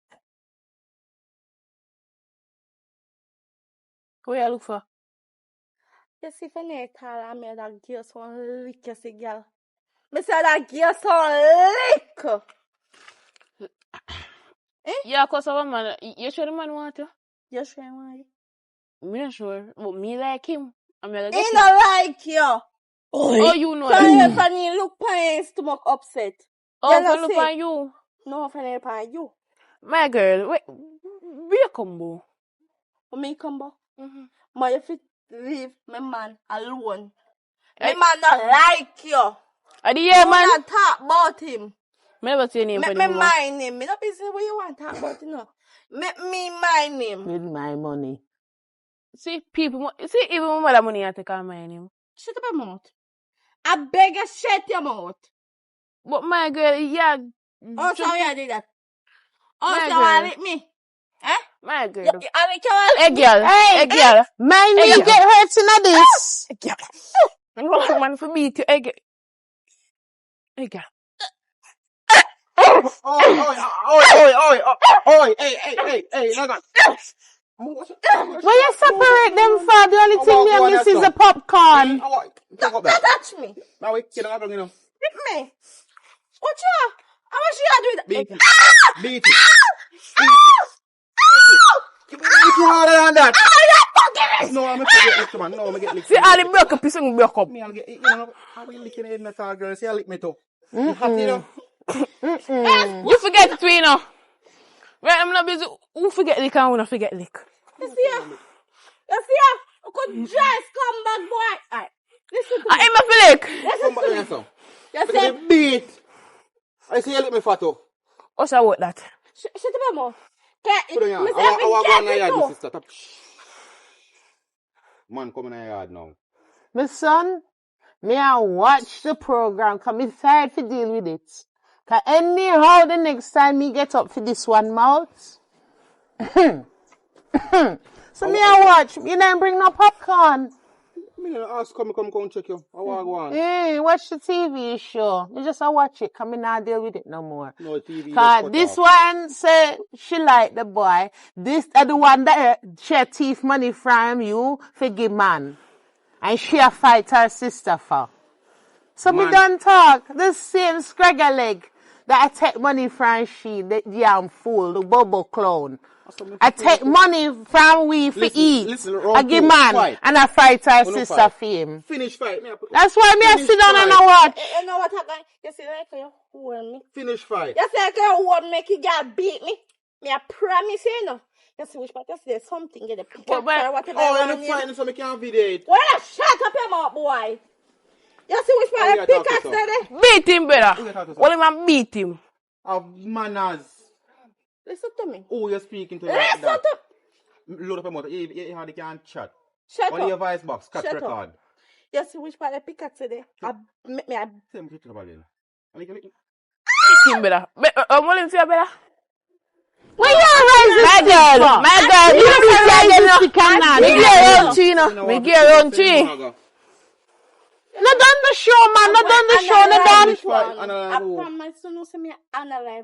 What you look for? You see, if I need to tell me that girl some lick, you see, girl. Me say that girl some lick. Yeah, cause of a man. You sure the man want you? You sure I want you? Me not sure, but me like him. I'm gonna He get him. not like you. Oh, you know So that. if I look for his stomach upset. Oh, You know for look see? on you. No, if I look on you. My girl, wait, be a combo. For me come back. Mm-hmm. But if you leave my man alone. My man not like you. Are the yeah, You man? not talk about him. Me never say name for Me him. mind him. Me not be say what you want to talk about, you know. Make me mind him. With my money. See, people, see, even my mother money I take on my name. Shut up your mouth. I beg you, shut your mouth. But my girl, yeah. Oh, so you did that. Oh, My so girl. you lick me. Eh? My girl. You lick you Hey, girl. Hey, girl. Mind me, Hey, you girl. get hurt in this. Hey, girl. You want man for beat you. Hey, girl. Hey, girl. Oi, hey, no, When you separate them for, the only thing they miss is the popcorn. Don't touch me. Now we kill her, you know. Lick me. What you? How much you do Beat that? it. Beat it. Beat it harder than that. No, I'm gonna get licked, man. No, I'm gonna get licked. See, all the broke up, you broke up. Me, I'll get, you know, I'll be licking it in the car, girl. See, I'll lick me too. You happy, you know? You forget it, you know. Right, I'm not busy. Who forget lick and who not forget lick? You see ya? You see ya? You could just come back, boy. Alright. Listen to me. I ain't my feel lick. Come back here, son. You Because see? you beat. I see you lick me fat too. What's I want that? Shut up your mouth. Okay, Put it on. Miss I want to go Evans, in the get yard, it my too. sister. Tap. Man, come in the yard now. My son, me I watch the program because me tired to deal with it. Because anyhow the next time me get up for this one mouth. So me I watch. You don't bring no popcorn. Me ask, come check you. I want to go on. Hey, watch the TV show. Me just I watch it. Come me not deal with it no more. No TV. Cause this one say she like the boy. This the one that share thief money from you for give man. And she a fight her sister for. So me Man. don't talk. The same scragger leg that I take money from she, the damn fool, the bubble clown. I take money from we for eat. I give man fight. and I fight her No sister fight. for him. Finish fight. That's why me I Finish sit down and I fight. watch. You know what happened? You see, like you hold me. Finish fight. You see, like you hold me, you girl beat me. Me, I promise you, know. You see, which part? You see, there's something in the picture or whatever. Oh, you're fighting so me can't video it. Well, shut up your mouth, boy. You see, which part? Oh, The yeah, pickaxe talk to there. Beat him, brother. Who you talking to, What am I beat him? Of manners. Listen to me. Oh, you're speaking to Listen that. to Load up your mouth. You hardly can't chat. Shut What is your up. voice box? Catch Shut up. record. You see, which part? The pickaxe there. I Same picture about it. Beat him, brother. What him say, brother? When you raise this My girl, you you be raising the canal. me get around three, no. Me get around three. No done the show, man. No done the show. No done. Finish fight. I promise you, no, say me analyze.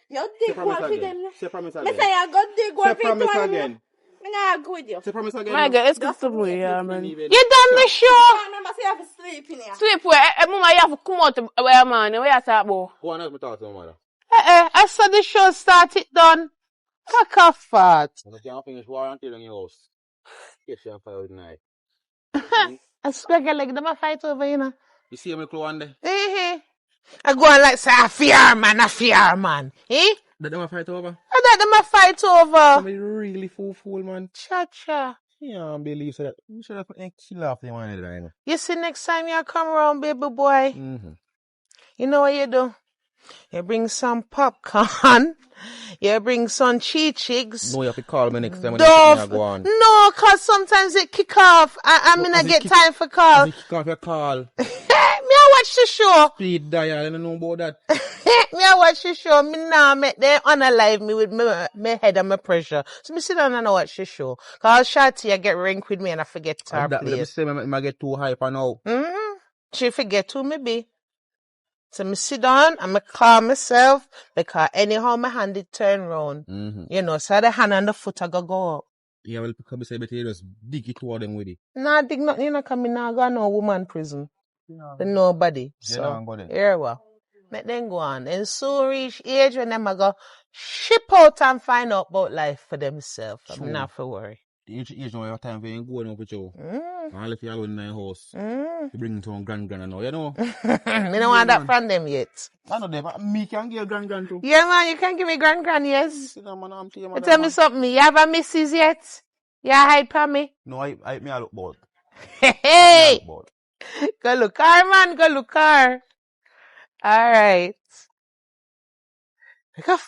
You dig promise one for again. them. Say promise Me again. say I go dig one Say for promise them. again. Me not agree with you. Say promise again. My now. girl, let's get some more, yeah, man. You done the show. I remember say I have to sleep in here. Sleep where? Mama, you have to come out where, man. Where you talk about? Go on, let me talk to my mother. I saw the show start it done. Cock off fat. I can't finish war until in your house. Yes, you have fight tonight. I scragger like them a fight over, you know. You see me clue on there? I go on like say a fear man. Eh? That them a fight over? And that them a fight over. Somebody really fool, man. Cha. Yeah, believe so that. You should have put a kill off the one there, you know. You see next time you come around, baby boy, Mm-hmm. you know what you do? You bring some popcorn. You bring some cheese. No, you have to call me next time when Dove. you go on. No, cause sometimes it kick off. I mean, I get time for call. You kick off your call. Me I watch the show. Speed dial, I don't know about that. Me I watch the show. Me now make them unalive me with my head and my pressure. So me sit down and I watch the show. Cause Shati I get rank with me and I forget to her Let me place. say, I get too hyper now. She forget who me be. So me sit down and me calm myself because anyhow my hand it turn round. You know, so the hand and the foot I go up. Yeah, well, because I say, just dig it toward them with it. Nah, dig nothing, you know, cause me nah go no woman prison. Yeah. Nobody. Yeah, So, here we Let them go on. And soon reach age when them a go ship out and find out about life for themselves. I'm not for worry. The age now, your time for you going up with you. I'll let you alone in my house. You bring it to one grand now, you know? Me don't want that from them yet. I know them, me can get grand too. Yeah, man, you can give me grand, yes. See that man, I'm telling You tell me something. You have a missus yet? You hide from me? No, I look bored. Hey! Go look her, man. Go look her. All right. Pick up.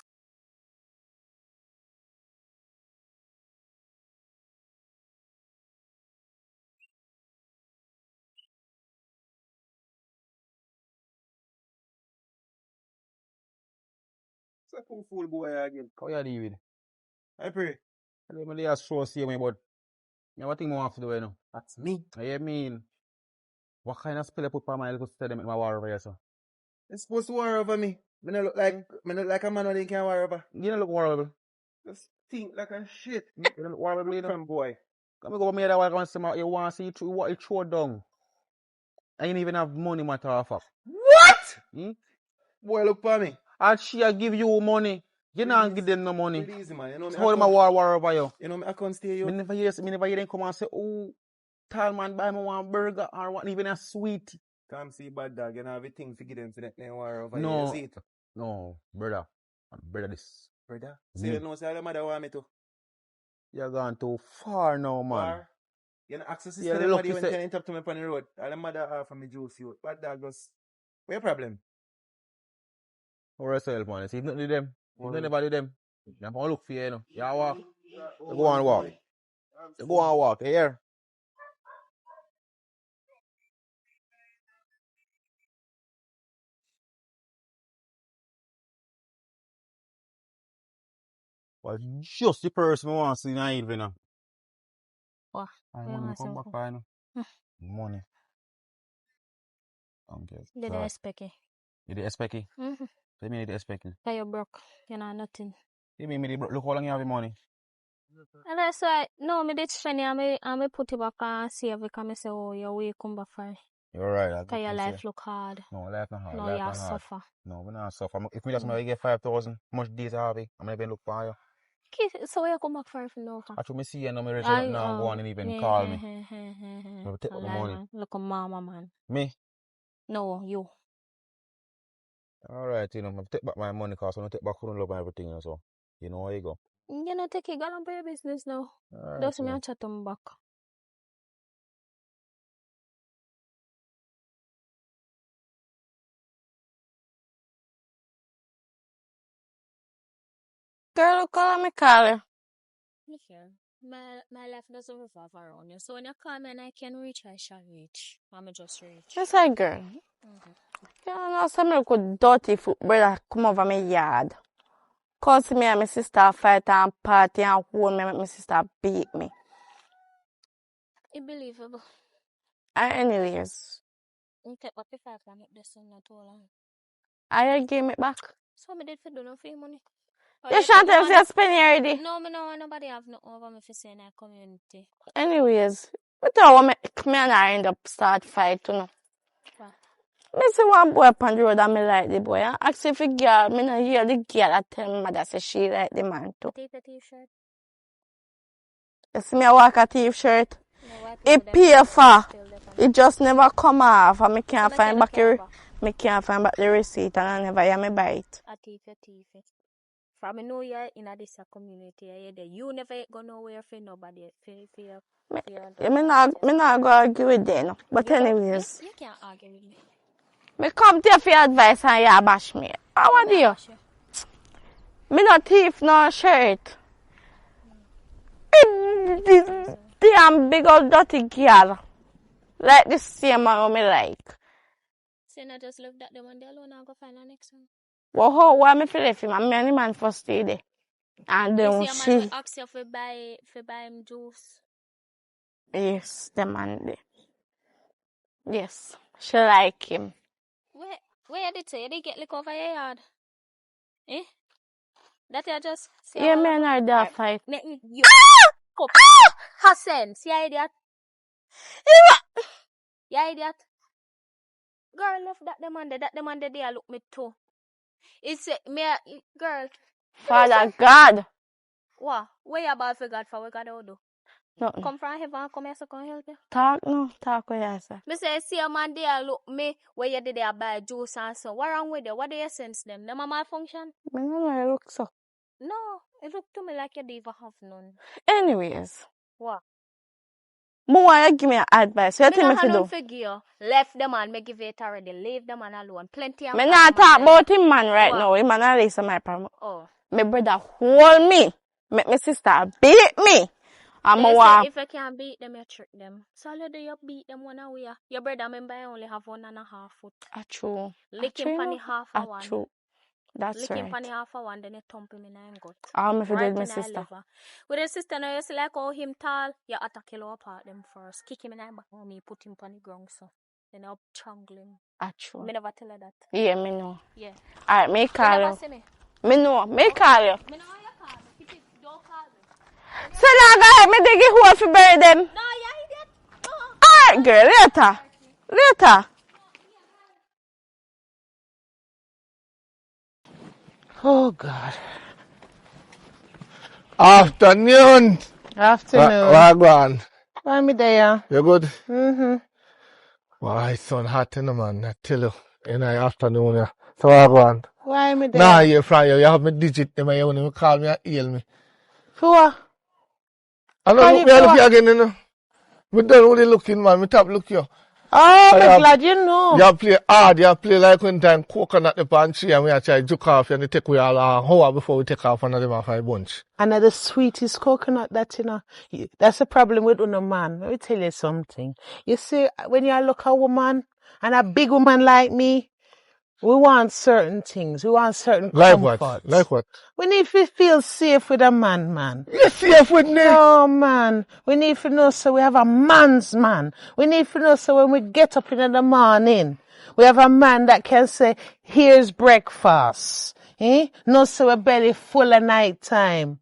It's a fool boy again. How you deal with? I pray. I don't really ask for see me, but you know what thing I have to do, you know? That's me. I mean, what kind of spell I put on my little sister them make my war over here, so? It's supposed to war over me. Me not look like a man who they can war over. You don't look horrible. Just think like a shit. You don't look horrible, you know? From boy. Come go me that way, you want to see what you throw down. I ain't even have money, matter of fact. What? Boy, look for me. And she give you money. You not give them no money. Pretty easy, man. You know me. So how them a war over you? You know me, I can't stay you. Me never hear them come and say, oh, tall man buy me one burger or what, even a sweet. Come see bad dog, you know, everything to give them so that they war over No. you. See it? No, brother. Brother this. Brother? So you know, say the mother want me to. You're gone too far now, man. Far? You know, access Yeah, system, look, everybody you when say- turn it up to me on the road. All the mother half of me juice you. Bad dog goes, what's your problem? Or yourself, man. See, if nothing to them. If Well, nothing about them. You don't look for you, know. You walk. You go and walk. You go and walk. You hear? Well, just the person who wants to see in the evening. What? I Yeah, want to come myself. back by now. Money. Okay. Did I expect it? You did expect it? Mm-hmm. So you mean you did expect it? Cause you broke. You know nothing. You mean me did look how long you have the money? And that's why, no, me did shiny, I me put it back and see if I can say, oh, your way come back for it. You're right. Cause your life look hard. No, life not hard. No, life you not hard. suffer. No, we not suffer. If we just get 5,000, much days I have it, I'm gonna look for you. So you come back for it no for? Actually, me see you now, me reach out now, go on and even call me. So take up the money. Man. Look at mama, man. Me? No, you. Alright, you know, I take back my money cause I don't take back phone love and everything, you know, so you know how you go. You know, take it, go on for your business now. Alright. Don't see me and chat them back. Girl, call me Carly. Listen, my life doesn't revolve around you. So when you call me and I can reach, I shall reach. I'm just reach. Yes, I girl. You know, some little dirty foot brother come over my yard. Cause me and my sister fight and party and hold me, make my sister beat me. Unbelievable. Anyways, You take what if I can make this not too long. I give it back. So I did for do no free money. You shan't tell me you spend it already. No, me no want nobody have no over me for saying that community. Anyways, we thought me and I end up start fight, you know. What? Me see one boy upon the road and me like the boy. And ask if a girl, me not hear the girl that tell me mother say she like the man too. Take the t-shirt. You see me I walk a thief shirt. No, what It people pay for. still there for It just never come off and me can't me find tell back you me can't find back the receipt and I never hear me buy it. a thief, a thief. From New Year in this community, you never go nowhere for nobody. Me not go argue with them. But anyways, You can't argue with me. me come to you for advice and you bash me. How are you? Me not thief no shirt. Damn big old dirty girl. Like the same one me like. So I just left that the one there alone and go find the next one. Well, how why me feel if him? I'm the man first stay there. And then You see a man will ask you for buy him juice. Yes, the man there. Yes, she like him. Where you did say? You did get lick over your yard? Eh? That you just see Yeah, me and her that fight. You Hassan, see idiot? Yeah, idiot. Girl left that the man there look me too. It's me girl. Father God. What? Where you about for God for what God do? Nothing. Come from heaven, come here so come help you. Talk with you, sir. Me say, see a man there look me where you did there buy juice and so. What wrong with you? What do you sense them? Them a malfunction? Me no look so. No, it look to me like you don't even have none. Anyways. What? More you give me an advice. What you me to do? Figure. Left the man, me give it already. Leave the man alone. Plenty of Me not talk about him man right what? now. Him man a listen my problem. Oh. My brother hold me. Make my sister beat me. I'm a if you can't beat them, you trick them. So how do you beat them one away? Your brother remember I only have 1.5 foot. True. Lick him on the half of one. True. That's lick right. him on the half of one, then you thump him in the gut. I'm if you right did my sister. With your sister now, you see like how him tall, you attack him apart them first. Kick him in the back on me, put him on the ground so. Then I'll strangle him. True. Me never tell her that. Yeah, me know. Yeah. Alright, me call you. Me know. Me call you. Me know how you call me. Keep it, don't call me. So now go ahead, me dig a hole for bury them. No, you idiot. Alright, girl, later. Oh God. Afternoon. Wagwan. Why me there? You good? Mm-hmm. Why, son, hot in the man. I tell you, in the afternoon, yeah. So Wagwan. Why me there? Nah, you're from you. You have me digit in my own. You call me and heal me. For what? I don't look me and look you again, you know. Me don't really looking, man. Me top look you. Oh, I'm glad you know. You play hard. You play like when time coconut the pan tree and we are trying to juke off and take we all an hour before we take off another off a bunch. Another sweetest coconut that, you know. That's a problem with a man. Let me tell you something. You see, when you look at a woman and a big woman like me, we want certain things. We want certain comforts. Like what? We need to feel safe with a man. You're safe with me? No, man. We need to know so we have a man's man. We need to know so when we get up in the morning, we have a man that can say, here's breakfast. No, so we're belly full at night time.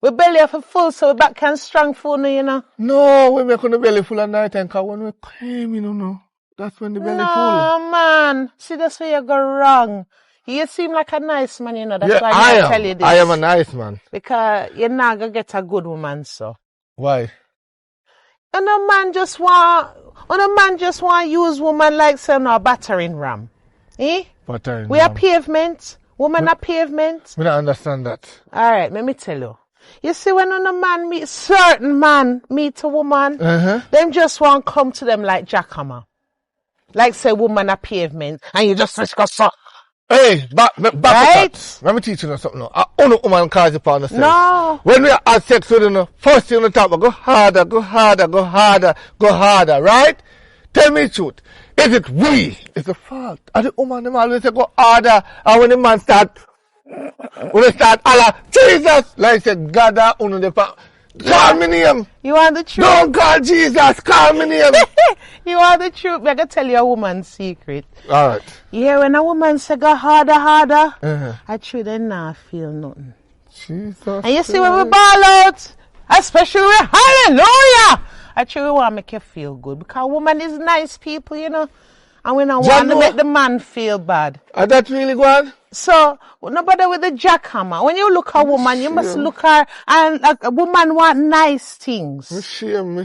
We belly have a full so we back can strong full, you know. No, we make on the belly full at night time because when we came, you know. That's when the belly full. No, man. See, that's where you go wrong. You seem like a nice man, you know. That's why I tell you this. I am a nice man. Because you're not going to get a good woman, so. Why? And a man just want use woman like say no battering ram. Battering we ram. are pavement. Woman are pavement. We don't understand that. Alright, let me tell you. You see, when a man meet certain man meet a woman, them just want come to them like jackhammer. Like say woman a pavement, and you just go so. Hey, back right? that. Let me teach you something now. Only woman calls you upon the sex. No. When we have sex with you, first thing on the top, go harder, right? Tell me the truth. Is it we? It's the fault. And the woman, them always say go harder, and when the man start, Allah, Jesus, like say, God, uno the pa. Call me name. You want the truth? Don't call Jesus, call me name. You want the truth? I'm going to tell you a woman's secret. Alright. Yeah, when a woman say go harder, I truly then not feel nothing. Jesus. And you see when we ball out, especially with hallelujah, I truly want to make you feel good. Because woman is nice people, you know. And we don't want to make the man feel bad. Are that really good? So, nobody with the jackhammer. When you look at a woman, you must look at her, and like, a woman want nice things. Me shame.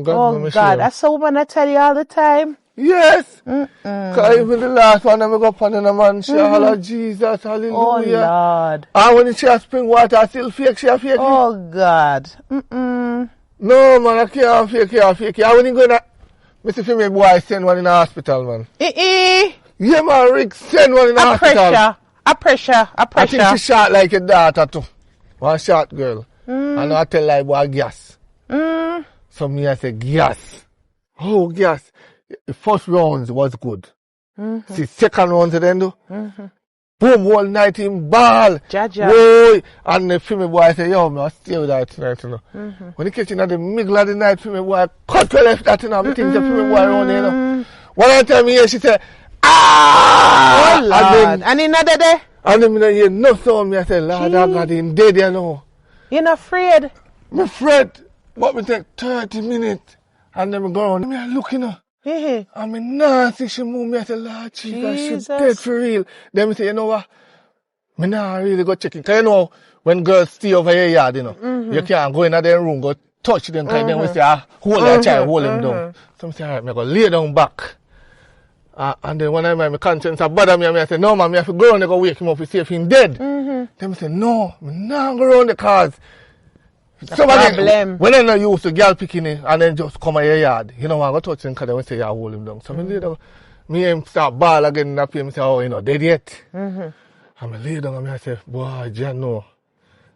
God, oh, God, that's a woman I tell you all the time. Yes. Because even the last one, I go up on the man, she holla, Jesus, hallelujah. Oh, Lord. And when she has spring water, I still fake, she a fake. Oh, God. No, man, I can't fake it. I wouldn't go to Mr. Female boy send one in the hospital, man. Yeah, man, Rick send one in the hospital. A pressure. I think she shot like a daughter too. One shot girl. And I tell like boy gas. So me I say gas. Oh, gas. The first rounds was good. See, second rounds then do. Boom, all night in ball. Jaja. Boy. And the female boy say, yo, man, I stay with that tonight, you know. When he catch in at the middle of the night, female boy cut to left that, you know. I think the female boy around there, you know. One time here, she said, ah! Oh, Lord. And another day? And then I hear no sound, me I say, Lord, I got him dead, you know. You're not afraid? I'm afraid. But me take 30 minutes. And then I go around, me I look, you know. And me nah see she move, me I say, Lord Jesus, she dead for real. Then me say, you know what? Me nah really go check it. Because you know, when girls stay over your yard, you know, you can't go in their room, go touch them, because then we say, hold that child, hold him down. So I say, alright, me go lay down back. And then when I my conscience bother me, I say, no man, I have to go around and go wake him up to see if he's dead. Then I say, no, I not go around the cars. Somebody, when I know you used to girl picking it and then just come at your yard, you know, I go touch him because they say, yeah, hold him down. So me and start ball again and up here, I say, oh, you know, dead yet. And I lay down and I say, boy, John, no.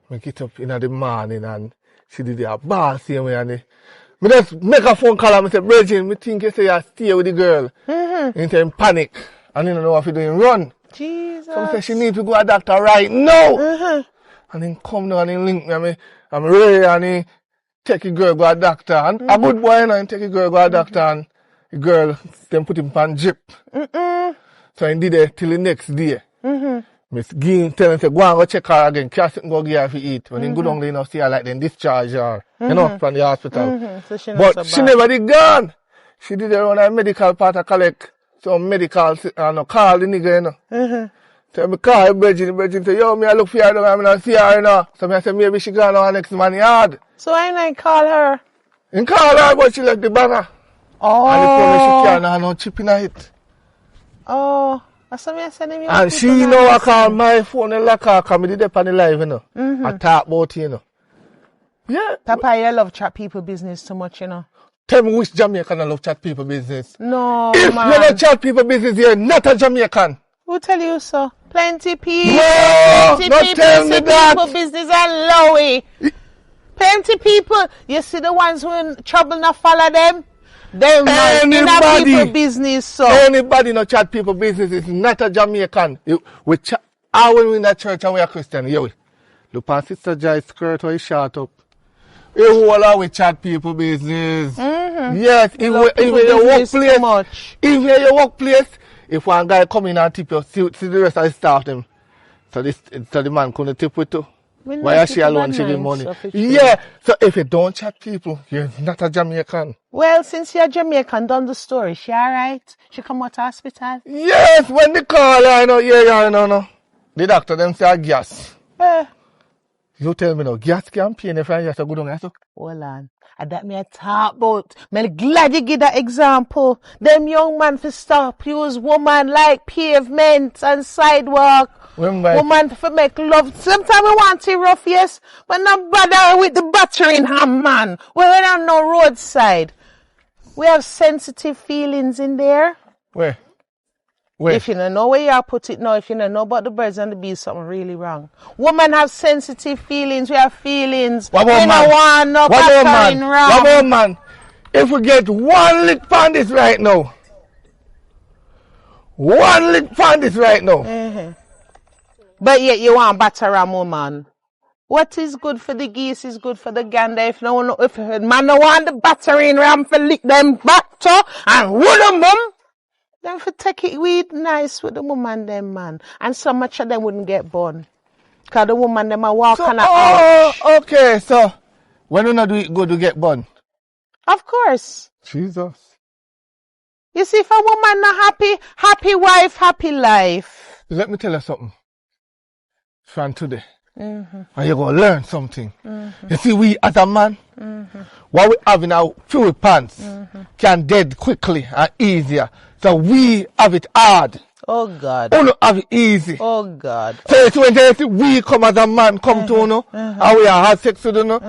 I get up in the morning and she did a ball same way and I just make a phone call and I say, Bridget, I think you say you stay with the girl. And in panic. And you don't know what you're doing. Run. Jesus. So I say, she need to go to a doctor right now. And then come down and link me. I'm ready and he take a girl go to a doctor. And a good boy, you know, and take a girl go to a doctor and the girl, then put him on drip. So I did it till the next day. Miss Ginn tell him, say, go and go check her again. Can't go give her to eat. When he go down there, you know, see her like then discharge her, you know, from the hospital. So but she never did gone. She did her own medical part to collect some medical, call the nigga, you know. So I call Bridget say, yo, me I look for her, I don't see her, you know. So I say, maybe she gone on next man yard. So I ain't call her? You call her, but she left the banger. Oh. And the phone she can't have no chip in it. Oh. So I send him and she know I call my phone and lock her, because I did it on the live, you know. I talk about it, you know. Yeah. Papa, you love chat people business too much, you know. Tell me which Jamaican I love chat people business. No, if man. you don't chat people business, you're not a Jamaican. Who tell you so? Plenty people. No, plenty not people tell me that. People business and lowy. Plenty people. You see the ones who in trouble not follow them? They're not in people business. So anybody no chat people business is not a Jamaican. We chat. I will in that church and we are Christian. Yeah, we. Look at Sister Joy's skirt or short up. You all we chat people business. Yes, if your workplace, if your workplace, if one guy come in and tip you, see the rest of the staff them. So the man couldn't tip with you. Why is she alone? She give money. Yeah. So if you don't chat people, you're not a Jamaican. Well, since you're Jamaican, done the story. She alright? She come out of hospital? Yes, when they call her, I know, no. The doctor them say gas. You tell me now, gas campaign if I have to go down there. Hold on. And that me I talk about. Me glad you give that example. Them young man for stop use woman like pavement and sidewalk. Woman for make love. Sometimes we want it rough, yes. But not bother with the battering ham, man. We don't know roadside. We have sensitive feelings in there. Where? If you don't know where you put it now, if you don't know about the birds and the bees, something really wrong. Women have sensitive feelings. We have feelings. What about man? What about man? If we get one lick on this right now. But yet you want batter a woman. What is good for the geese is good for the gander. If man no want the battering ram for lick them batter and wood them mum. Then for take it with nice with the woman them man. And so much of them wouldn't get born. Because the woman them a walk on a ouch. Okay, so when you not do it good to get born? Of course. Jesus. You see, if a woman not happy wife, happy life. Let me tell you something. From today. And you're going to learn something. You see, we as a man, What we have in our fuel pants can dead quickly and easier. So we have it hard. Oh God. Uno have it easy. Oh God. So it's when they see we come as a man come to uno and we are have sex with uno.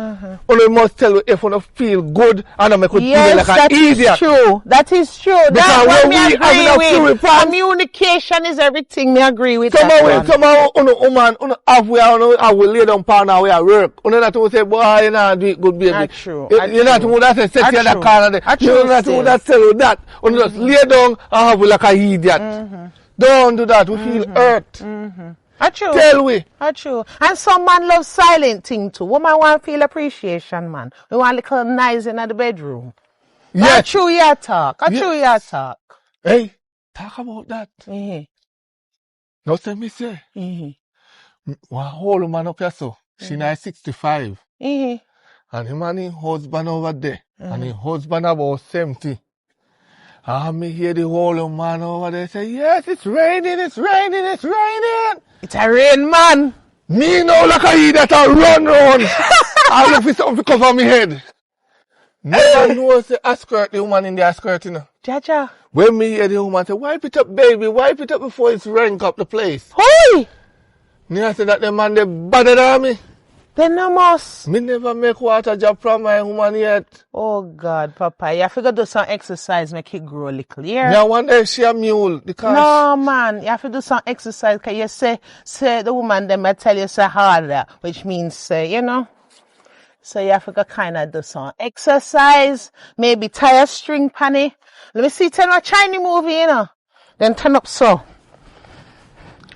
Uno must tell you if uno feel good and I make it feel like that an easier. is true. That is true. Because That's what when me we have enough agree fuel with. pants, Communication is everything. Me agree with that one. somehow uno woman uno have we uno have we lay down pan and we are work. Uno not to say boy you know do it good baby. That's true. You not to that say set you in the corner there. You not to that tell you that. Uno just lay down and have we like a idiot. Don't do that. We feel hurt. True. Tell we. True. And some man love silent thing too. Woman want feel appreciation, man. We want little nice in the bedroom. Yeah. True your talk. True your talk. Hey, talk about that. Mm-hmm. No say me say. One whole woman up here so. She now 65. And him and his husband over there. And his husband about 70. And me hear the whole man over there say, yes, it's raining, it's raining, it's raining. It's a rain, man. Me know like a idiot that run round. I look for something to cover my head. Never know say a skirt, the woman in there skirt, you know. Jaja. When me hear the woman say, wipe it up, baby, wipe it up before it's rank up the place. Hoy! Me I say that the man they better than me. Then no must. Me never make water job from my woman yet. Oh God, Papa, you have to do some exercise, make it grow a little, yeah? Me I wonder if she a mule because No, man, you have to do some exercise because you say the woman them I tell you say harder, which means you know. So you have to kind of do some exercise, maybe tie a string panny. Let me see, turn a Chinese movie, you know. Then turn up so.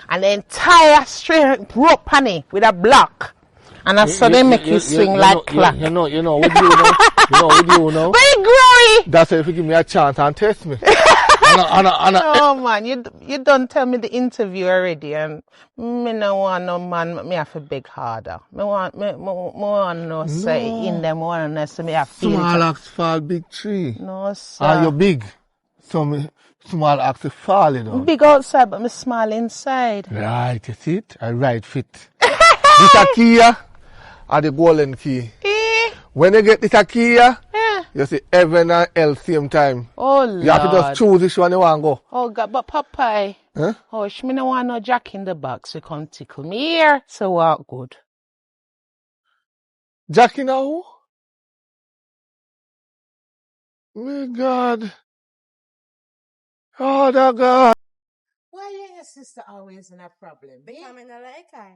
And then tie a string rope panny with a block. And I saw them make you swing like clock. You know, what do you know? What do you know? Very glory! That's if you give me a chance and test me. No, man, you don't tell me the interview already, and me no want no man, me have to beg harder. Me want no say in them, want no say me have feel. Small axe fall big tree. No, sir. Are you big? So me small axe fall, you know. Big outside, but me small inside. Right, you see it? I right fit. This a key are the golden key. When you get this a key you see heaven and hell same time. Oh Lord. You have to just choose which one you want to go. Oh God, but Papa, oh, me no want no Jack in the box. You come tickle me here, so walk good. Jack in a who? My God. Oh, the God. Why you your sister always in a problem, babe? I mean, I like her.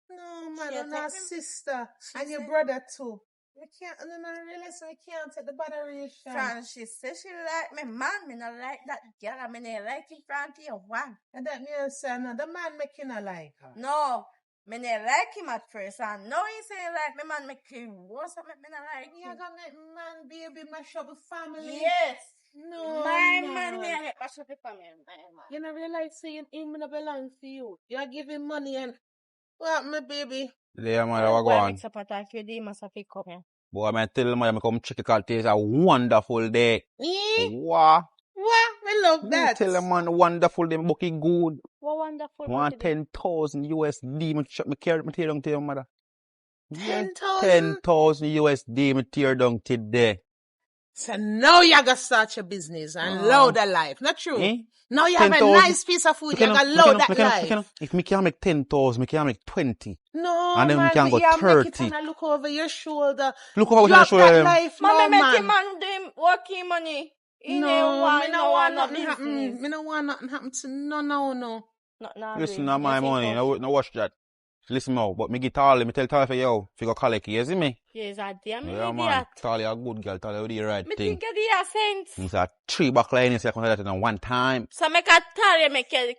No, man, She I'm not take sister. And your said- brother too. We can't, no, really, so we can't take the botheration. Francis said she like me, man. Me not like that girl. I mean, I like in front of you, one. And that means, no, the man making a like her. No, me not like him at first. And now he say like me, man, make him worse. Me not like You're him. gonna make man, baby, mash up the family. Yes. No, My man. man, me I mash up the family. My man. You don't realize saying him no belong to you. You're giving money and what, my baby? Yeah, man, what go Boy, on? mix up attack you, they must have to come here. Boy, man, tell them I come check it out. It's a wonderful day. Eh? Wow. What? We love that. Tell them, man, wonderful day. Booking good. What wonderful. Want birthday. 10,000 USD. Me carry me tear down to your mother. 10,000? 10,000 USD. Me tear down today. So now you gotta start your business and load the life. Not true. Eh? Now you have a 10,000. nice piece of food. You gotta load that life. If me can make 10,000, me can make 20. No, And then we man, can go you make it 30. and look over your shoulder. Look over Drop your that shoulder. life, Mommy, no, make him man. man do working money. He No, ain't want, me no no want no nothing happen. business. Me no want nothing happen to no. No, Listen to my money. No watch that. Listen now, but me get Tali, me tell Tali for yo, if you go collect, you see me? Yes, I damn Yeah, idiot. man. Tali a good girl, Tali do the right Me thing. think of the sense. It's a 3 back line, so I can that in one time. So make a tally, make a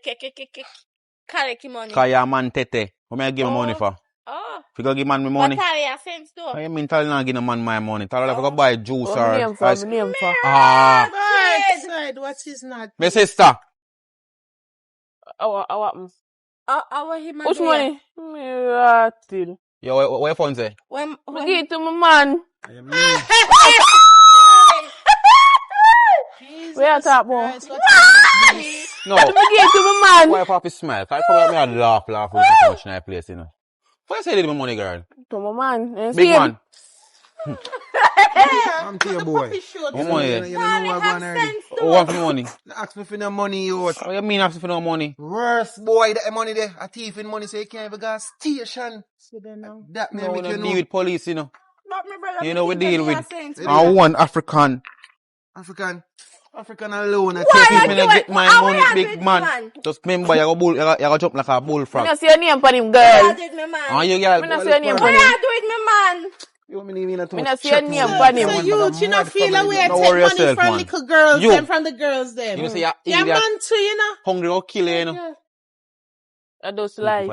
collect money. Cause you a man tete. What me I give me money for? Oh, If you go give man me but money. tally a sense though. What you mean Tali not give no man my money? Tali if you go buy juice What or... me name for? Me name for? Ah. Right side, what is not? My sister. What? Our him and Which there. money? Me rattle. Yo, what your phone say? When Me give it to my man. Jesus Where you talk about? Christ, what is this? No. Me give it to my man. Why you have to smile? Cause I forgot me a laugh with so much in that place, you know. What you say to my money, girl? To my man. And Big see him. man. I'm to your boy. What money? You know what I'm going to What for money? ask me for no money, you. What you mean asking for no money? Worst boy, that money there. A thief in money, so you can't even go to station. That No, we make you don't know. deal with police, you know. But me brother, You know, we deal with Yeah. one African. African alone. If me not get my money, big man. Just remember, you go jump like a Me bullfrog. not see your name for him, girl. I did me man. And you girl, Me not see your name for What him. I do with me man? You want me to mean Me not see your name for him. So you not feel a way to Don't take worry money yourself, from man. little girls You. them, from the girls them. You know, say you're Yeah, idiot. man too, you know. Hungry or kill you, you know. I just lie.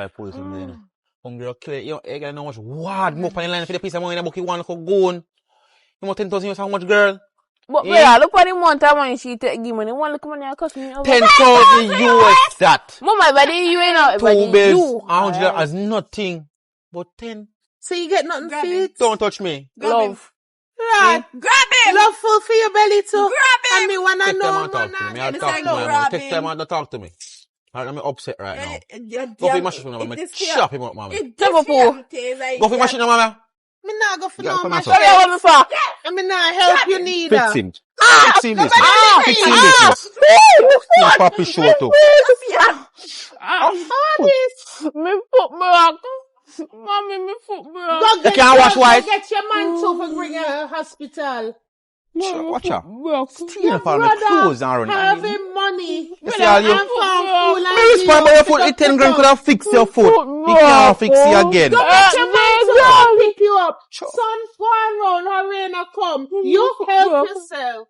Hungry or kill you. You got know much wad more for the line for the piece of money in the book you want to go on. You want 10,000 you how much, girl? But Yeah. look for the month of money she take give money. One look money I cost me over. 10,000 US that. Mama, buddy, you ain't know. 2 bills. You. $100 is nothing. But 10. So you get nothing Grab for him. it. Don't touch me. Love. Right. Grab him. Love full for your belly too. Grab And me wanna Take time know, and talk to me. man. I talk to my grab Take him. time and talk to me. I'm upset right now. You Go for your machine, mama. Chop him up, mama. Go for your machine, mama. Me not go for Yeah, no come match. on, What you want me for? I mean, not help you neither. Fix him. Fix him business. Fix him business. Your papi show too. Me foot back. Mommy, me foot back. Go get can't wash white. Go get your man too for bring a hospital. Watch out. Back. Steal from the clothes and run. Having money. You see how you... And farm fool and Me respond by your foot. The 10 grand could have fixed your foot. He can't fix you again. Go get your man to pick you up. Sun go around, her rain a come. You help yourself.